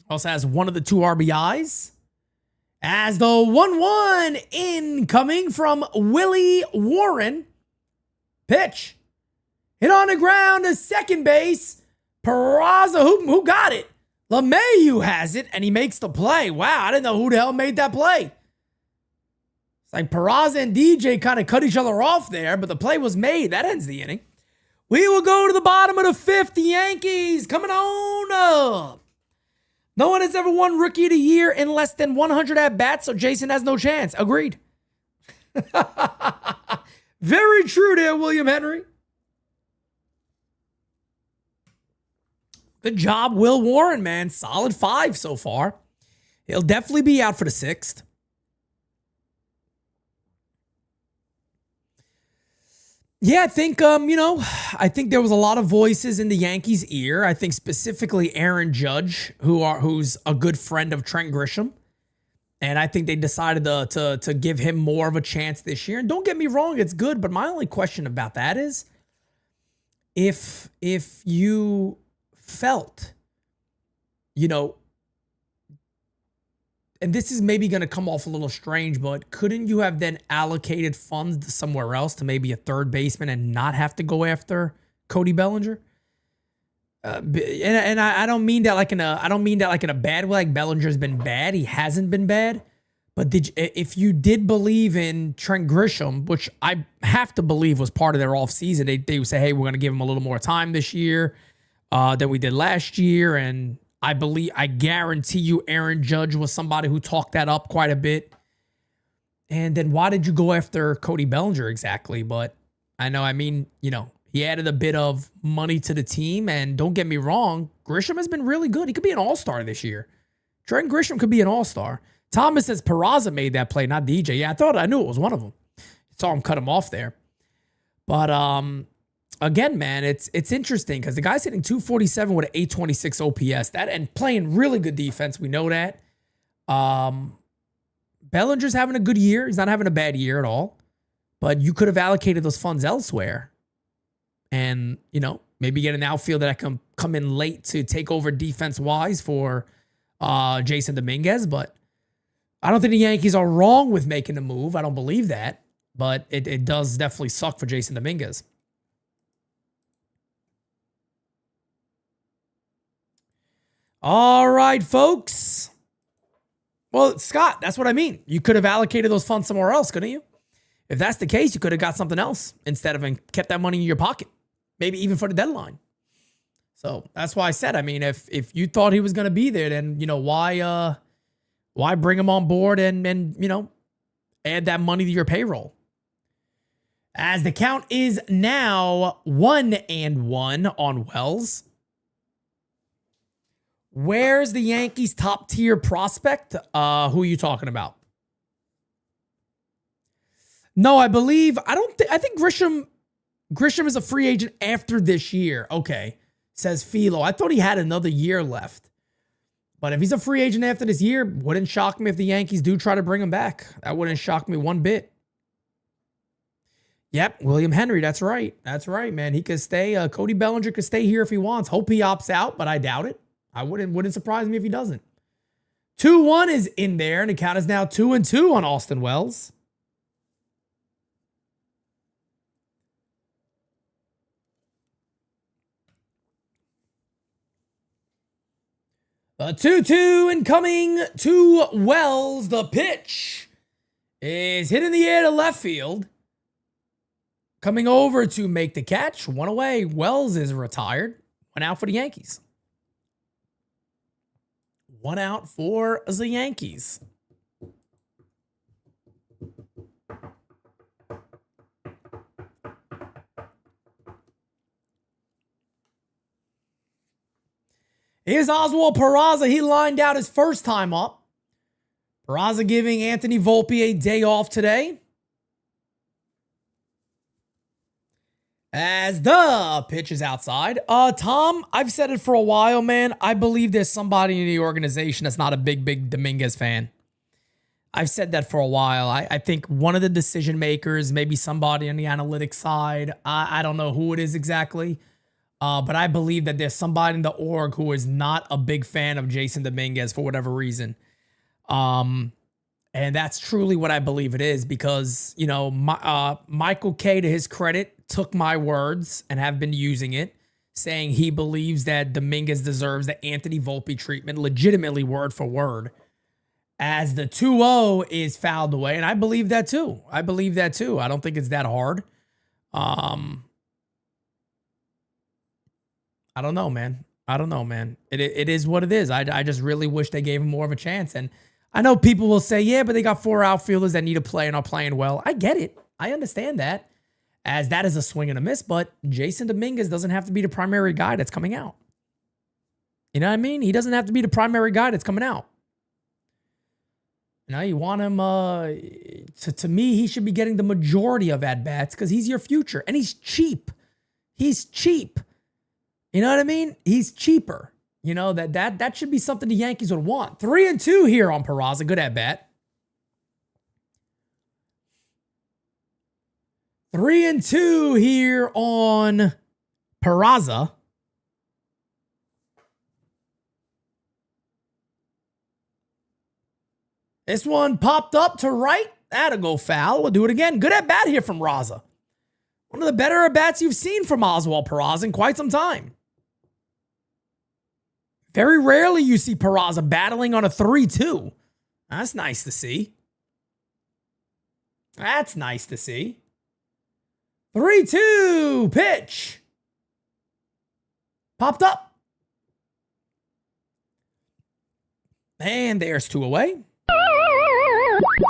[SPEAKER 1] Also has one of the 2 RBIs. As the 1-1 incoming from Willie Warren. Pitch. Hit on the ground to second base. Peraza, who got it? LeMahieu has it, and he makes the play. Wow, I didn't know who the hell made that play. It's like Peraza and DJ kind of cut each other off there, but the play was made. That ends the inning. We will go to the bottom of the 5th. The Yankees coming on up. No one has ever won Rookie of the Year in less than 100 at-bats, so Jason has no chance. Agreed. Very true there, William Henry. Good job, Will Warren, man. Solid 5 so far. He'll definitely be out for the 6th. Yeah, I think, I think there was a lot of voices in the Yankees' ear. I think specifically Aaron Judge, who's a good friend of Trent Grisham. And I think they decided to give him more of a chance this year. And don't get me wrong, it's good. But my only question about that is if you felt, and this is maybe going to come off a little strange, but couldn't you have then allocated funds to somewhere else, to maybe a third baseman, and not have to go after Cody Bellinger? And I don't mean that like in a bad way. Like Bellinger's been bad, he hasn't been bad. But if you did believe in Trent Grisham, which I have to believe was part of their offseason, they would say, hey, we're going to give him a little more time this year than we did last year, and I guarantee you Aaron Judge was somebody who talked that up quite a bit. And then why did you go after Cody Bellinger exactly? But he added a bit of money to the team. And don't get me wrong, Grisham has been really good. He could be an all-star this year. Trent Grisham could be an all-star. Thomas says Peraza made that play, not DJ. Yeah, I knew it was one of them. Saw him cut him off there. But again, man, it's interesting because the guy's hitting 247 with an 826 OPS. And playing really good defense. We know that. Bellinger's having a good year. He's not having a bad year at all. But you could have allocated those funds elsewhere. And, maybe get an outfielder that can come in late to take over defense-wise for Jason Dominguez. But I don't think the Yankees are wrong with making the move. I don't believe that. But it does definitely suck for Jason Dominguez. All right, folks. Well, Scott, that's what I mean. You could have allocated those funds somewhere else, couldn't you? If that's the case, you could have got something else instead of and kept that money in your pocket, maybe even for the deadline. So that's why I said, if you thought he was going to be there, then, why bring him on board and add that money to your payroll? As the count is now 1-1 on Wells. Where's the Yankees' top tier prospect? Who are you talking about? No, I think Grisham is a free agent after this year. Okay, says Philo. I thought he had another year left. But if he's a free agent after this year, wouldn't shock me if the Yankees do try to bring him back. That wouldn't shock me one bit. Yep, William Henry, that's right. That's right, man. He could stay. Cody Bellinger could stay here if he wants. Hope he opts out, but I doubt it. I wouldn't surprise me if he doesn't. 2-1 is in there, and the count is now 2-2 on Austin Wells. A 2-2 incoming to Wells. The pitch is hit in the air to left field. Coming over to make the catch. One away. Wells is retired. One out for the Yankees. One out for the Yankees. Here's Oswald Peraza. He lined out his first time up. Peraza giving Anthony Volpe a day off today. As the pitch is outside. Tom, I've said it for a while, man. I believe there's somebody in the organization that's not a big Dominguez fan. I've said that for a while. I think one of the decision makers, maybe somebody on the analytics side, I don't know who it is exactly, but I believe that there's somebody in the org who is not a big fan of Jason Dominguez for whatever reason. And that's truly what I believe it is because, you know, Michael K, to his credit, took my words and have been using it, saying he believes that Dominguez deserves the Anthony Volpe treatment, legitimately word for word, as the 2-0 is fouled away. And I believe that too. I don't think it's that hard. I don't know, man. It is what it is. I just really wish they gave him more of a chance. And I know people will say, yeah, but they got 4 outfielders that need to play and are playing well. I get it. I understand that, as that is a swing and a miss, but Jason Dominguez doesn't have to be the primary guy that's coming out. You know what I mean? He doesn't have to be the primary guy that's coming out. You know, you want him, to me, he should be getting the majority of at-bats because he's your future. And he's cheap. He's cheap. You know what I mean? He's cheaper. You know, that should be something the Yankees would want. 3-2 here on Peraza. Good at-bat. 3-2 here on Peraza. This one popped up to right. That'll go foul. We'll do it again. Good at bat here from Raza. One of the better at bats you've seen from Oswald Peraza in quite some time. Very rarely you see Peraza battling on a 3-2. That's nice to see. 3-2 pitch. Popped up. And there's 2 away.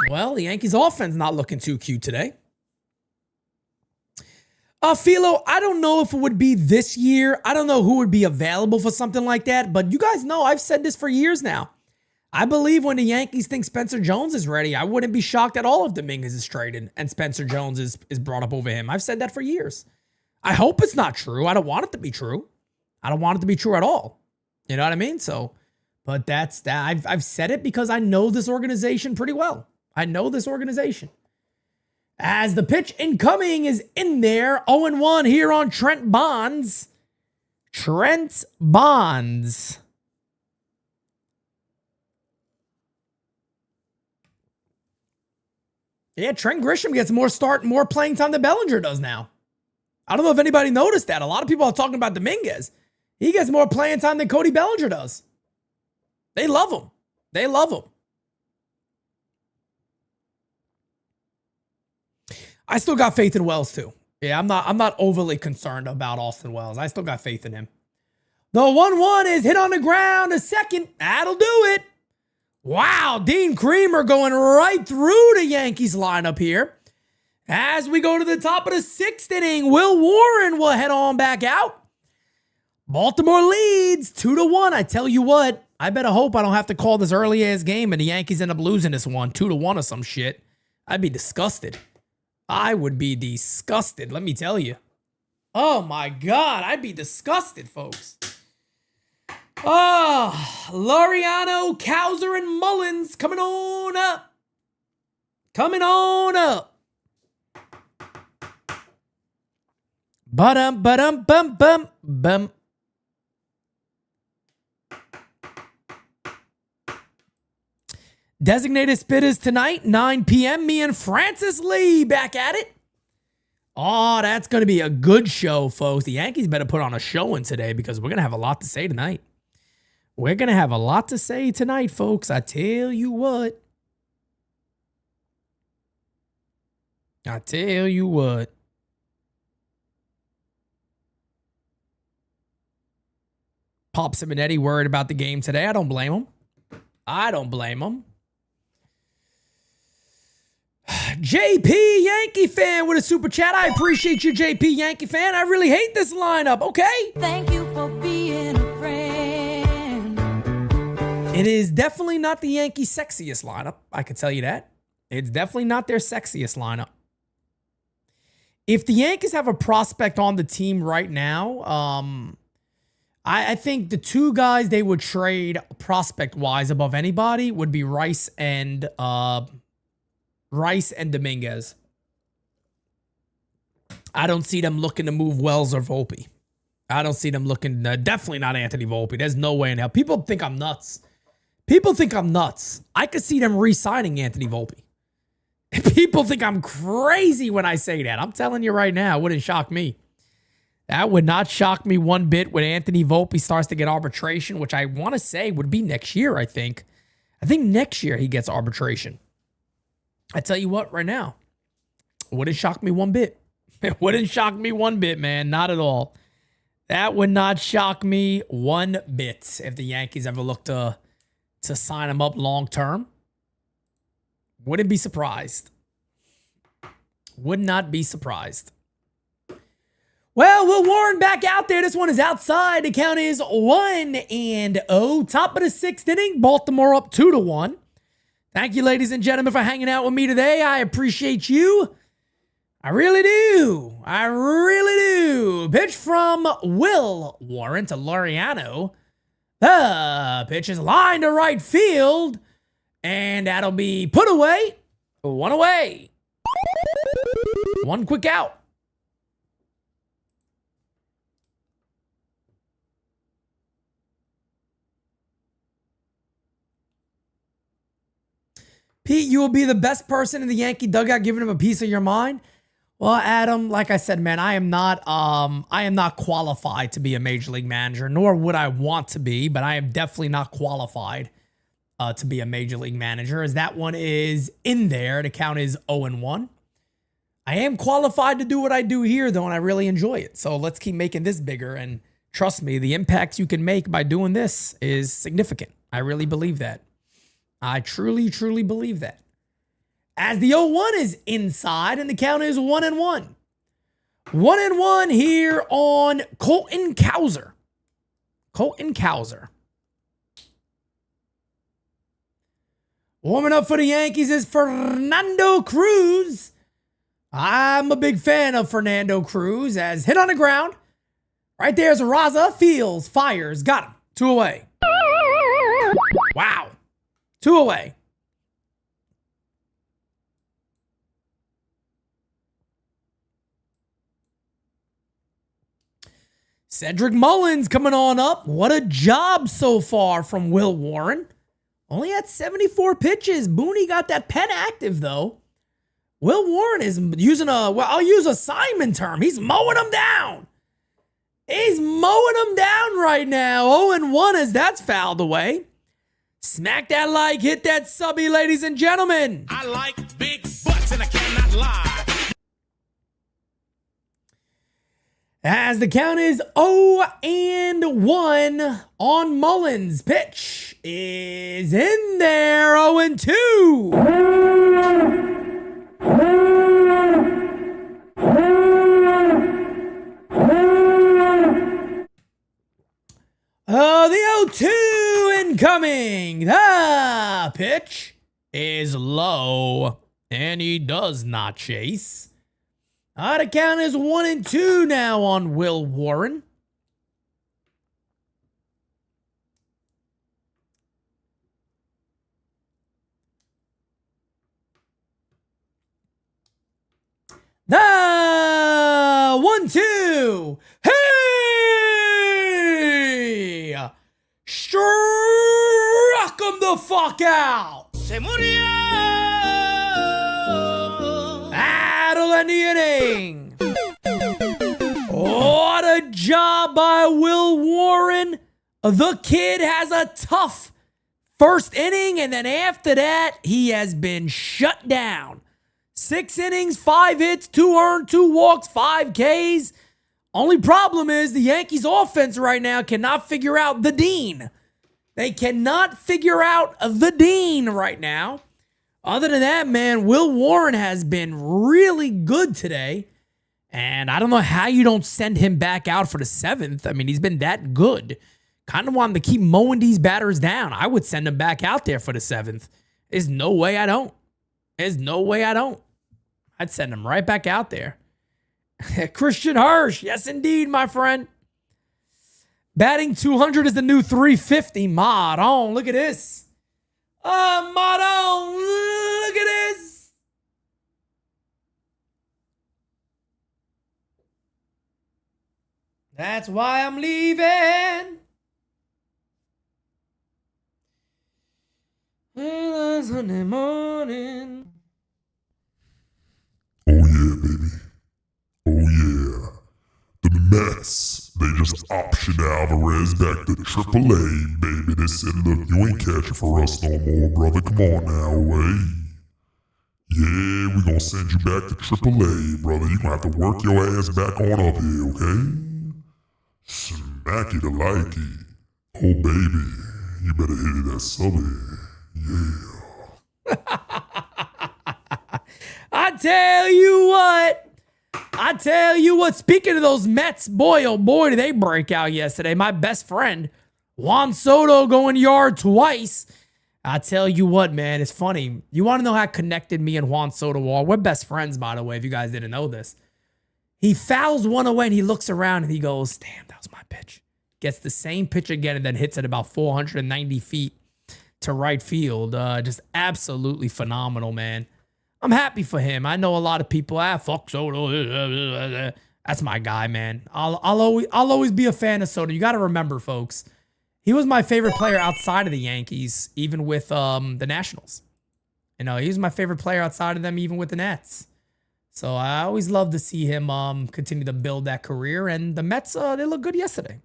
[SPEAKER 1] Well, the Yankees offense not looking too cute today. Philo, I don't know if it would be this year. I don't know who would be available for something like that, but you guys know I've said this for years now. I believe when the Yankees think Spencer Jones is ready, I wouldn't be shocked at all if Dominguez is traded and Spencer Jones is brought up over him. I've said that for years. I hope it's not true. I don't want it to be true. I don't want it to be true at all. You know what I mean? So, but that's that. I've said it because I know this organization pretty well. I know this organization. As the pitch incoming is in there, 0-1 here on Trent Bonds. Trent Bonds. Yeah, Trent Grisham gets more playing time than Bellinger does now. I don't know if anybody noticed that. A lot of people are talking about Dominguez. He gets more playing time than Cody Bellinger does. They love him. They love him. I still got faith in Wells too. Yeah, I'm not overly concerned about Austin Wells. I still got faith in him. The 1-1 is hit on the ground. A second. That'll do it. Wow, Dean Creamer going right through the Yankees lineup here. As we go to the top of the 6th inning, Will Warren will head on back out. Baltimore leads 2-1. I tell you what, I better hope I don't have to call this early ass game and the Yankees end up losing this one 2-1 or some shit. I'd be disgusted. I would be disgusted, let me tell you. Oh my God, I'd be disgusted, folks. Oh, Laureano, Cowser, and Mullins coming on up. Coming on up. Bum. Designated spitters tonight, 9 p.m. Me and Francis Lee back at it. Oh, that's going to be a good show, folks. The Yankees better put on a showing today because we're going to have a lot to say tonight. We're going to have a lot to say tonight, folks. I tell you what. Pop Simonetti worried about the game today. I don't blame him. JP Yankee fan with a super chat. I appreciate you, JP Yankee fan. I really hate this lineup. Okay.
[SPEAKER 6] Thank you for being a friend.
[SPEAKER 1] It is definitely not the Yankees' sexiest lineup. I can tell you that. It's definitely not their sexiest lineup. if the Yankees have a prospect on the team right now, I think the two guys they would trade prospect-wise above anybody would be Rice and Dominguez. I don't see them looking to move Wells or Volpe. I don't see them looking, definitely not Anthony Volpe. There's no way in hell. People think I'm nuts. I could see them re-signing Anthony Volpe. People think I'm crazy when I say that. I'm telling you right now, it wouldn't shock me. That would not shock me one bit when Anthony Volpe starts to get arbitration, which I want to say would be next year, I think. I think next year he gets arbitration. I tell you what, right now, it wouldn't shock me one bit. It wouldn't shock me one bit, man. Not at all. That would not shock me one bit if the Yankees ever look to sign him up long term. Wouldn't be surprised. Would not be surprised. Well, Will Warren back out there. This one is outside. The count is 1-0. Top of the 6th inning. Baltimore up 2-1. Thank you, ladies and gentlemen, for hanging out with me today. I appreciate you. I really do. I really do. Pitch from Will Warren to Laureano. The pitch is lined to right field. And that'll be put away. One away. One quick out. Pete, you will be the best person in the Yankee dugout giving him a piece of your mind. Well, Adam, like I said, man, I am not qualified to be a major league manager, nor would I want to be, but I am definitely not qualified to be a major league manager, as that one is in there. The count is 0-1. I am qualified to do what I do here, though, and I really enjoy it. So let's keep making this bigger. And trust me, the impact you can make by doing this is significant. I really believe that. I truly, truly believe that. As the 0-1 is inside, and the count is 1-1. 1-1 here on Colton Cowser. Colton Cowser. Warming up for the Yankees is Fernando Cruz. I'm a big fan of Fernando Cruz, as hit on the ground. Right there's Raza. Fields, fires, got him. 2 away. Wow. 2 away. Cedric Mullins coming on up. What a job so far from Will Warren. Only had 74 pitches. Booney got that pen active, though. Will Warren is using I'll use a Simon term. He's mowing them down. He's mowing them down right now. 0-1 as that's fouled away. Smack that like, hit that subby, ladies and gentlemen.
[SPEAKER 7] I like big butts and I cannot lie.
[SPEAKER 1] As the count is 0-1 on Mullins. Pitch is in there. 0-2. The 0-2 incoming. The pitch is low, and he does not chase. The count is 1-2 now on Will Warren. The 1-2. Hey! Struck him the fuck out. Se murió. That'll end the inning. What a job by Will Warren. The kid has a tough first inning, and then after that, he has been shut down. 6 innings, 5 hits, 2 earned, 2 walks, 5 Ks. Only problem is the Yankees offense right now cannot figure out the Dean. They cannot figure out the Dean right now. Other than that, man, Will Warren has been really good today. And I don't know how you don't send him back out for the 7th. I mean, he's been that good. Kind of wanted to keep mowing these batters down. I would send him back out there for the 7th. There's no way I don't. There's no way I don't. I'd send him right back out there. Christian Hirsch. Yes, indeed, my friend. Batting 200 is the new 350. Mod on. Look at this. Mod on. Look at this. That's why I'm leaving. Sunday morning.
[SPEAKER 2] Oh yeah, baby. Oh yeah. The Mets, they just optioned Alvarez back to AAA, baby. They said, look, you ain't catching for us no more, brother. Come on now, hey. Yeah, we gonna send you back to AAA, brother. You gonna have to work your ass back on up here, okay? Smacky the likey. Oh, baby, you better hit it that Sully. Yeah.
[SPEAKER 1] I tell you what, speaking of those Mets, boy, oh boy, did they break out yesterday. My best friend, Juan Soto, going yard twice. I tell you what, man, it's funny. You want to know how connected me and Juan Soto are? We're best friends, by the way, if you guys didn't know this. He fouls one away and he looks around and he goes, damn, that was my pitch. Gets the same pitch again and then hits it about 490 feet to right field. Just absolutely phenomenal, man. I'm happy for him. I know a lot of people, fuck Soto. That's my guy, man. I'll always be a fan of Soto. You got to remember, folks, he was my favorite player outside of the Yankees, even with the Nationals. You know, he was my favorite player outside of them, even with the Nets. So I always love to see him continue to build that career. And the Mets, they look good yesterday.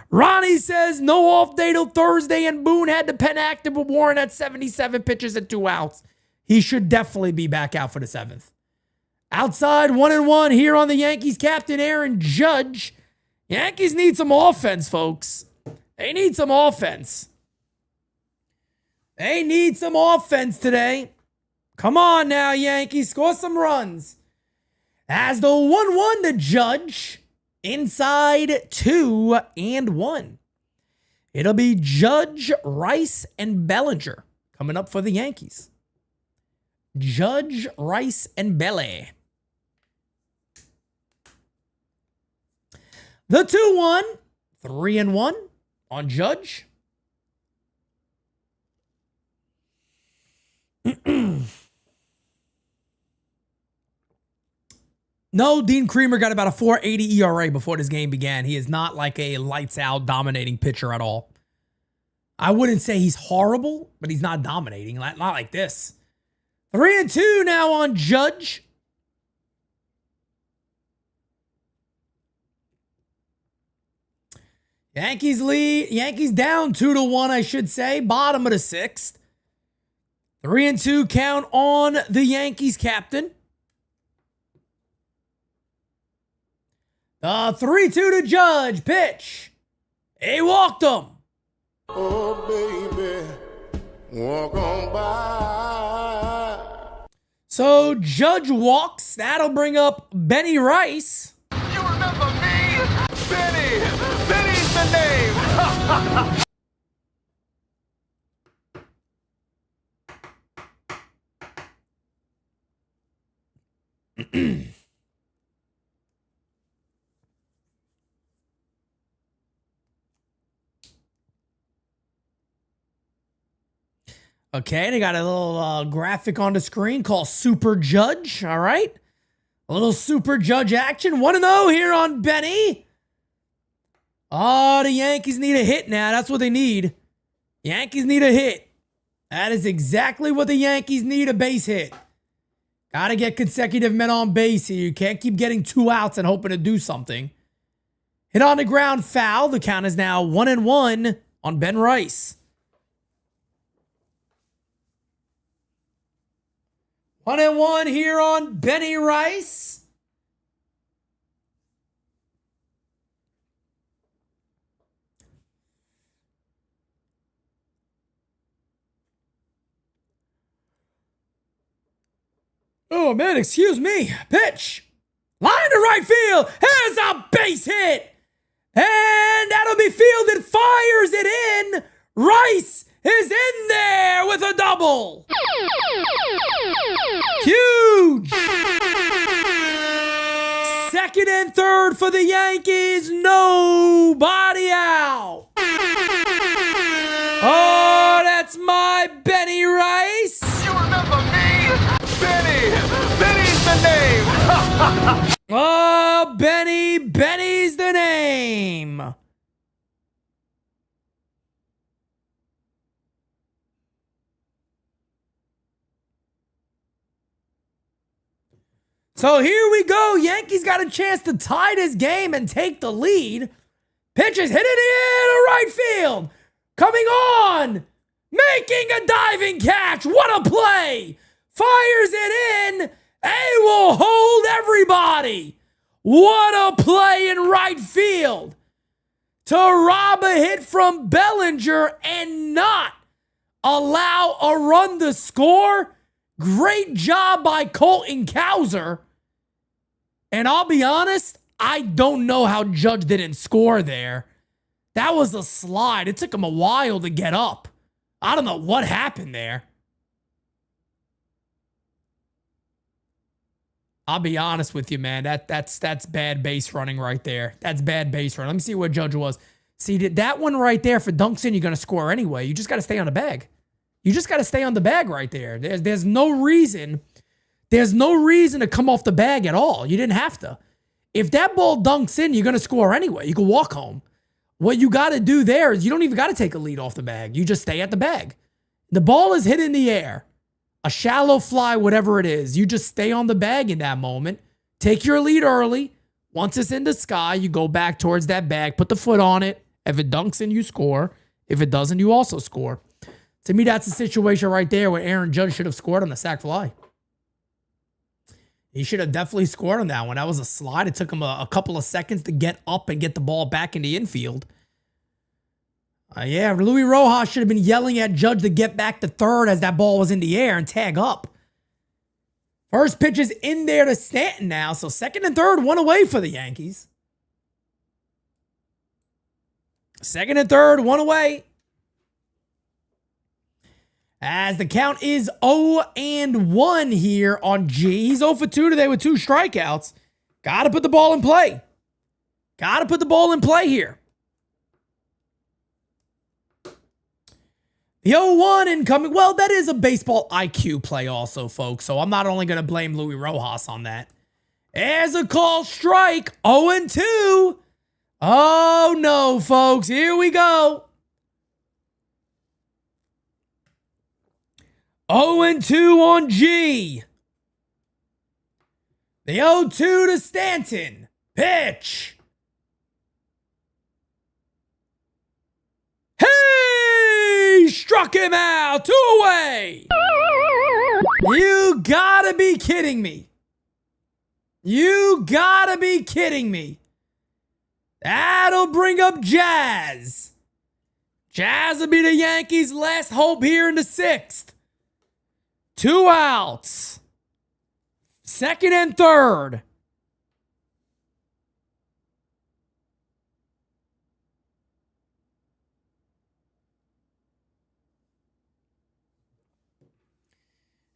[SPEAKER 1] Ronnie says no off day till Thursday, and Boone had the pen active with Warren at 77 pitches and 2 outs. He should definitely be back out for the 7th. Outside 1-1 here on the Yankees captain Aaron Judge. Yankees need some offense, folks. They need some offense. They need some offense today. Come on now, Yankees. Score some runs. As the 1-1 to Judge. Inside 2-1. It'll be Judge, Rice, and Bellinger coming up for the Yankees. Judge, Rice, and Belly. The 2-1, 3-1 on Judge. No, Dean Creamer got about a 4.80 ERA before this game began. He is not like a lights-out dominating pitcher at all. I wouldn't say he's horrible, but he's not dominating. Not like this. 3-2 now on Judge. Yankees lead. Yankees down 2-1, I should say. Bottom of the 6th. 3-2 count on the Yankees captain. 3-2 to Judge. Pitch. He walked him.
[SPEAKER 2] Oh, baby, walk on by.
[SPEAKER 1] So Judge walks. That'll bring up Benny Rice.
[SPEAKER 7] You remember me? Benny! Benny's the name!
[SPEAKER 1] Okay, they got a little graphic on the screen called Super Judge, all right? A little Super Judge action. 1-0 here on Benny. Oh, the Yankees need a hit now. That's what they need. Yankees need a hit. That is exactly what the Yankees need, a base hit. Got to get consecutive men on base here. You can't keep getting 2 outs and hoping to do something. Hit on the ground, foul. The count is now 1-1 on Ben Rice. 1-1 here on Benny Rice. Oh, man, excuse me. Pitch. Line to right field. Here's a base hit. And that'll be fielded. Fires it in. Rice is in there with a double. Huge. for the Yankees. Nobody out. Oh, that's my Benny Rice.
[SPEAKER 7] You remember me? Benny! Benny's the name!
[SPEAKER 1] Oh, Benny's the name. So here we go. Yankees got a chance to tie this game and take the lead. Pitches hit in the air to right field. Coming on. Making a diving catch. What a play. Fires it in. They will hold everybody. What a play in right field. To rob a hit from Bellinger and not allow a run to score. Great job by Colton Cowser. And I'll be honest, I don't know how Judge didn't score there. That was a slide. It took him a while to get up. I don't know what happened there. I'll be honest with you, man. That's bad base running right there. That's bad base running. Let me see what Judge was. See, that one right there for dunks in, you're going to score anyway. You just got to stay on the bag. You just got to stay on the bag right there. There's no reason. There's no reason to come off the bag at all. You didn't have to. If that ball dunks in, you're going to score anyway. You can walk home. What you got to do there is you don't even got to take a lead off the bag. You just stay at the bag. The ball is hit in the air. A shallow fly, whatever it is. You just stay on the bag in that moment. Take your lead early. Once it's in the sky, you go back towards that bag. Put the foot on it. If it dunks in, you score. If it doesn't, you also score. To me, that's a situation right there where Aaron Judge should have scored on the sac fly. He should have definitely scored on that one. That was a slide. It took him a couple of seconds to get up and get the ball back in the infield. Yeah, Louis Rojas should have been yelling at Judge to get back to third as that ball was in the air and tag up. First pitch is in there to Stanton now. So second and third, one away for the Yankees. Second and third, one away. As the count is 0-1 here on G. He's 0 for 2 today with 2 strikeouts. Got to put the ball in play. Got to put the ball in play here. The 0-1 incoming. Well, that is a baseball IQ play also, folks. So I'm not only going to blame Louis Rojas on that. As a call strike, 0-2. Oh, no, folks. Here we go. 0-2 on G. The 0-2 to Stanton. Pitch. Hey! Struck him out. 2 away. You gotta be kidding me. You gotta be kidding me. That'll bring up Jazz. Jazz will be the Yankees' last hope here in the 6th. 2 outs. Second and third.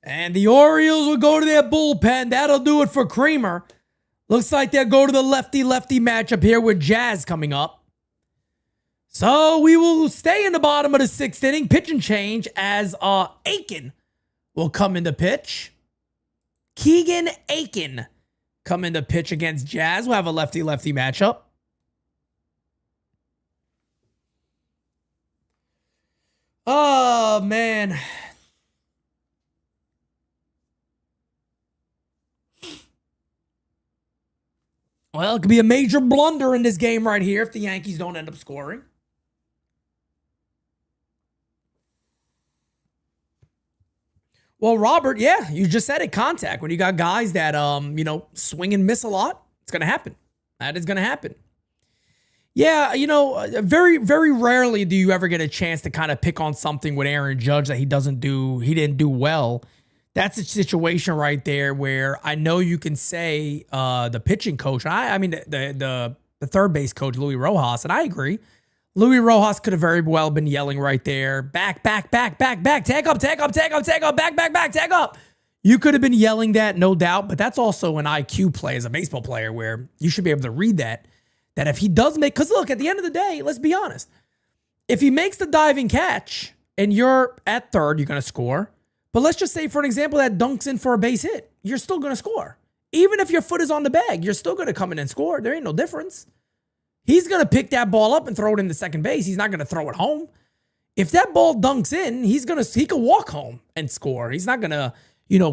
[SPEAKER 1] And the Orioles will go to their bullpen. That'll do it for Creamer. Looks like they'll go to the lefty-lefty matchup here with Jazz coming up. So we will stay in the bottom of the 6th inning. Pitch and change as Aiken will come into pitch. Keegan Aiken come into pitch against Jazz. We'll have a lefty-lefty matchup. Oh, man. Well, it could be a major blunder in this game right here if the Yankees don't end up scoring. Well, Robert, yeah, you just said it, contact. When you got guys that, swing and miss a lot, it's going to happen. That is going to happen. Yeah, very, very rarely do you ever get a chance to kind of pick on something with Aaron Judge that he didn't do well. That's a situation right there where I know you can say the pitching coach, the third base coach, Louis Rojas, and I agree. Louis Rojas could have very well been yelling right there, back, tag up, tag up, tag up, tag up, back, tag up. You could have been yelling that, no doubt, but that's also an IQ play as a baseball player where you should be able to read that if he does make, because look, at the end of the day, let's be honest. If he makes the diving catch and you're at third, you're going to score. But let's just say, for an example, that dunks in for a base hit. You're still going to score. Even if your foot is on the bag, you're still going to come in and score. There ain't no difference. He's going to pick that ball up and throw it into second base. He's not going to throw it home. If that ball dunks in, he could walk home and score. He's not going to,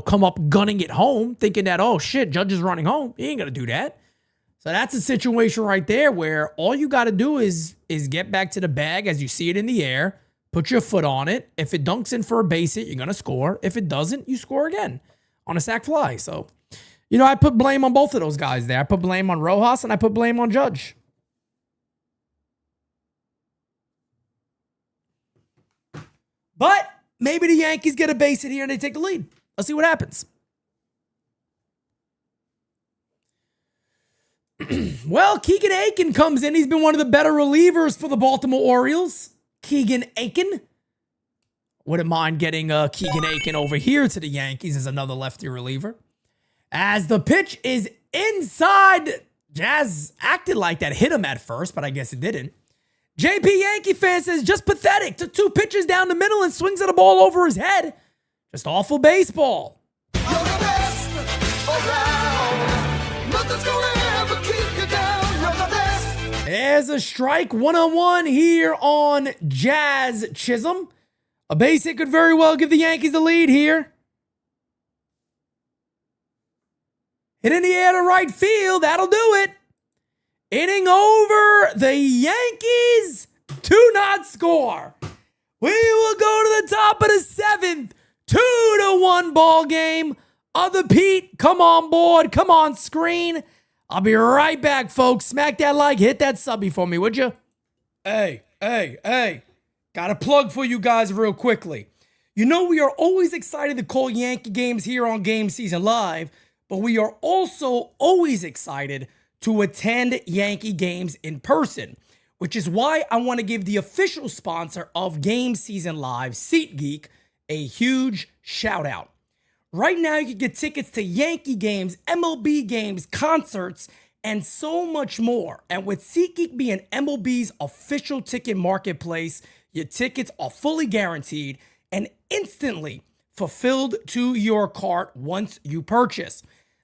[SPEAKER 1] come up gunning it home thinking that, oh shit, Judge is running home. He ain't going to do that. So that's a situation right there where all you got to do is get back to the bag as you see it in the air, put your foot on it. If it dunks in for a base hit, you're going to score. If it doesn't, you score again on a sac fly. So, I put blame on both of those guys there. I put blame on Rojas and I put blame on Judge. But maybe the Yankees get a base hit here and they take the lead. Let's see what happens. Well, Keegan Aiken comes in. He's been one of the better relievers for the Baltimore Orioles. Keegan Aiken. Wouldn't mind getting Keegan Aiken over here to the Yankees as another lefty reliever. As the pitch is inside. Jazz acted like that hit him at first, but I guess it didn't. JP Yankee fan says, just pathetic. Took 2 pitches down the middle and swings at a ball over his head. Just awful baseball. There's a strike 1-on-1 here on Jazz Chisholm. A base hit could very well give the Yankees the lead here. Hit in the air to right field. That'll do it. Inning over. The Yankees do not score. We will go to the top of the 7th. 2-1 ball game. Other Pete, come on board. Come on screen. I'll be right back, folks. Smack that like, hit that subby for me, would you? Hey. Got a plug for you guys real quickly. We are always excited to call Yankee games here on GameSZN Live, but we are also always excited to attend Yankee games in person, which is why I want to give the official sponsor of GameSZN Live, SeatGeek, a huge shout out. Right now, you can get tickets to Yankee games, MLB games, concerts, and so much more. And with SeatGeek being MLB's official ticket marketplace, your tickets are fully guaranteed and instantly fulfilled to your cart once you purchase.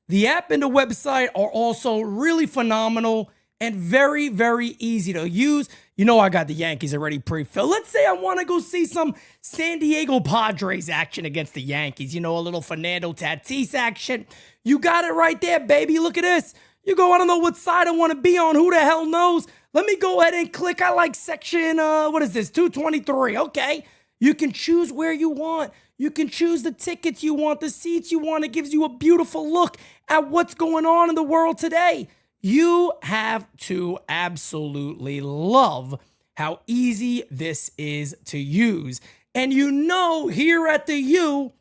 [SPEAKER 1] The app and the website are also really phenomenal and very, very easy to use. I got the Yankees already pre-filled. Let's say I want to go see some San Diego Padres action against the Yankees. A little Fernando Tatis action. You got it right there, baby. Look at this. You go, I don't know what side I want to be on. Who the hell knows? Let me go ahead and click. I like section, 223. Okay. You can choose where you want. You can choose the tickets you want, the seats you want. It gives you a beautiful look at what's going on in the world today. You have to absolutely love how easy this is to use. And here at the U,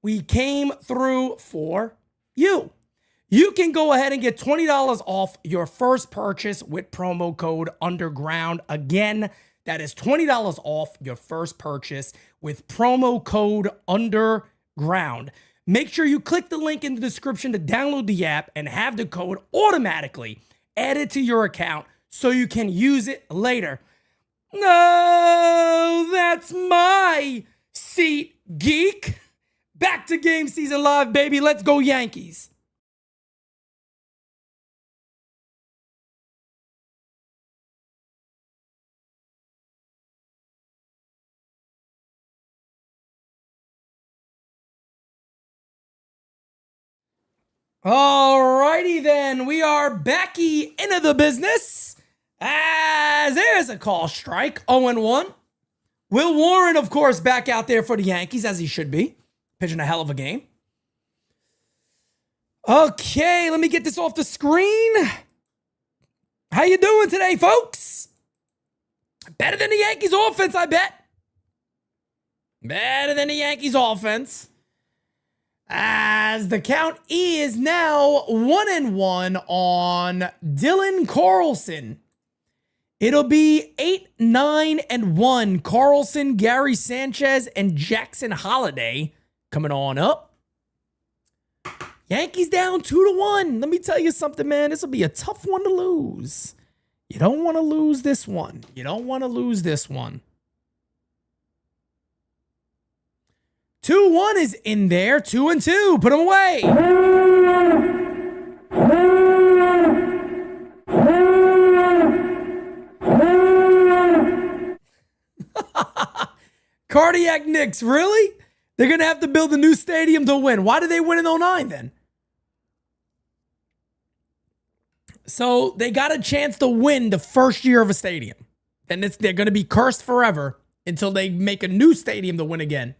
[SPEAKER 1] we came through for you. You can go ahead and get $20 off your first purchase with promo code UNDERGROUND. Again, that is $20 off your first purchase with promo code UNDERGROUND. Make sure you click the link in the description to download the app and have the code automatically added to your account so you can use it later. No, that's my seat, geek. Back to GameSZN Live, baby. Let's go Yankees. Alrighty then, we are backy into the business. As there's a call strike, 0-1. Will Warren, of course, back out there for the Yankees, as he should be. Pitching a hell of a game. Okay, let me get this off the screen. How you doing today, folks? Better than the Yankees offense, I bet. Better than the Yankees offense. As the count is now 1-1 on Dylan Carlson. It'll be 8-9-1. Carlson, Gary Sanchez, and Jackson Holiday coming on up. Yankees down 2-1. Let me tell you something, man. This will be a tough one to lose. You don't want to lose this one. You don't want to lose this one. 2-1 is in there. 2-2. Put them away. Cardiac Knicks, really? They're going to have to build a new stadium to win. Why did they win in 09 then? So they got a chance to win the first year of a stadium. And they're going to be cursed forever until they make a new stadium to win again.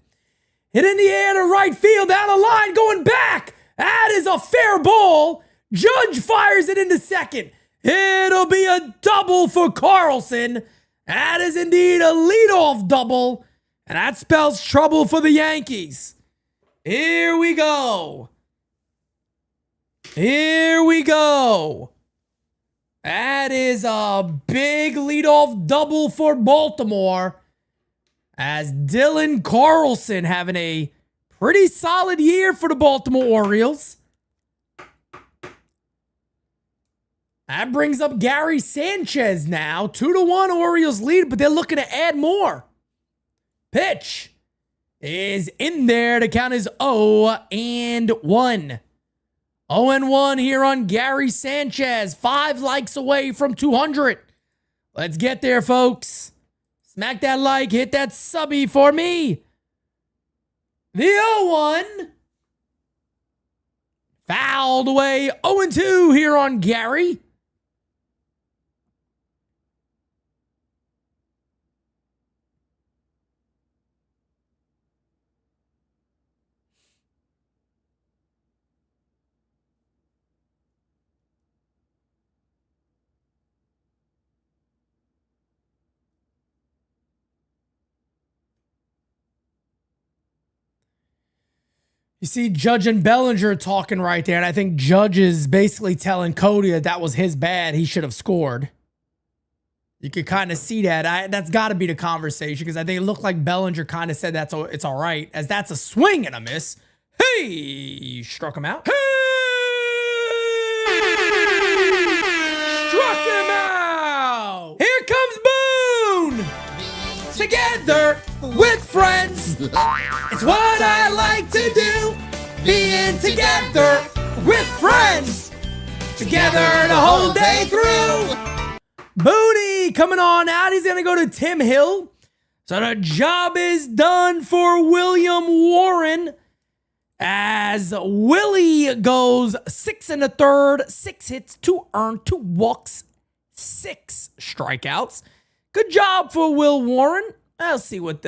[SPEAKER 1] Hit in the air to right field, down the line, going back. That is a fair ball. Judge fires it into second. It'll be a double for Carlson. That is indeed a leadoff double. And that spells trouble for the Yankees. Here we go. Here we go. That is a big leadoff double for Baltimore. As Dylan Carlson having a pretty solid year for the Baltimore Orioles. That brings up Gary Sanchez now. 2-1 Orioles lead, but they're looking to add more. Pitch is in there. The count is 0-1. 0-1 here on Gary Sanchez. 5 likes away from 200. Let's get there, folks. Smack that like, hit that subby for me. The 0-1. Fouled away. 0-2 here on Gary. You see Judge and Bellinger talking right there, and I think Judge is basically telling Cody that was his bad. He should have scored. You could kind of see that. That's got to be the conversation, because I think it looked like Bellinger kind of said it's all right, as that's a swing and a miss. Hey! Struck him out. Hey! Struck him out! Here comes Boone! Together with friends. It's what I like to do. Being together with friends. Together the whole day through. Booty coming on out. He's going to go to Tim Hill. So the job is done for William Warren. As Willie goes 6 1/3, 6 hits, 2 earned, 2 walks, 6 strikeouts. Good job for Will Warren. I'll see what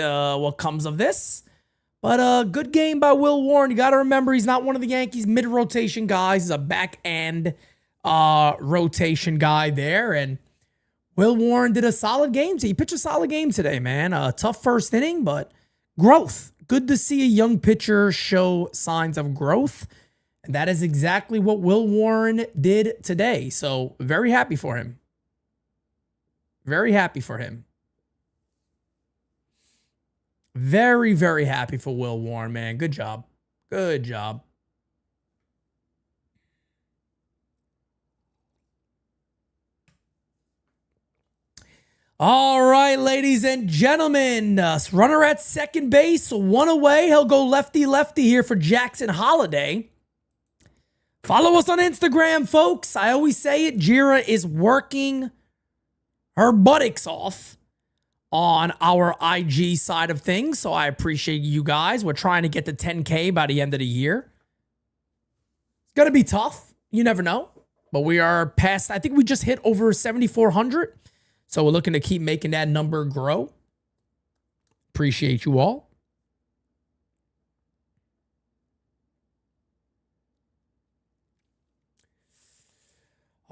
[SPEAKER 1] comes of this. But good game by Will Warren. You got to remember, he's not one of the Yankees' mid-rotation guys. He's a back-end rotation guy there. And Will Warren did a solid game. He pitched a solid game today, man. Tough first inning, but growth. Good to see a young pitcher show signs of growth. And that is exactly what Will Warren did today. So very happy for him. Very happy for him. Very, very happy for Will Warren, man. Good job. Good job. All right, ladies and gentlemen. Runner at second base, 1 away. He'll go lefty-lefty here for Jackson Holiday. Follow us on Instagram, folks. I always say it. Jira is working her buttocks off on our IG side of things. So I appreciate you guys. We're trying to get to 10K by the end of the year. It's going to be tough. You never know. But we are past, I think we just hit over 7,400. So we're looking to keep making that number grow. Appreciate you all.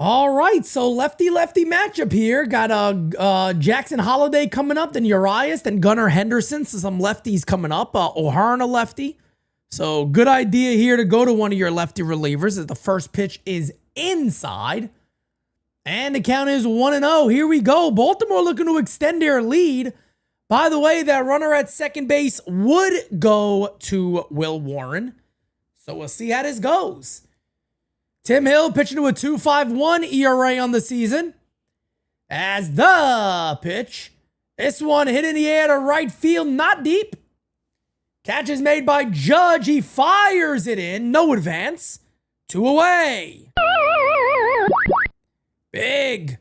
[SPEAKER 1] All right, so lefty-lefty matchup here. Got Jackson Holiday coming up, then Urias, then Gunnar Henderson. So some lefties coming up. O'Hearn a lefty. So good idea here to go to one of your lefty relievers as the first pitch is inside. And the count is 1-0. Here we go. Baltimore looking to extend their lead. By the way, that runner at second base would go to Will Warren. So we'll see how this goes. Tim Hill pitching to a 2.51 ERA on the season. As the pitch. This one hit in the air to right field, not deep. Catch is made by Judge. He fires it in. No advance. 2 away. Big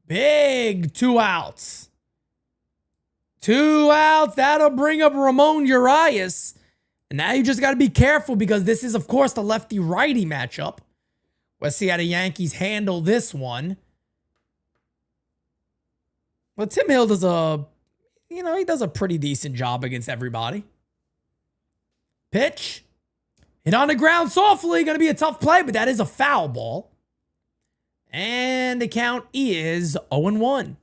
[SPEAKER 1] 2 outs. 2 outs. That'll bring up Ramon Urias. And now you just got to be careful because this is, of course, the lefty-righty matchup. Let's see how the Yankees handle this one. Well, Tim Hill does he does a pretty decent job against everybody. Pitch. Hit on the ground softly. Going to be a tough play, but that is a foul ball. And the count is 0-1.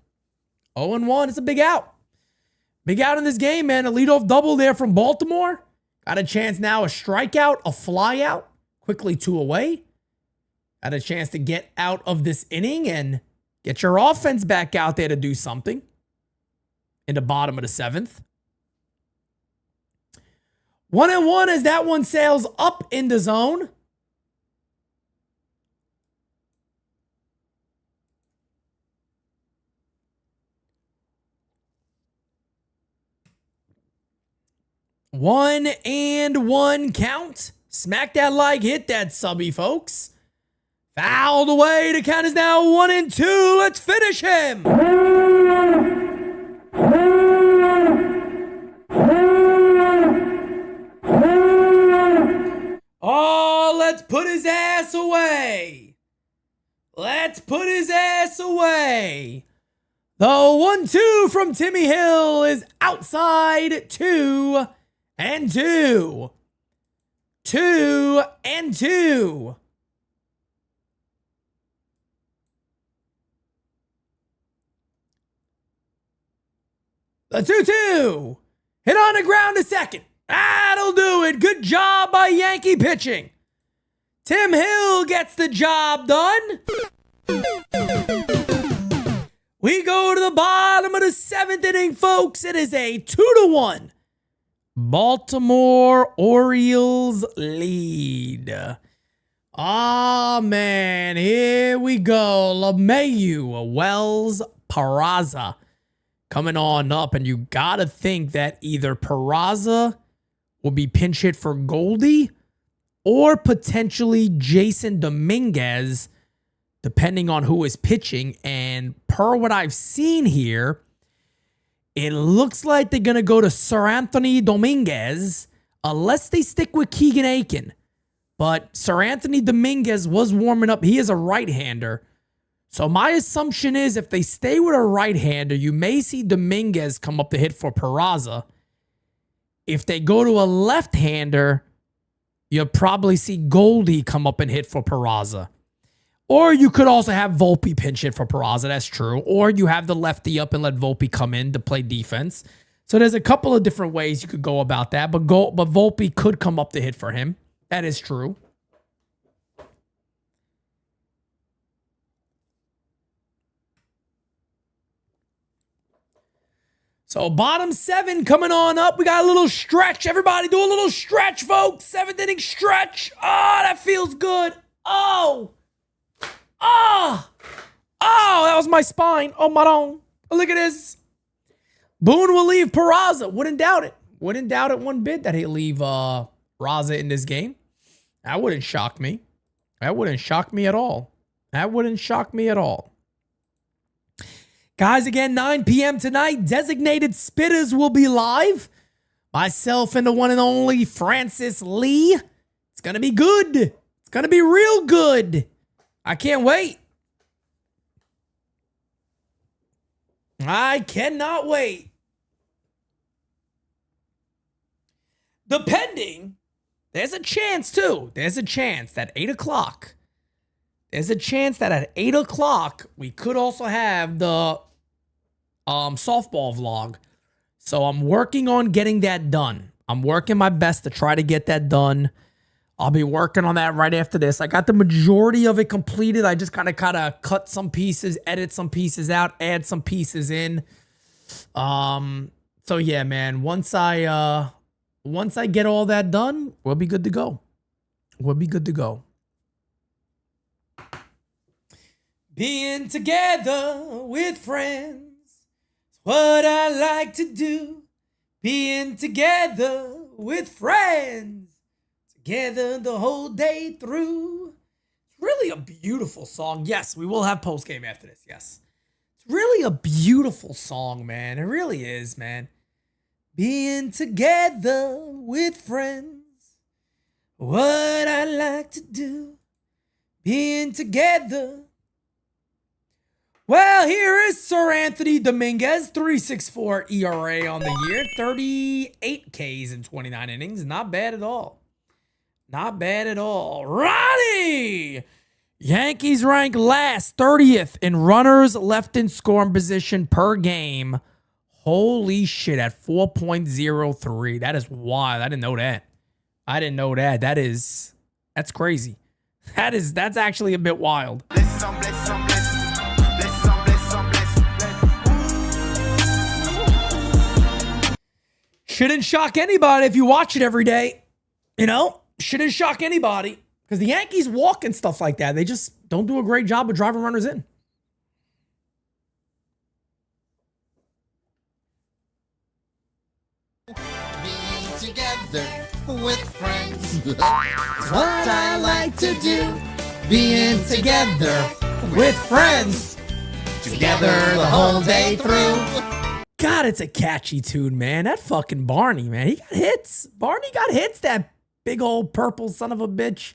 [SPEAKER 1] 0-1. It's a big out. Big out in this game, man. A leadoff double there from Baltimore. Got a chance now, a strikeout, a flyout. Quickly 2 away. Got a chance to get out of this inning and get your offense back out there to do something in the bottom of the 7th. 1-1 as that one sails up in the zone. One and 1 count. Smack that like, hit that subby, folks. Fouled away. The count is now 1-2. Let's finish him. Oh, let's put his ass away. Let's put his ass away. The 1-2 from Timmy Hill is outside. 2-2. 2-2. The 2-2. Hit on the ground to second. That'll do it. Good job by Yankee pitching. Tim Hill gets the job done. We go to the bottom of the 7th inning, folks. It is a 2-1 Baltimore Orioles lead. Ah, man. Here we go. LeMahieu, Wells, Peraza coming on up. And you got to think that either Peraza will be pinch hit for Goldie or potentially Jason Dominguez, depending on who is pitching. And per what I've seen here, it looks like they're going to go to Sir Anthony Dominguez unless they stick with Keegan Aiken. But Sir Anthony Dominguez was warming up. He is a right-hander. So my assumption is if they stay with a right-hander, you may see Dominguez come up to hit for Peraza. If they go to a left-hander, you'll probably see Goldie come up and hit for Peraza. Or you could also have Volpe pinch hit for Peraza. That's true. Or you have the lefty up and let Volpe come in to play defense. So there's a couple of different ways you could go about that. But Volpe could come up to hit for him. That is true. So bottom 7 coming on up. We got a little stretch. Everybody do a little stretch, folks. 7th inning stretch. Oh, that feels good. Oh, that was my spine. Oh, my own. Look at this. Boone will leave Peraza. Wouldn't doubt it. Wouldn't doubt it one bit that he'll leave Raza in this game. That wouldn't shock me. That wouldn't shock me at all. That wouldn't shock me at all. Guys, again, 9 p.m. tonight, Designated Spitters will be live. Myself and the one and only Francis Lee. It's going to be good. It's going to be real good. I can't wait. I cannot wait. Depending, there's a chance too. There's a chance that 8 o'clock. There's a chance that at 8 o'clock, we could also have the softball vlog. So I'm working on getting that done. I'm working my best to try to get that done. I'll be working on that right after this. I got the majority of it completed. I just kind of cut some pieces, edit some pieces out, add some pieces in. So yeah, man, once I get all that done, we'll be good to go. We'll be good to go. Being together with friends is what I like to do. Being together with friends, together the whole day through. It's really a beautiful song. Yes, we will have post-game after this. Yes. It's really a beautiful song, man. It really is, man. Being together with friends, what I like to do. Being together. Well, here is Sir Anthony Dominguez, 3.64 ERA on the year, 38 Ks in 29 innings. Not bad at all. Not bad at all. Ronnie! Yankees rank last, 30th in runners left in scoring position per game. Holy shit, at 4.03. That is wild. I didn't know that. I didn't know that. That's crazy. That's actually a bit wild. Shouldn't shock anybody if you watch it every day. You know, shouldn't shock anybody. Because the Yankees walk and stuff like that. They just don't do a great job of driving runners in.
[SPEAKER 9] Being together with friends. What I like to do. Being together with friends. Together the whole day through.
[SPEAKER 1] God, it's a catchy tune, man. That fucking Barney, man. He got hits. Barney got hits, that big old purple son of a bitch.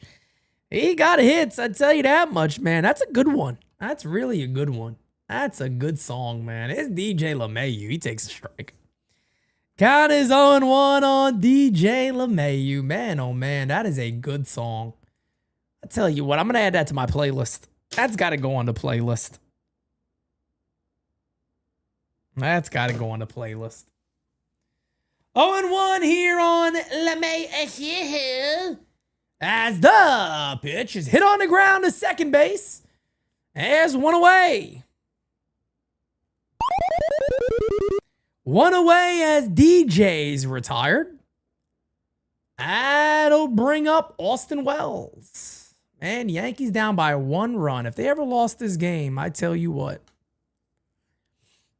[SPEAKER 1] He got hits, I tell you that much, man. That's a good one. That's really a good one. That's a good song, man. It's DJ LeMahieu. He takes a strike. Count his 0-1 on DJ LeMahieu. Man, oh man, that is a good song. I tell you what, I'm going to add that to my playlist. That's got to go on the playlist. That's got to go on the playlist. 0-1 here on LeMahieu. As the pitch is hit on the ground to second base. As one away. One away as DJ's retired. That'll bring up Austin Wells. Man, Yankees down by 1 run. If they ever lost this game, I tell you what.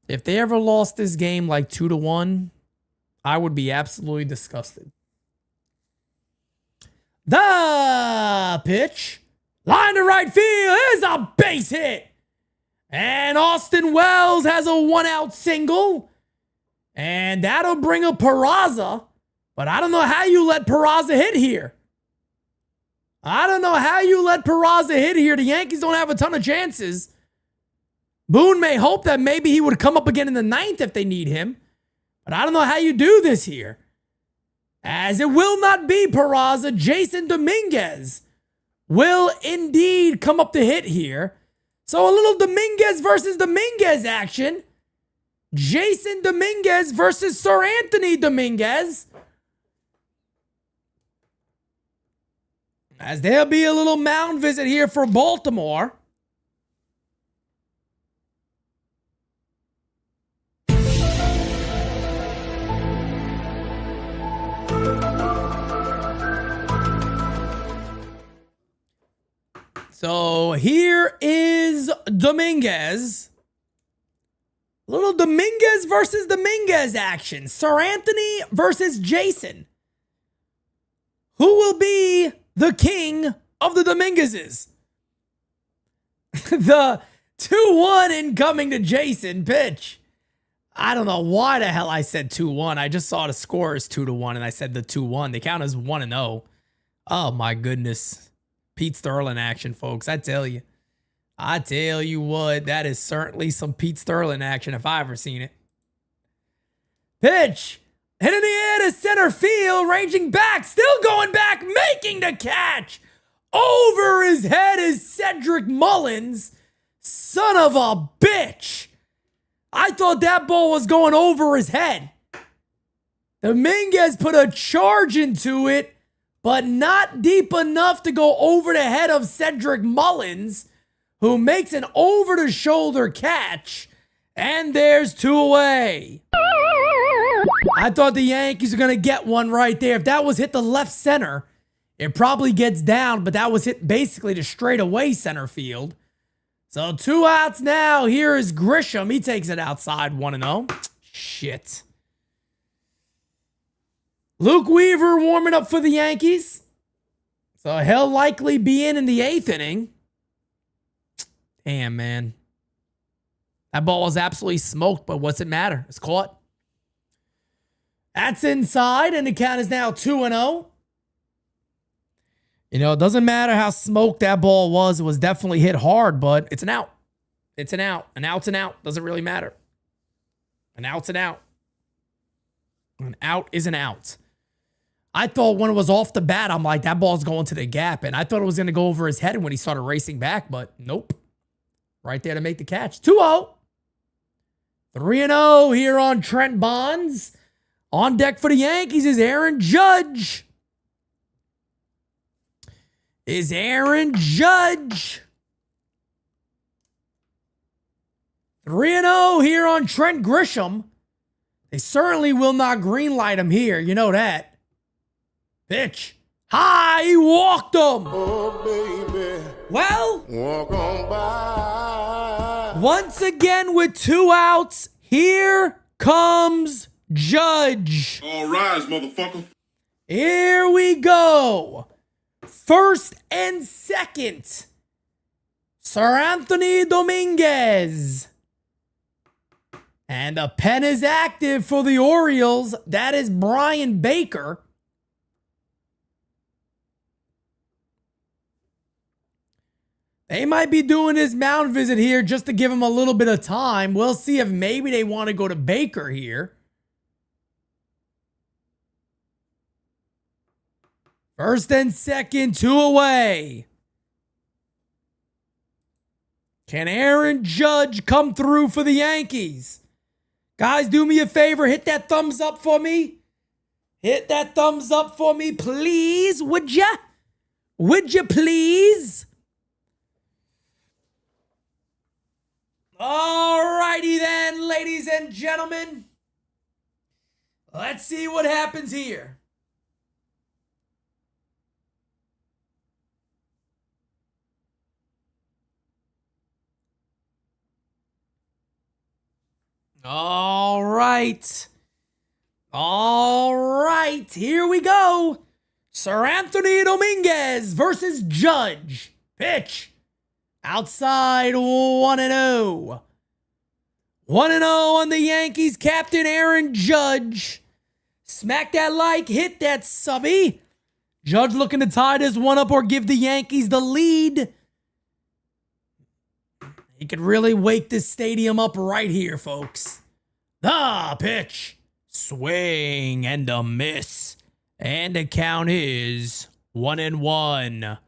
[SPEAKER 1] If they ever lost this game like 2-1, I would be absolutely disgusted. The pitch. Line to right field is a base hit. And Austin Wells has a 1-out single. And that'll bring up Peraza. But I don't know how you let Peraza hit here. The Yankees don't have a ton of chances. Boone may hope that maybe he would come up again in the 9th if they need him. But I don't know how you do this here. As it will not be Peraza. Jason Dominguez will indeed come up to hit here. So a little Dominguez versus Dominguez action. Jason Dominguez versus Sir Anthony Dominguez. As there'll be a little mound visit here for Baltimore. So here is Dominguez. Little Dominguez versus Dominguez action. Sir Anthony versus Jason. Who will be the king of the Dominguezes? The 2-1 incoming to Jason pitch. I don't know why the hell I said 2-1. I just saw the score is 2-1 and I said the 2-1. They count as 1-0. Oh my goodness. Pete Sterling action, folks. I tell you what, that is certainly some Pete Sterling action if I ever seen it. Pitch. Hit in the air to center field, ranging back, still going back, making the catch. Over his head is Cedric Mullins. Son of a bitch. I thought that ball was going over his head. Dominguez put a charge into it, but not deep enough to go over the head of Cedric Mullins, who makes an over-the-shoulder catch, and there's 2 away. I thought the Yankees were going to get one right there. If that was hit to left center, It probably gets down, but that was hit basically to straightaway center field. So 2 outs now. Here is Grisham. He takes it outside 1-0. Shit. Luke Weaver warming up for the Yankees. So he'll likely be in the 8th inning. Damn, man. That ball was absolutely smoked, but what's it matter? It's caught. That's inside, and the count is now 2-0. You know, it doesn't matter how smoked that ball was. It was definitely hit hard, but it's an out. It's an out. An out's an out. Doesn't really matter. An out's an out. An out is an out. I thought when it was off the bat, I'm like, that ball's going to the gap. And I thought it was going to go over his head when he started racing back, but nope. Right there to make the catch. 2-0. 3-0 here on Trent Bonds. On deck for the Yankees is Aaron Judge. Is Aaron Judge. 3-0 here on Trent Grisham. They certainly will not greenlight him here. You know that. Pitch. High. He walked him.
[SPEAKER 3] Oh, baby.
[SPEAKER 1] Well,
[SPEAKER 3] Walk on by.
[SPEAKER 1] once again with 2 outs, here comes Judge.
[SPEAKER 2] All rise, motherfucker.
[SPEAKER 1] Here we go. First and second. Sir Anthony Dominguez. And the pen is active for the Orioles. That is Brian Baker. They might be doing this mound visit here just to give him a little bit of time. We'll see if maybe they want to go to Baker here. First and second, 2 away. Can Aaron Judge come through for the Yankees? Guys, do me a favor. Hit that thumbs up for me. Hit that thumbs up for me, please. Would ya? Would you please? Alrighty then, ladies and gentlemen. Let's see what happens here. All right. All right. Here we go. Sir Anthony Dominguez versus Judge. Pitch. Outside 1-0. 1-0 on the Yankees. Captain Aaron Judge. Smack that like. Hit that subby. Judge looking to tie this one up or give the Yankees the lead. He could really wake this stadium up right here, folks. The pitch. Swing and a miss. And the count is 1-1.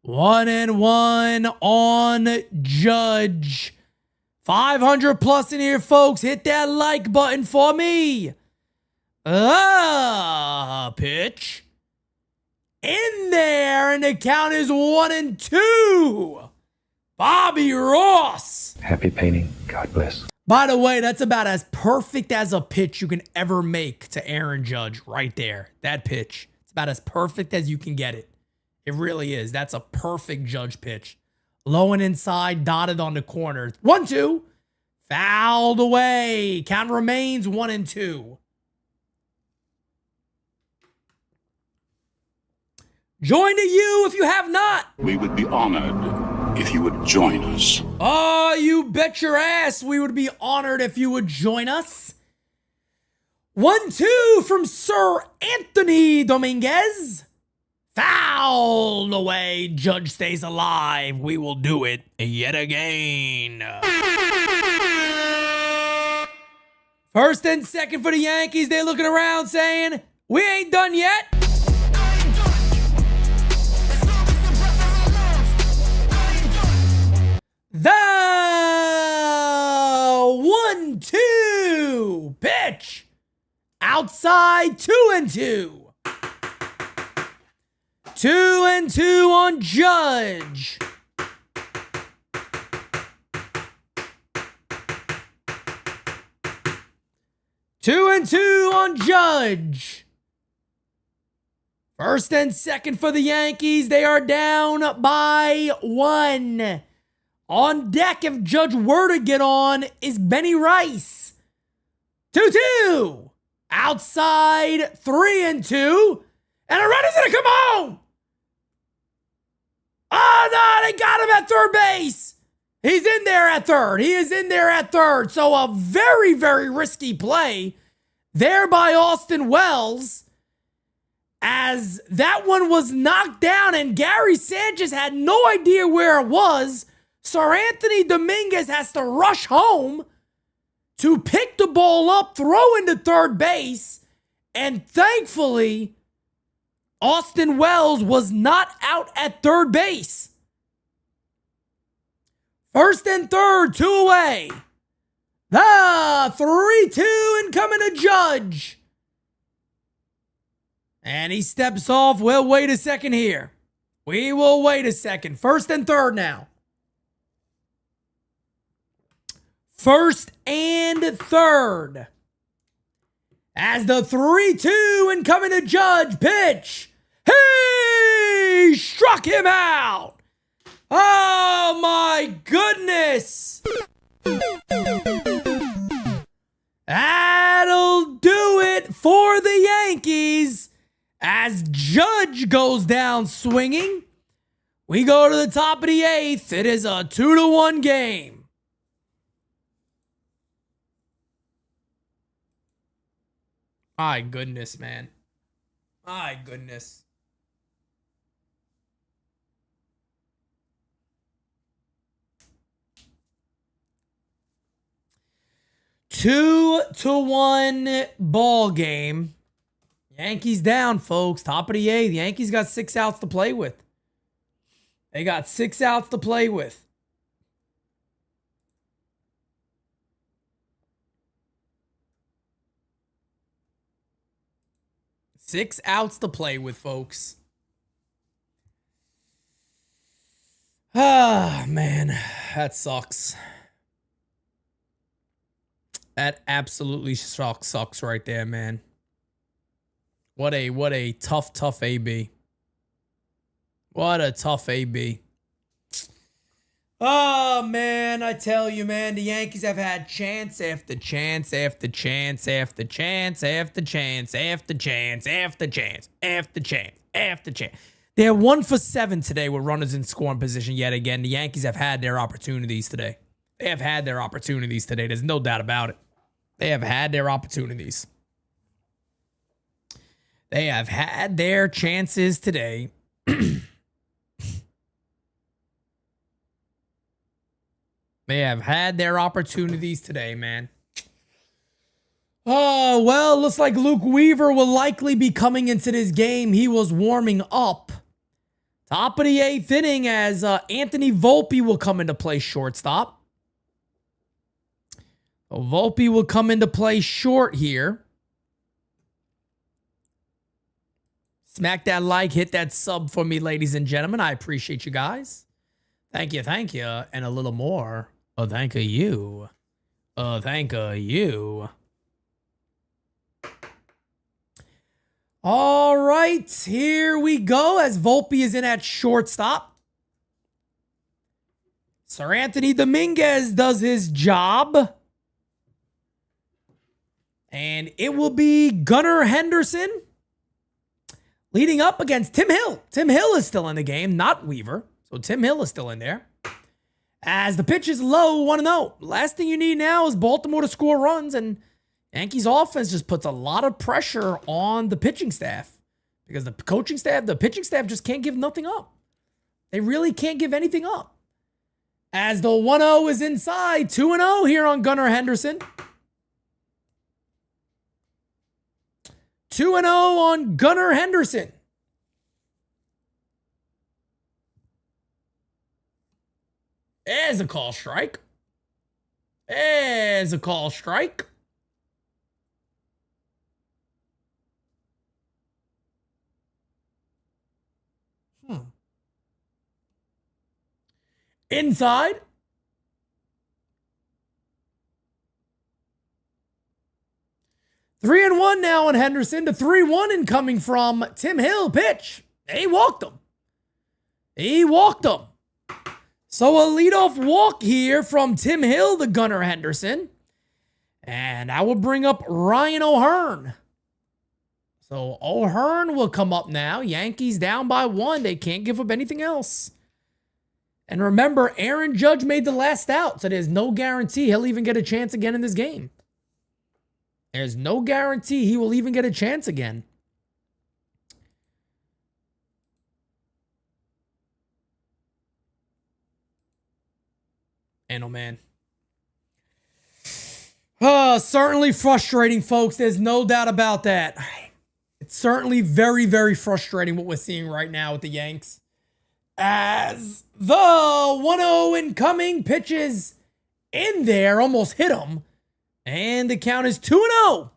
[SPEAKER 1] 1-1 on Judge. 500 plus in here, folks. Hit that like button for me. Pitch. In there, and the count is 1-2. Bobby Ross.
[SPEAKER 8] Happy painting. God bless.
[SPEAKER 1] By the way, that's about as perfect as a pitch you can ever make to Aaron Judge right there. That pitch. It's about as perfect as you can get it. It really is. That's a perfect Judge pitch. Low and inside, dotted on the corner. 1-2. Fouled away. Count remains 1-2. Join to you if you have not.
[SPEAKER 10] We would be honored if you would join us.
[SPEAKER 1] Oh, you bet your ass we would be honored if you would join us. 1-2 from Sir Anthony Dominguez. Fouled away. Judge stays alive. We will do it yet again. First and second for the Yankees. They're looking around saying, we ain't done yet. The 1-2 pitch. Outside 2-2. 2-2 on Judge. Two and two on Judge. First and second for the Yankees. They are down by 1. On deck, if Judge were to get on, is Benny Rice. 2-2. Outside, 3-2. And a runner's going to come home. Oh, no, they got him at third base. He's in there at third. He is in there at third. So a very, very risky play there by Austin Wells, as that one was knocked down and Gary Sanchez had no idea where it was. Sir Anthony Dominguez has to rush home to pick the ball up, throw into third base, and thankfully, Austin Wells was not out at third base. First and third, 2 away. The 3-2 incoming to Judge. And he steps off. We'll wait a second here. We will wait a second. First and third now. First and third. As the 3-2 incoming to Judge pitch. He struck him out. Oh my goodness. That'll do it for the Yankees as Judge goes down swinging. We go to the top of the 8th. It is a 2-1 game. My goodness, man. My goodness. Two to 1 ball game. Yankees down, folks. Top of the 8th. The Yankees got 6 outs to play with. They got 6 outs to play with. Six outs to play with, folks. Ah, man. That sucks. That absolutely sucks right there, man. What a tough AB. What a tough AB. Oh, man, I tell you, man, the Yankees have had chance after chance after chance after chance after chance after chance after chance after chance after chance. They're 1 for 7 today with runners in scoring position yet again. The Yankees have had their opportunities today. They have had their opportunities today. There's no doubt about it. They have had their opportunities. They have had their chances today. They have had their opportunities today, man. Oh, well, looks like Luke Weaver will likely be coming into this game. He was warming up. Top of the 8th inning as Anthony Volpe will come into play shortstop. So Volpe will come into play short here. Smack that like, hit that sub for me, ladies and gentlemen. I appreciate you guys. Thank you, and a little more. Oh, thank you. Thank you. All right, here we go as Volpe is in at shortstop. Sir Anthony Dominguez does his job. And it will be Gunnar Henderson leading up against Tim Hill. Tim Hill is still in the game, not Weaver. So Tim Hill is still in there. As the pitch is low, 1-0. Last thing you need now is Baltimore to score runs, and Yankees offense just puts a lot of pressure on the pitching staff because the coaching staff, the pitching staff just can't give nothing up. They really can't give anything up. As the 1-0 is inside, 2-0 here on Gunnar Henderson. 2-0 on Gunnar Henderson. There's a call strike. There's a call strike. Inside. 3-1 now on Henderson. The 3-1 incoming from Tim Hill. Pitch. He walked him. He walked him. So a leadoff walk here from Tim Hill, the gunner Henderson. And I will bring up Ryan O'Hearn. So O'Hearn will come up now. Yankees down by 1. They can't give up anything else. And remember, Aaron Judge made the last out, so there's no guarantee he'll even get a chance again in this game. There's no guarantee he will even get a chance again. And oh man. Certainly frustrating, folks. There's no doubt about that. It's certainly very, very frustrating what we're seeing right now with the Yanks. As the 1-0 incoming pitches in there, almost hit him. And the count is 2-0.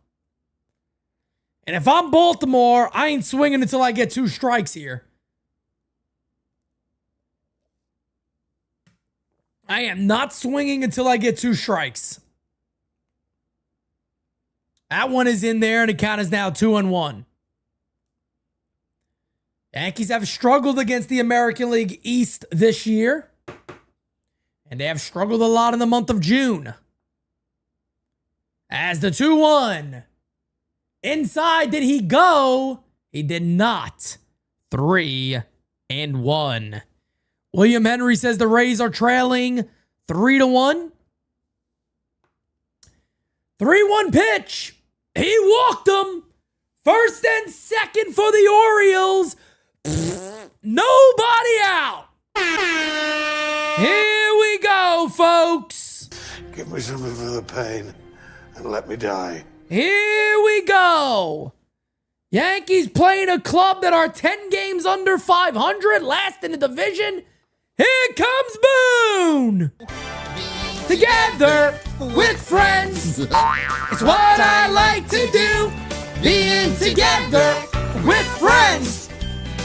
[SPEAKER 1] And if I'm Baltimore, I ain't swinging until I get 2 strikes here. I am not swinging until I get 2 strikes. That one is in there, and the count is now 2-1. Yankees have struggled against the American League East this year. And they have struggled a lot in the month of June. As the 2-1. Inside, did he go? He did not. 3-1. William Henry says the Rays are trailing 3-1. 3-1 pitch. He walked him. First and second for the Orioles. Nobody out. Here we go, folks.
[SPEAKER 11] Give me something for the pain and let me die.
[SPEAKER 1] Here we go. Yankees playing a club that are 10 games under 500, last in the division. Here comes Boone. Together with friends. It's what I like to do. Being together with friends.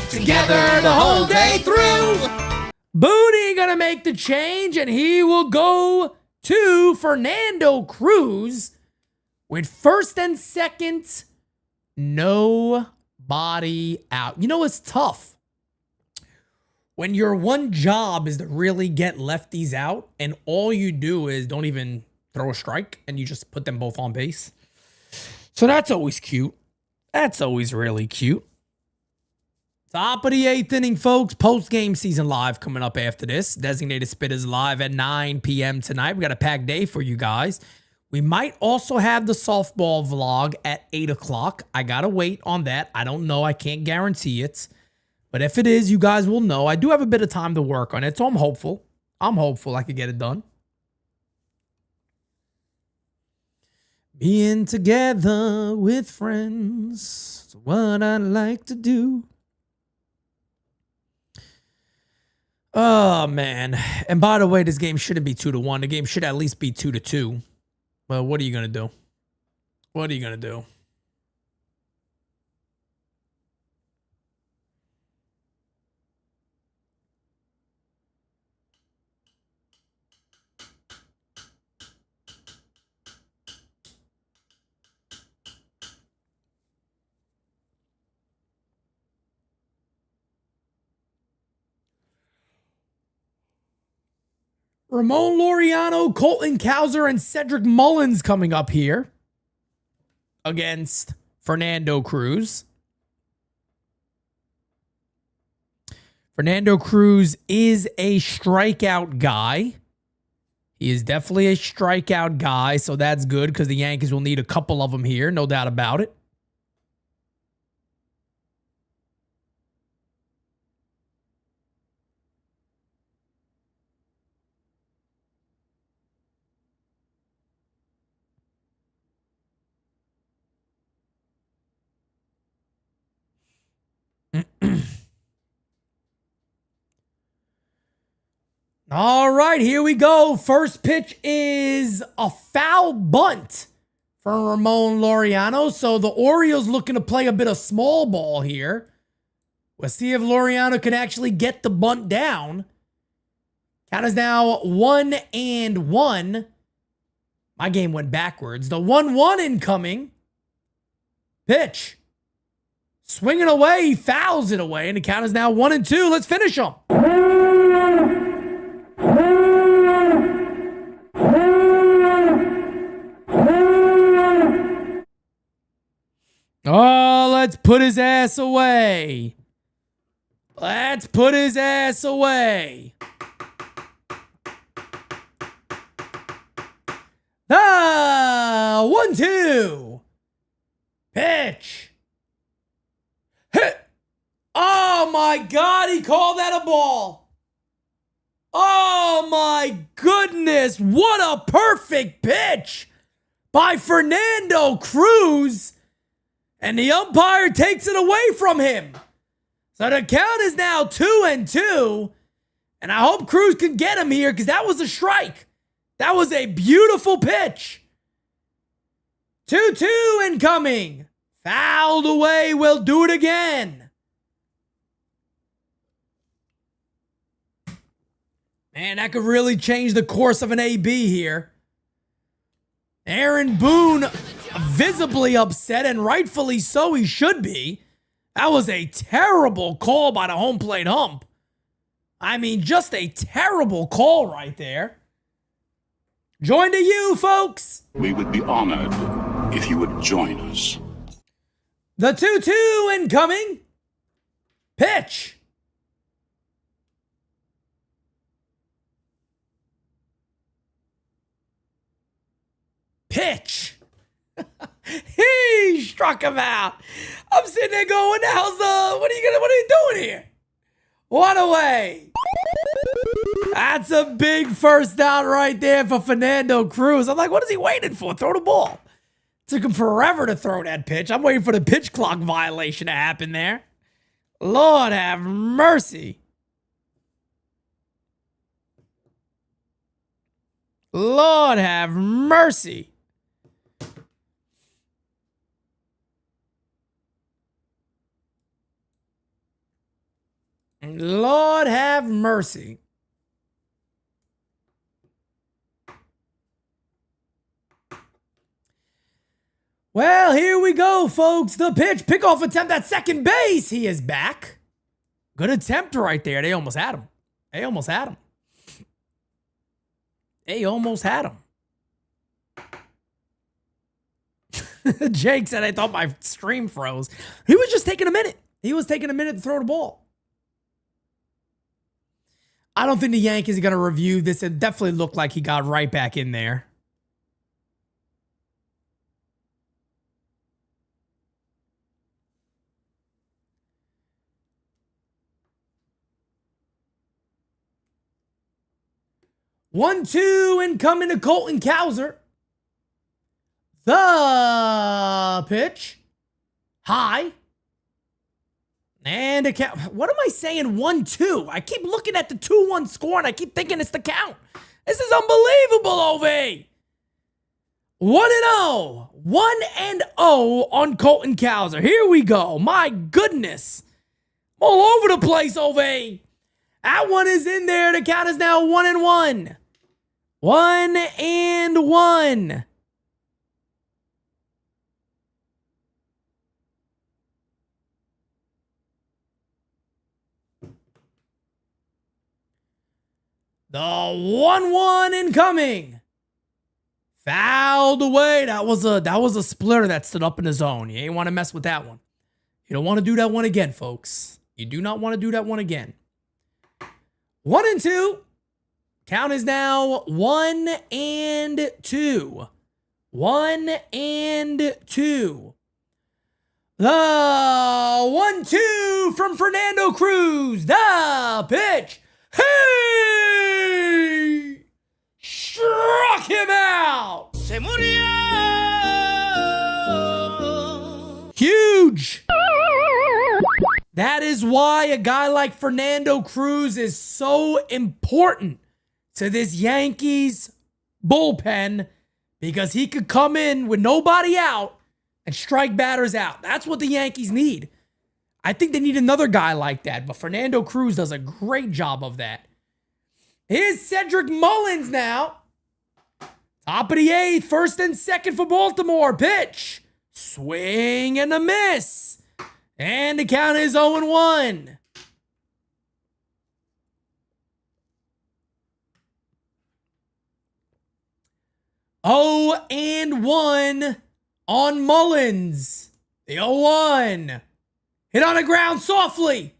[SPEAKER 1] Together the whole day through. Booney gonna make the change, and he will go to Fernando Cruz with first and second. Nobody out. You know, it's tough when your one job is to really get lefties out, and all you do is don't even throw a strike, and you just put them both on base. So that's always cute. That's always really cute. Top of the 8th inning, folks. Post-game season live coming up after this. Designated Spitters live at 9 p.m. tonight. We got a packed day for you guys. We might also have the softball vlog at 8 o'clock. I got to wait on that. I don't know. I can't guarantee it. But if it is, you guys will know. I do have a bit of time to work on it, so I'm hopeful. I'm hopeful I could get it done. Being together with friends is what I like to do. Oh, man. And by the way, this game shouldn't be 2-1. The game should at least be 2-2. But what are you going to do? What are you going to do? Ramon Laureano, Colton Cowser, and Cedric Mullins coming up here against Fernando Cruz. Fernando Cruz is a strikeout guy. He is definitely a strikeout guy, so that's good because the Yankees will need a couple of them here, no doubt about it. All right, here we go. First pitch is a foul bunt for Ramon Laureano. So the Orioles looking to play a bit of small ball here. We'll see if Laureano can actually get the bunt down. Count is now 1-1. My game went backwards. The 1-1 incoming Pitch. Swinging away, he fouls it away, and the count is now 1-2. Let's finish him. Oh, let's put his ass away. Let's put his ass away. Ah, 1-2. Pitch. Hit. Oh my God, he called that a ball. Oh my goodness, what a perfect pitch by Fernando Cruz. And the umpire takes it away from him. So the count is now 2-2. And I hope Cruz can get him here because that was a strike. That was a beautiful pitch. 2-2 incoming. Fouled away. We'll do it again. Man, that could really change the course of an AB here. Aaron Boone visibly upset, and rightfully so, he should be. That was a terrible call by the home plate ump. I mean, just a terrible call right there. Join to you, folks.
[SPEAKER 10] We would be honored if you would join us.
[SPEAKER 1] The 2-2 incoming. Pitch. Pitch. He struck him out. I'm sitting there going, what the hell's what are you doing here? One away. That's a big first down right there for Fernando Cruz. I'm like, what is he waiting for? Throw the ball. Took him forever to throw that pitch. I'm waiting for the pitch clock violation to happen there. Lord have mercy. Lord have mercy. Lord have mercy. Well, here we go, folks. The pitch, pickoff attempt at second base. He is back. Good attempt right there. They almost had him. They almost had him. They almost had him. Jake said, I thought my stream froze. He was just taking a minute. He was taking a minute to throw the ball. I don't think the Yankees are going to review this. It definitely looked like he got right back in there. One-two incoming to Colton Cowser. The pitch. High. And a count. What am I saying? 1-2. I keep looking at the 2-1 score and I keep thinking it's the count. This is unbelievable, OV. 1-0. 1-0 on Colton Cowser. Here we go. My goodness. All over the place, OV. That one is in there. The count is now 1-1. 1-1. The 1-1 incoming. Fouled away. That was a splitter that stood up in the zone. You ain't want to mess with that one. You don't want to do that one again, folks. You do not want to do that one again. 1-2. Count is now 1-2. 1-2. The 1-2 from Fernando Cruz. The pitch. Hey! Struck him out. Se murió. Huge. That is why a guy like Fernando Cruz is so important to this Yankees bullpen, because he could come in with nobody out and strike batters out. That's what the Yankees need. I think they need another guy like that, but Fernando Cruz does a great job of that. Here's Cedric Mullins now. Top of the eighth, first and second for Baltimore. Pitch. Swing and a miss. And the count is 0-1. Oh and 1 on Mullins. The 0-1. Hit on the ground softly.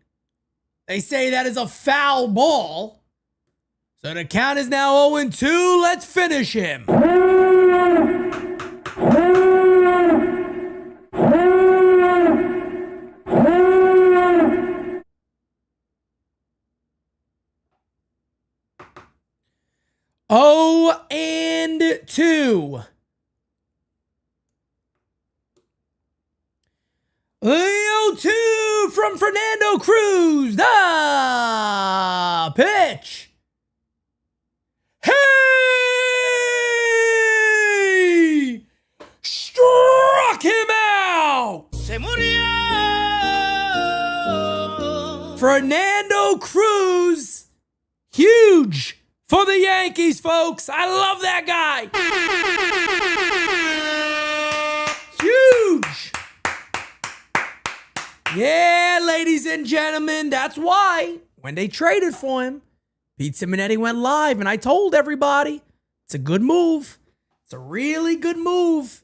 [SPEAKER 1] They say that is a foul ball. So the count is now 0-2. Let's finish him. Oh and 2. The 0-2 from Fernando Cruz. The pitch. Hey! Struck him out. Se murió. Fernando Cruz. Huge for the Yankees, folks. I love that guy. Huge. Yeah, ladies and gentlemen, that's why when they traded for him, Pete Simonetti went live, and I told everybody it's a good move. It's a really good move.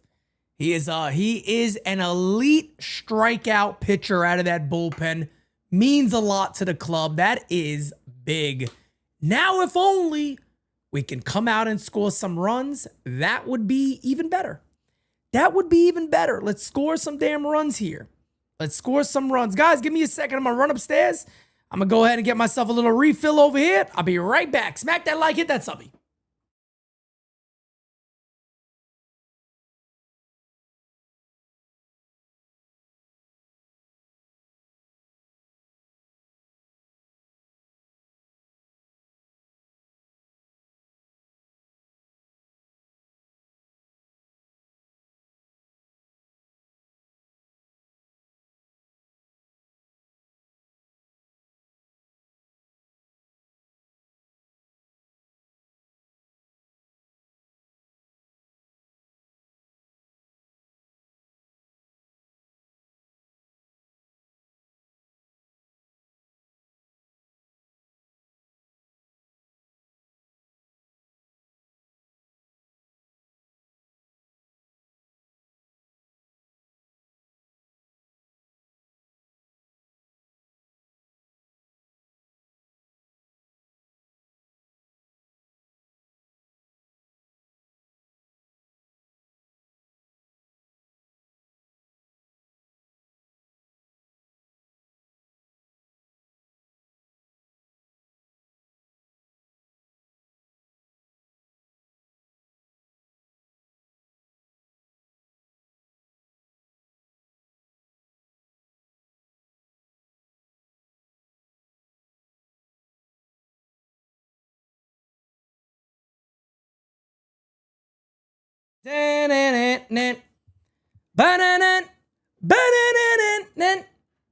[SPEAKER 1] He is an elite strikeout pitcher out of that bullpen. Means a lot to the club. That is big. Now, if only we can come out and score some runs, that would be even better. That would be even better. Let's score some damn runs here. Let's score some runs. Guys, give me a second. I'm going to run upstairs. I'm going to go ahead and get myself a little refill over here. I'll be right back. Smack that like, hit that subby.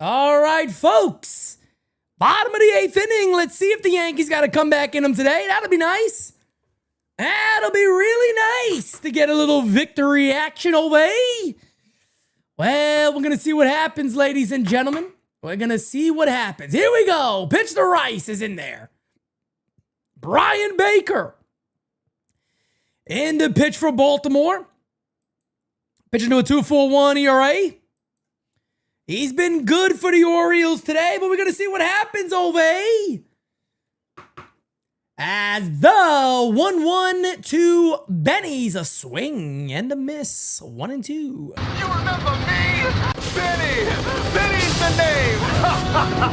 [SPEAKER 1] All right, folks. Bottom of the 8th inning. Let's see if the Yankees got to come back in them today. That'll be nice. That'll be really nice to get a little victory action over here. Well, we're going to see what happens, ladies and gentlemen. We're going to see what happens. Here we go. Pitch to Rice is in there. Brian Baker. In the pitch for Baltimore. Pitching to a 2.41 ERA. He's been good for the Orioles today, but we're going to see what happens over here. As the 1-1 to Benny's, a swing and a miss. 1-2.
[SPEAKER 7] You remember me? Benny! Benny's the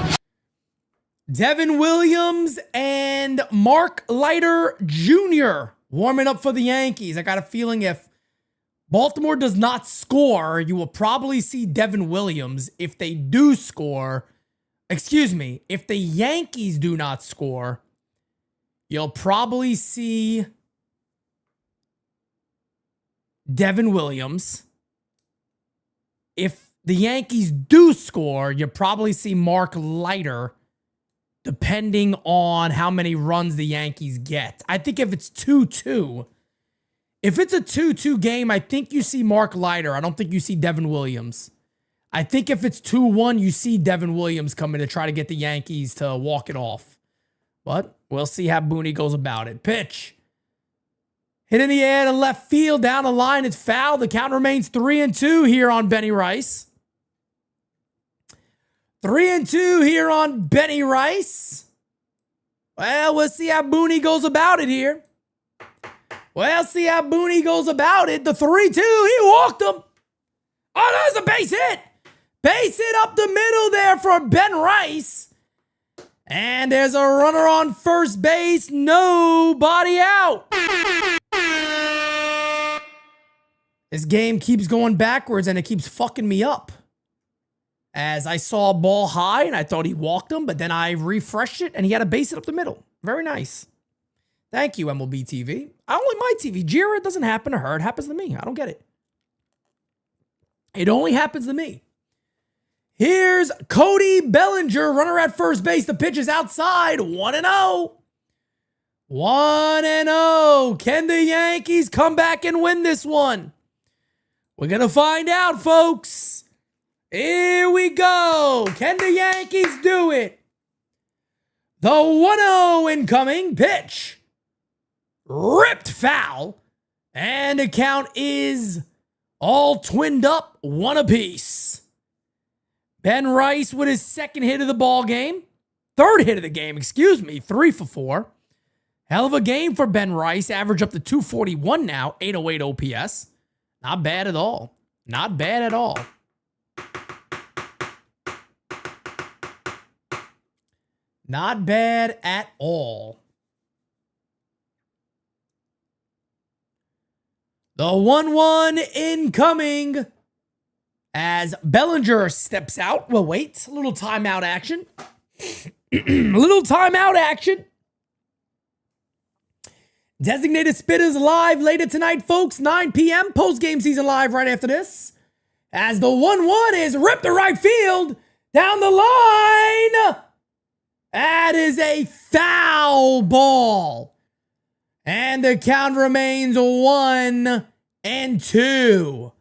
[SPEAKER 7] name!
[SPEAKER 1] Devin Williams and Mark Leiter Jr. warming up for the Yankees. I got a feeling if Baltimore does not score, you will probably see Devin Williams. If they do score, if the Yankees do not score, you'll probably see Devin Williams. If the Yankees do score, you'll probably see Mark Leiter, depending on how many runs the Yankees get. I think if it's 2-2, If it's a 2-2 game, I think you see Mark Leiter. I don't think you see Devin Williams. I think if it's 2-1, you see Devin Williams coming to try to get the Yankees to walk it off. But we'll see how Booney goes about it. Pitch. Hit in the air to left field, down the line. It's foul. The count remains 3-2 here on Benny Rice. 3-2 here on Benny Rice. Well, we'll see how Booney goes about it here. Well, see how Booney goes about it. The 3-2, he walked him. Oh, there's a base hit. Base hit up the middle there for Ben Rice. And there's a runner on first base. Nobody out. This game keeps going backwards and it keeps fucking me up. As I saw a ball high and I thought he walked him, but then I refreshed it and he had a base hit up the middle. Very nice. Thank you, MLB TV. I don't like my TV. Jira, it doesn't happen to her. It happens to me. I don't get it. It only happens to me. Here's Cody Bellinger, runner at first base. The pitch is outside. 1-0. 1-0. Can the Yankees come back and win this one? We're going to find out, folks. Here we go. Can the Yankees do it? The 1-0 incoming pitch. Ripped foul. And the count is all twinned up, 1 apiece. Ben Rice with his second hit of the ball game. Third hit of the game, 3 for 4. Hell of a game for Ben Rice. Average up to 241 now, 808 OPS. Not bad at all. Not bad at all. Not bad at all. The 1-1 incoming as Bellinger steps out. Well, wait. A little timeout action. Little timeout action. Designated Spitters live later tonight, folks. 9 p.m. Post-game season live right after this. As the 1-1 is ripped to right field. Down the line. That is a foul ball. And the count remains 1-2.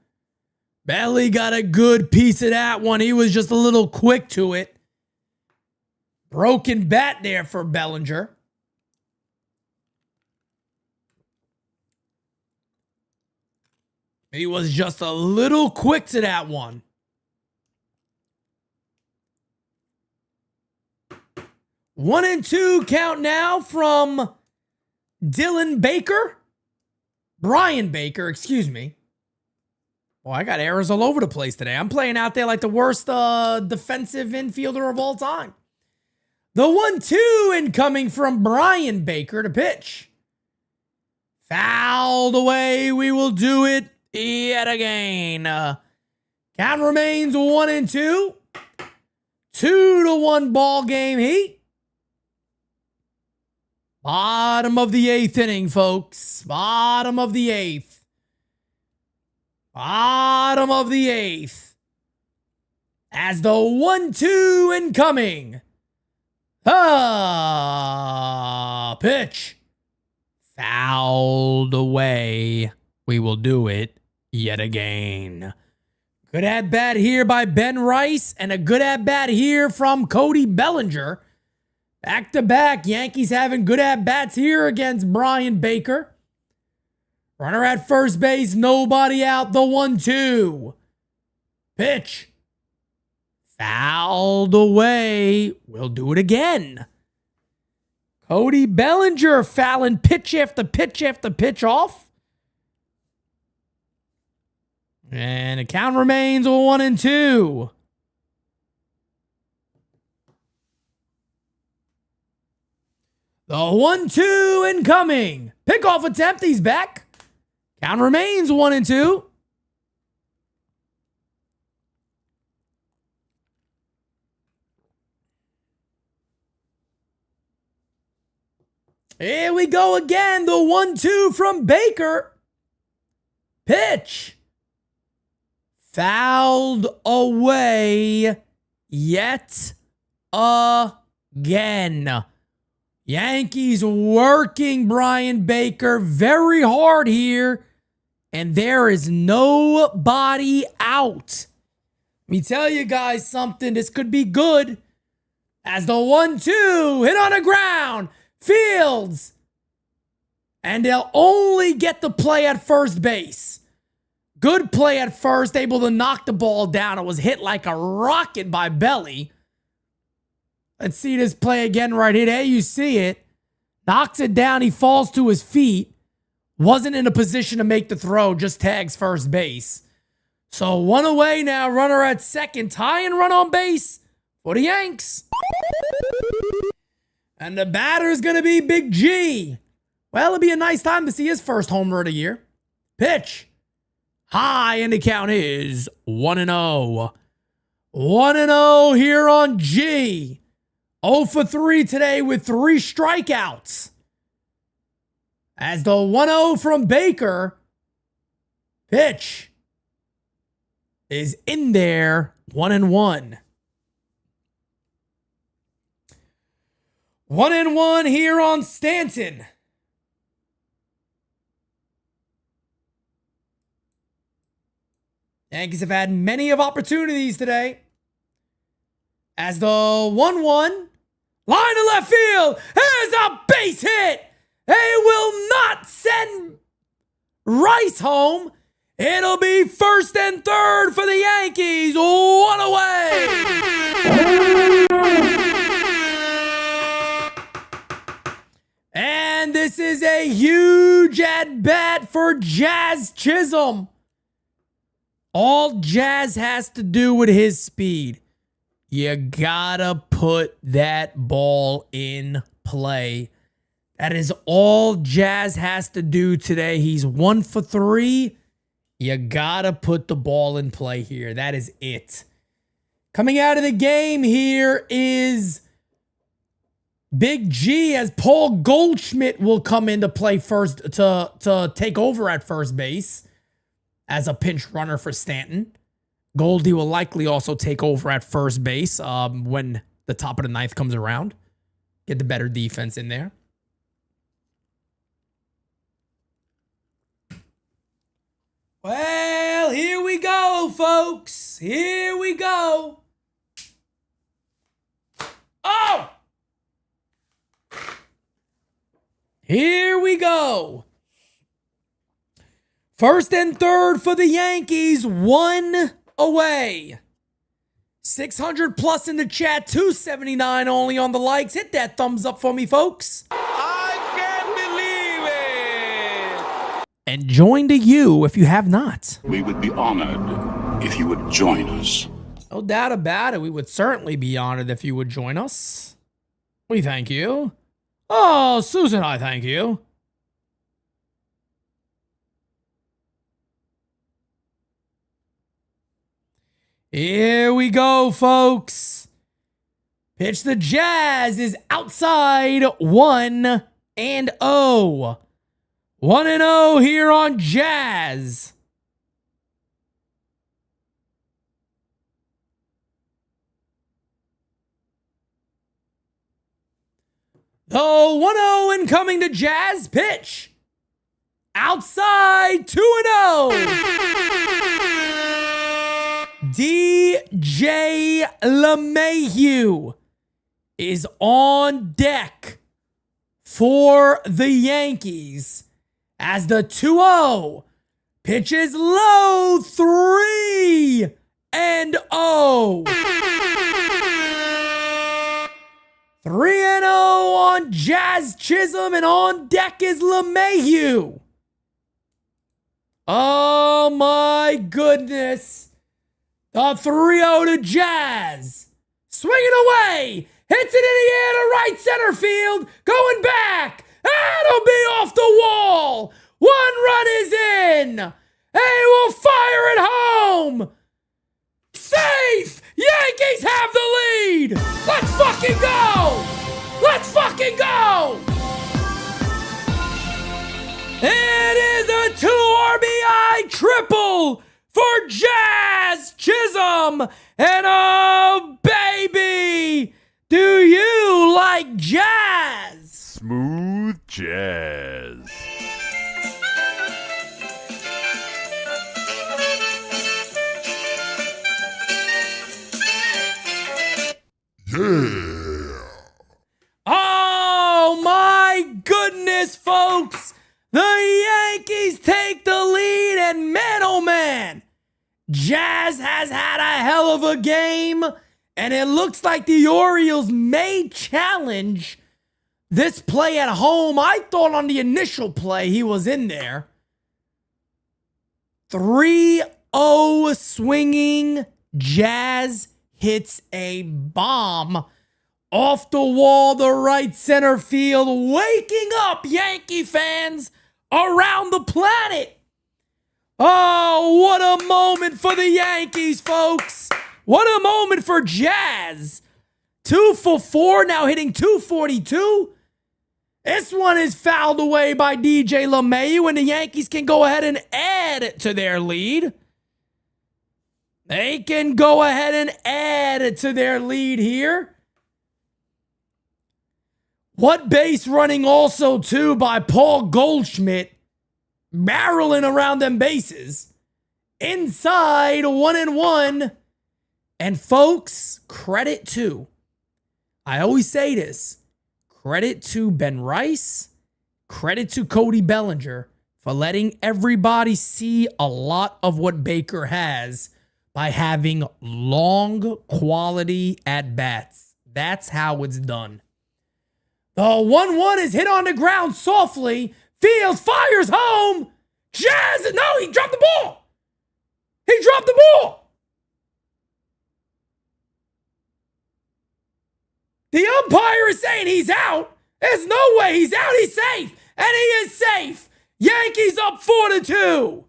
[SPEAKER 1] Belly got a good piece of that one. He was just a little quick to it. Broken bat there for Bellinger. He was just a little quick to that one. 1-2 count now from Brian Baker, excuse me. Well, I got errors all over the place today. I'm playing out there like the worst defensive infielder of all time. The 1-2 incoming from Brian Baker to pitch. Fouled away. We will do it yet again. Count remains 1-2. 2-1 ball game heat. Bottom of the 8th inning, folks. Bottom of the 8th. Bottom of the 8th. As the 1-2 incoming. Pitch. Fouled away. We will do it yet again. Good at-bat here by Ben Rice and a good at-bat here from Cody Bellinger. Back-to-back, Yankees having good at-bats here against Brian Baker. Runner at first base, nobody out, the 1-2. Pitch. Fouled away. We'll do it again. Cody Bellinger fouling pitch after pitch after pitch off. And the count remains 1-2. The 1-2 incoming. Pickoff attempt. He's back. Count remains 1-2. Here we go again. The 1-2 from Baker. Pitch. Fouled away yet again. Yankees working Brian Baker very hard here and there is nobody out. Let me tell you guys something. This could be good. As the 1-2 hit on the ground. Fields. And they'll only get the play at first base. Good play at first. Able to knock the ball down. It was hit like a rocket by Belly. Let's see this play again right here. There you see it. Knocks it down. He falls to his feet. Wasn't in a position to make the throw. Just tags first base. So 1 away now. Runner at second. Tie and run on base for the Yanks. And the batter is going to be Big G. Well, it'll be a nice time to see his first homer of the year. Pitch. High, and the count is 1-0. 1-0 here on G. 0 for 3 today with 3 strikeouts. As the 1-0 from Baker. Pitch is in there. 1-1. 1-1 here on Stanton. Yankees have had many of opportunities today. As the 1-1, line to left field. Here's a base hit. They will not send Rice home. It'll be first and third for the Yankees. 1 away. And this is a huge at-bat for Jazz Chisholm. All Jazz has to do with his speed, you gotta put that ball in play. That is all Jazz has to do today. He's 1 for 3. You gotta put the ball in play here. That is it. Coming out of the game here is Big G, as Paul Goldschmidt will come into play first to take over at first base as a pinch runner for Stanton. Goldie will likely also take over at first base when the top of the ninth comes around. Get the better defense in there. Well, here we go, folks. Here we go. Oh! Here we go. First and third for the Yankees, 1 away. 600 plus in the chat, 279 only on the likes. Hit that thumbs up for me, folks.
[SPEAKER 7] I can't believe it.
[SPEAKER 1] And join to you if you have not.
[SPEAKER 10] We would be honored if you would join us.
[SPEAKER 1] No doubt about it. We would certainly be honored if you would join us. We thank you. Oh, Susan, I thank you. Here we go, folks. Pitch the Jazz is outside 1-0. 1-0 here on Jazz. The 1-0 incoming to Jazz. Pitch. Outside 2-0. DJ LeMahieu is on deck for the Yankees as the 2-0 pitches low. 3-0. 3-0 on Jazz Chisholm, and on deck is LeMahieu. Oh my goodness. The 3-0 to Jazz. Swinging away. Hits it in the air to right center field. Going back. That'll be off the wall. 1 run is in. They will fire it home. Safe. Yankees have the lead. Let's fucking go. Let's fucking go. It is a 2 RBI triple for Jazz Chisholm. And oh, baby, do you like jazz?
[SPEAKER 12] Smooth jazz.
[SPEAKER 2] Yeah.
[SPEAKER 1] Oh my goodness, folks. The Yankees take the lead, and man, oh man, Jazz has had a hell of a game, and it looks like the Orioles may challenge this play at home. I thought on the initial play he was in there. 3-0 swinging. Jazz hits a bomb off the wall, the right center field, waking up Yankee fans around the planet. Oh, what a moment for the Yankees, folks. What a moment for Jazz. 2 for 4, now hitting .242. This one is fouled away by DJ LeMahieu, and the Yankees can go ahead and add to their lead. They can go ahead and add to their lead here. What base running also, too, by Paul Goldschmidt, barreling around them bases. Inside 1-1. And folks, credit to, I always say this, credit to Ben Rice, credit to Cody Bellinger for letting everybody see a lot of what Baker has by having long quality at-bats. That's how it's done. The 1-1 is hit on the ground softly. Fields fires home. Jazz, no, he dropped the ball. He dropped the ball. The umpire is saying he's out. There's no way he's out. He's safe. And he is safe. Yankees up 4-2.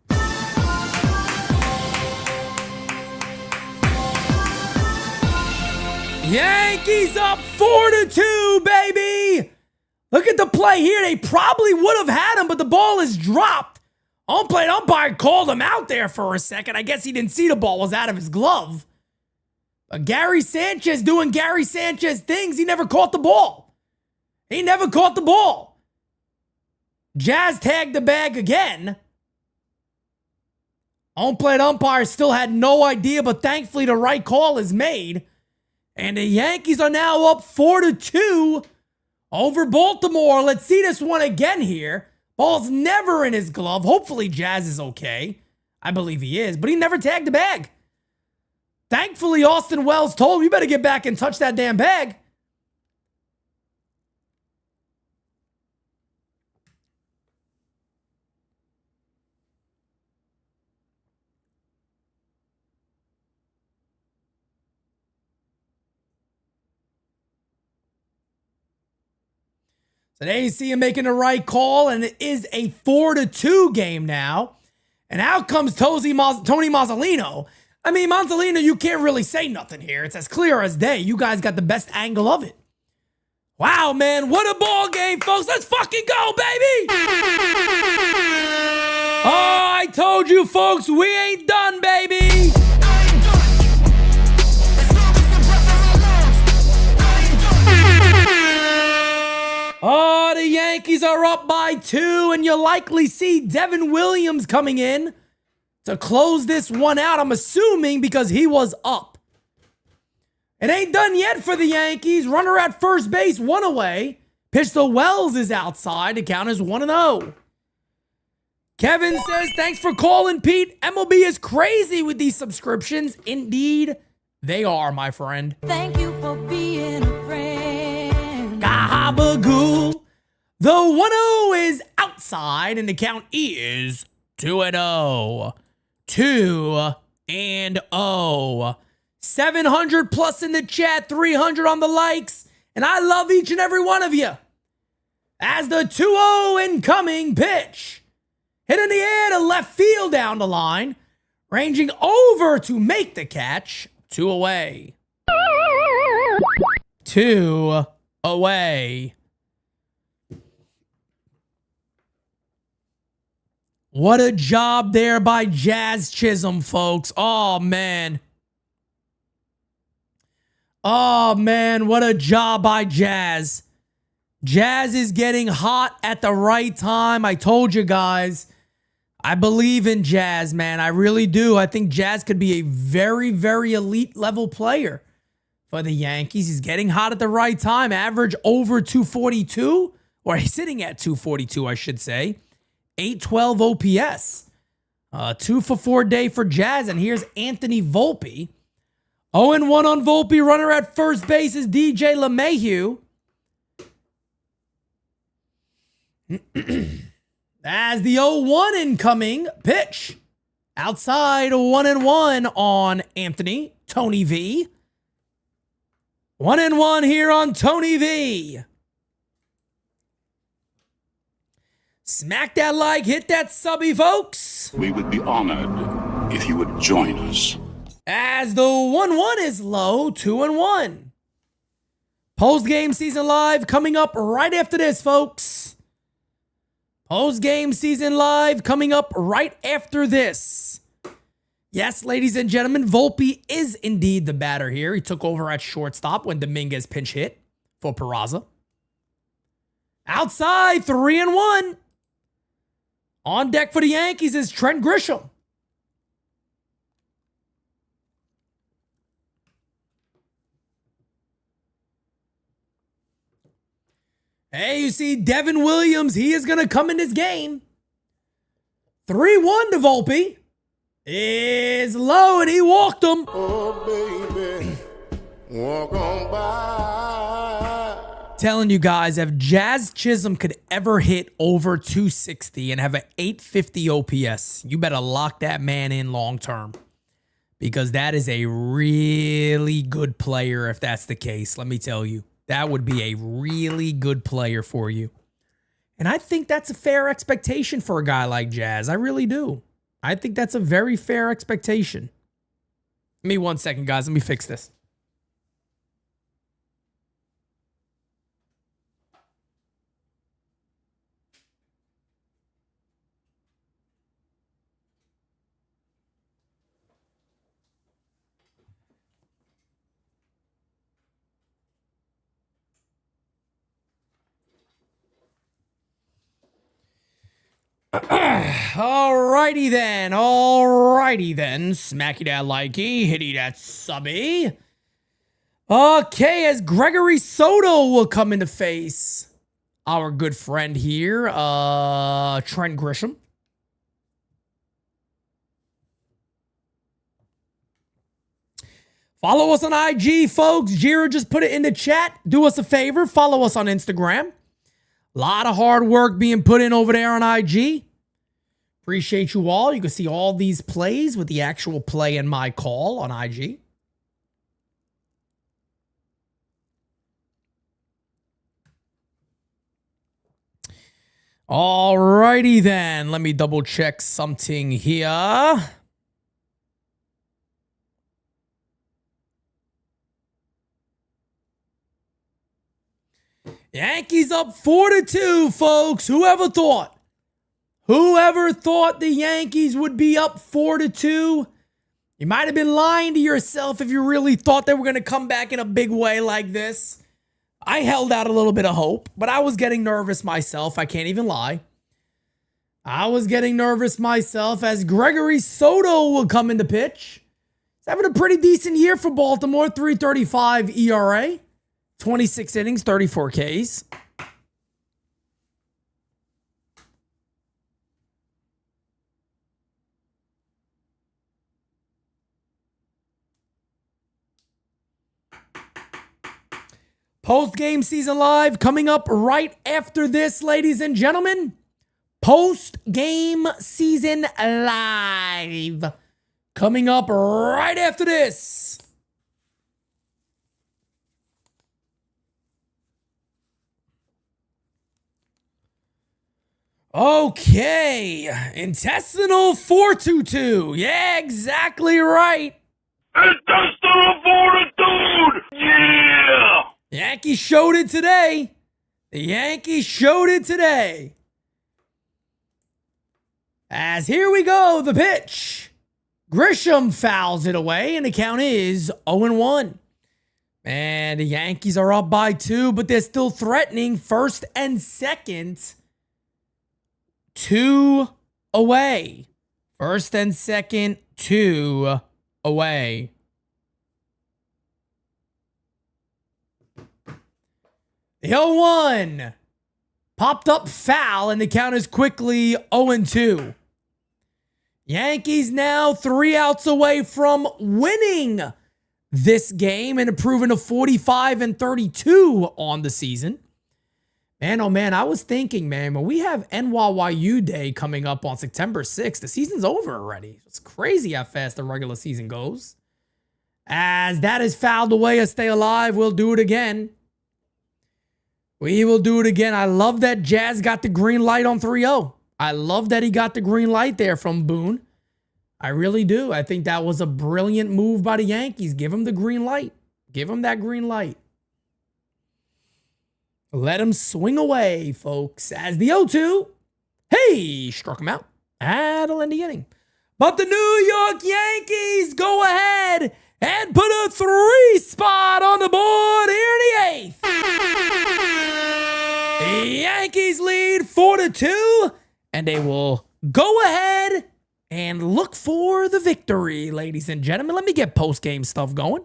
[SPEAKER 1] Yankees up 4-2, baby. Look at the play here. They probably would have had him, but the ball is dropped. Umpire called him out there for a second. I guess he didn't see the ball was out of his glove. But Gary Sanchez doing Gary Sanchez things. He never caught the ball. He never caught the ball. Jazz tagged the bag again. Umpire still had no idea, but thankfully the right call is made. And the Yankees are now up 4-2 over Baltimore. Let's see this one again here. Ball's never in his glove. Hopefully Jazz is okay. I believe he is, but he never tagged the bag. Thankfully, Austin Wells told him, you better get back and touch that damn bag. So there you see him making the right call, and it is a 4-2 game now. And out comes Tony Mazzolino. I mean, Mazzolino, you can't really say nothing here. It's as clear as day. You guys got the best angle of it. Wow, man, what a ball game, folks. Let's fucking go, baby! Oh, I told you, folks, we ain't done, baby! Oh, the Yankees are up by 2, and you'll likely see Devin Williams coming in to close this one out, I'm assuming, because he was up. It ain't done yet for the Yankees. Runner at first base, 1 away. Pitch to Wells is outside. The count is 1-0. Kevin says, thanks for calling, Pete. MLB is crazy with these subscriptions. Indeed, they are, my friend.
[SPEAKER 6] Thank you for being a friend.
[SPEAKER 1] Gahabagoo. The 1-0 is outside, and the count is 2-0. 2-0. 700 plus in the chat, 300 on the likes, and I love each and every one of you. As the 2-0 incoming pitch, hit in the air to left field down the line, ranging over to make the catch, 2 away. 2 away. What a job there by Jazz Chisholm, folks. Oh, man. Oh, man, what a job by Jazz. Jazz is getting hot at the right time. I told you guys, I believe in Jazz, man. I really do. I think Jazz could be a very, very elite level player. for the Yankees. He's getting hot at the right time. Average over 242, or he's sitting at 242, I should say. 812 OPS. 2 for 4 day for Jazz. And here's Anthony Volpe. 0-1 on Volpe. Runner at first base is DJ LeMahieu. As the 0-1 incoming pitch. Outside 1-1 on Anthony. Tony V. 1-1 here on Tony V. Smack that like, hit that subby, folks.
[SPEAKER 10] We would be honored if you would join us.
[SPEAKER 1] As the 1-1 is low, 2-1. Post-game season live coming up right after this, folks. Post-game season live coming up right after this. Yes, ladies and gentlemen, Volpe is indeed the batter here. He took over at shortstop when Dominguez pinch hit for Peraza. Outside, 3-1. On deck for the Yankees is Trent Grisham. Hey, you see Devin Williams, he is going to come in this game. 3-1 to Volpe. Is low and he walked him.
[SPEAKER 11] Oh, baby, walk on by.
[SPEAKER 1] Telling you guys, if Jazz Chisholm could ever hit over 260 and have an 850 OPS, you better lock that man in long term. Because that is a really good player if that's the case, let me tell you. That would be a really good player for you. And I think that's a fair expectation for a guy like Jazz. I really do. I think that's a very fair expectation. Give me 1 second, guys. Let me fix this. Alrighty then. Smacky that likey, hitty that subby. Okay, as Gregory Soto will come into face our good friend here, Trent Grisham. Follow us on IG, folks. Jira just put it in the chat. Do us a favor. Follow us on Instagram. A lot of hard work being put in over there on IG. Appreciate you all. You can see all these plays with the actual play and my call on IG. Alrighty then. Let me double check something here. Yankees up 4-2, folks. Whoever thought? Whoever thought the Yankees would be up 4-2? You might have been lying to yourself if you really thought they were going to come back in a big way like this. I held out a little bit of hope, but I was getting nervous myself. I can't even lie. I was getting nervous myself as Gregory Soto will come into pitch. He's having a pretty decent year for Baltimore. 3.35 ERA. 26 innings, 34 Ks. Post-game season live coming up right after this, ladies and gentlemen. Post-game season live coming up right after this. Okay, intestinal fortitude. Yeah, exactly right.
[SPEAKER 7] Intestinal fortitude! Yeah!
[SPEAKER 1] Yankees showed it today. The Yankees showed it today. As here we go, the pitch. Grisham fouls it away, and the count is 0-1. Man, the Yankees are up by 2, but they're still threatening first and second. 2 away. First and second, 2 away. The 0-1 popped up foul, and the count is quickly 0-2. Yankees now 3 outs away from winning this game and improving to 45-32 on the season. Man, oh man, I was thinking, man, when we have NYYU Day coming up on September 6th, the season's over already. It's crazy how fast the regular season goes. As that is fouled away, a stay alive, we'll do it again. We will do it again. I love that Jazz got the green light on 3-0. I love that he got the green light there from Boone. I really do. I think that was a brilliant move by the Yankees. Give him the green light. Give him that green light. Let him swing away, folks, as the 0-2, hey, struck him out. That'll end the inning. But the New York Yankees go ahead and put a 3 spot on the board here in the 8th. The Yankees lead 4-2, and they will go ahead and look for the victory, ladies and gentlemen. Let me get post-game stuff going.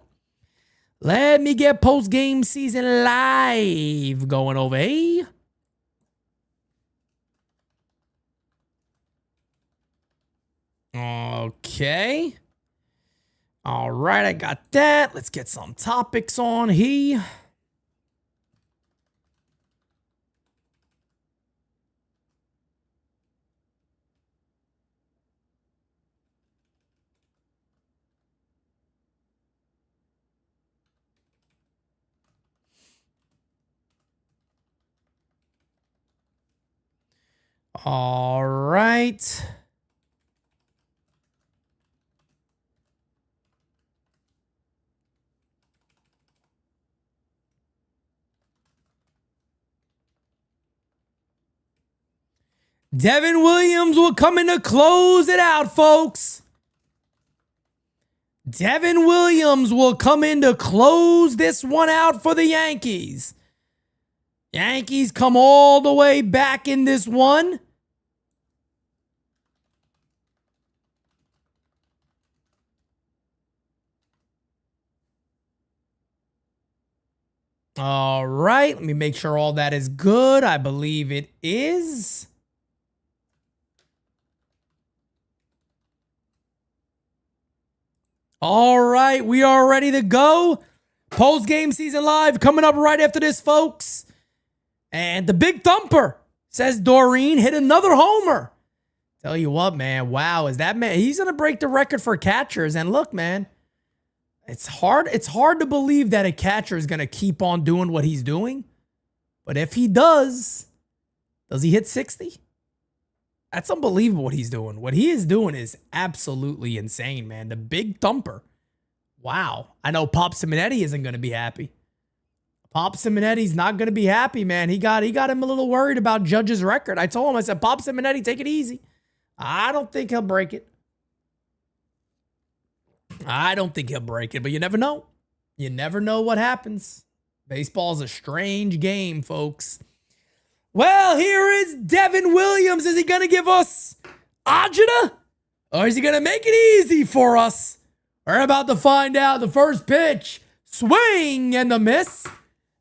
[SPEAKER 1] Let me get post-game season live going over here. Okay. All right, I got that. Let's get some topics on here. All right. Devin Williams will come in to close it out, folks. Devin Williams will come in to close this one out for the Yankees. Yankees come all the way back in this one. All right, let me make sure all that is good. I believe it is. All right, we are ready to go. Post-game season live coming up right after this, folks. And the big thumper, says Doreen, hit another homer. Tell you what, man, wow, is that man? He's going to break the record for catchers. And look, man, it's hard to believe that a catcher is going to keep on doing what he's doing. But if he does he hit 60? That's unbelievable what he's doing. What he is doing is absolutely insane, man. The big thumper. Wow. I know Pop Simonetti isn't going to be happy. Pop Simonetti's not going to be happy, man. He got him a little worried about Judge's record. I told him, I said, Pop Simonetti, take it easy. I don't think he'll break it. I don't think he'll break it, but you never know. You never know what happens. Baseball's a strange game, folks. Well, here is Devin Williams. Is he going to give us agita? Or is he going to make it easy for us? We're about to find out. The first pitch. Swing and a miss.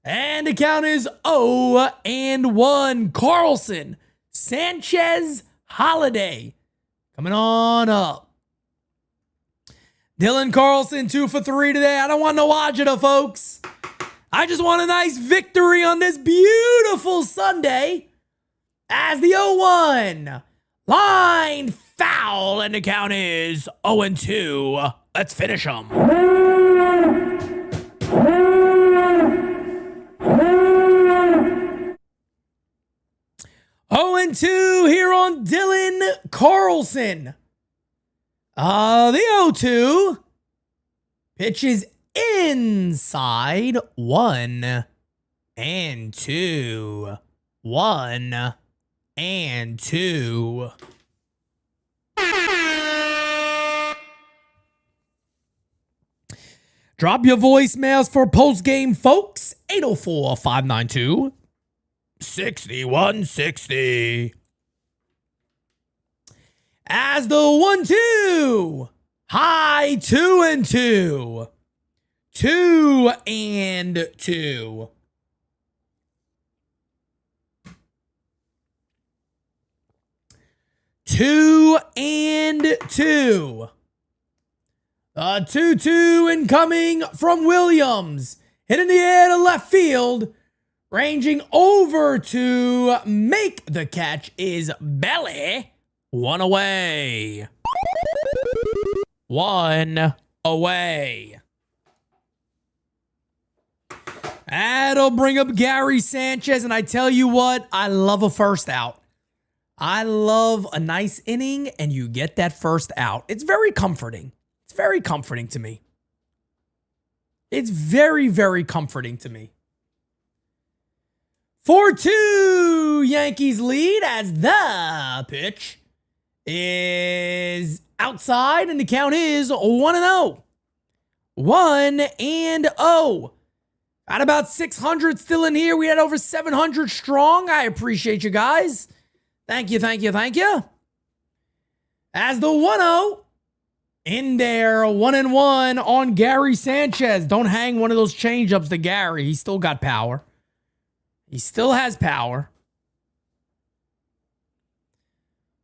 [SPEAKER 1] And the count is 0-1. Carlson, Sanchez, Holiday. Coming on up. Dylan Carlson, 2 for 3 today. I don't want no agita, folks. I just want a nice victory on this beautiful Sunday. As the 0-1. Line foul. And the count is 0-2. Let's finish them. 0-2 here on Dylan Carlson. The 0-2 pitch is inside. 1 and 2. 1 and 2. Drop your voicemails for post-game, folks. 804-592-6160. As the 1-2. High 2 and 2. 2 and 2. 2-2. A 2-2 incoming from Williams. Hit in the air to left field. Ranging over to make the catch is Belly. 1 away. 1 away. That'll bring up Gary Sanchez, and I tell you what, I love a first out. I love a nice inning, and you get that first out. It's very comforting. It's very comforting to me. It's very, very comforting to me. 4-2, Yankees lead as the pitch is outside, and the count is 1-0. 1-0. Got about 600 still in here. We had over 700 strong. I appreciate you guys. Thank you, thank you, thank you. As the 1-0 in there, 1-1 on Gary Sanchez. Don't hang one of those changeups to Gary. He's still got power. He still has power.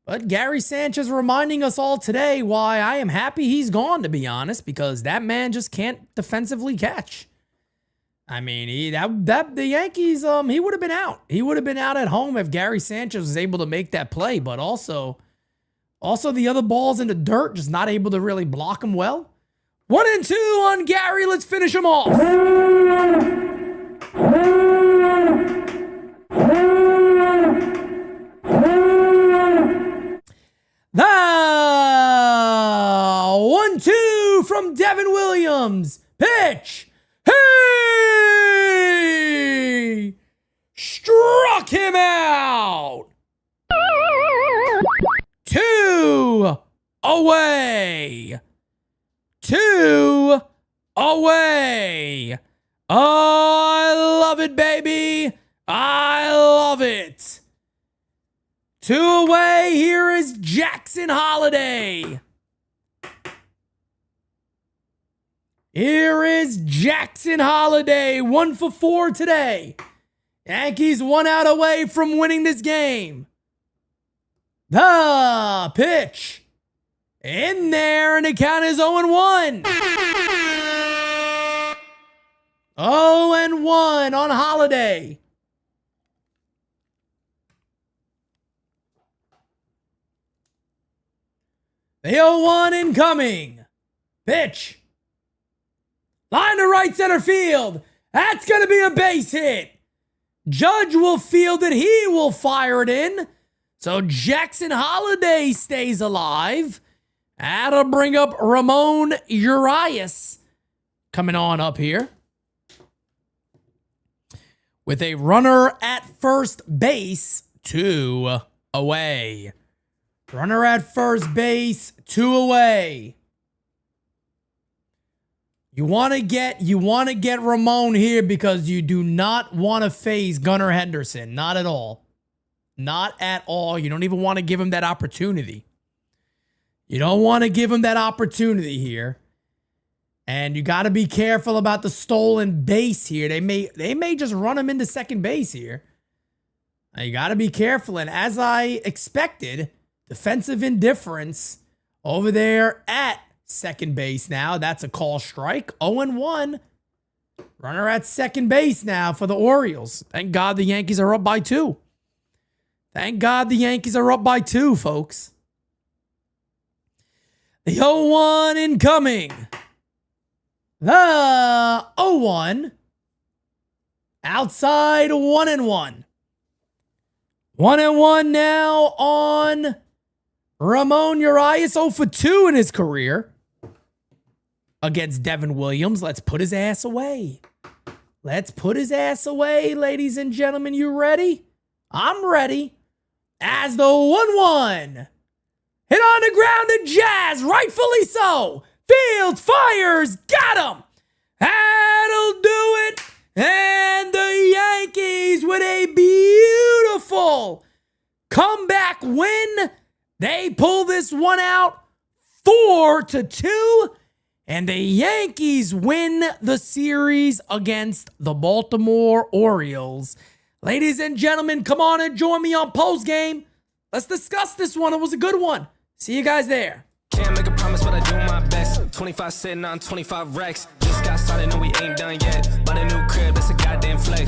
[SPEAKER 1] But Gary Sanchez reminding us all today why I am happy he's gone, to be honest, because that man just can't defensively catch. I mean, the Yankees, he would have been out. He would have been out at home if Gary Sanchez was able to make that play, but also the other balls in the dirt, just not able to really block him well. 1-2 on Gary. Let's finish him off. The 1-2 from Devin Williams. Pitch. Hey! Struck him out. 2 away. 2 away. Oh, I love it, baby. I love it. 2 away. Here is Jackson Holiday. Here is Jackson Holiday. 1 for 4 today. Yankees 1 out away from winning this game. The pitch. In there, and the count is 0-1. 0-1 on Holiday. The 0-1 incoming. Pitch. Line to right center field. That's going to be a base hit. Judge will field it. He will fire it in. So Jackson Holiday stays alive. That'll bring up Ramon Urias coming on up here. With a runner at first base, 2 away. Runner at first base, 2 away. You want to get Ramon here because you do not want to face Gunnar Henderson. Not at all. Not at all. You don't even want to give him that opportunity. You don't want to give him that opportunity here. And you got to be careful about the stolen base here. They may just run him into second base here. Now you got to be careful. And as I expected, defensive indifference over there at second base now. That's a call strike. 0-1. Runner at second base now for the Orioles. Thank God the Yankees are up by 2. Thank God the Yankees are up by 2, folks. The 0-1 incoming. The 0-1. Outside 1-1. 1-1 now on Ramon Urias. 0 for 2 in his career against Devin Williams. Let's put his ass away. Let's put his ass away, ladies and gentlemen. You ready? I'm ready. As the 1-1. Hit on the ground to Jazz. Rightfully so. Fields fires. Got him. That'll do it. And the Yankees with a beautiful comeback win. They pull this one out 4-2. And the Yankees win the series against the Baltimore Orioles. Ladies and gentlemen, come on and join me on postgame. Let's discuss this one. It was a good one. See you guys there.
[SPEAKER 12] Can't make a promise, but I do my best. 25 sitting on 25 racks. Just got started, no, we ain't done yet. Bought a new crib, that's a goddamn flex.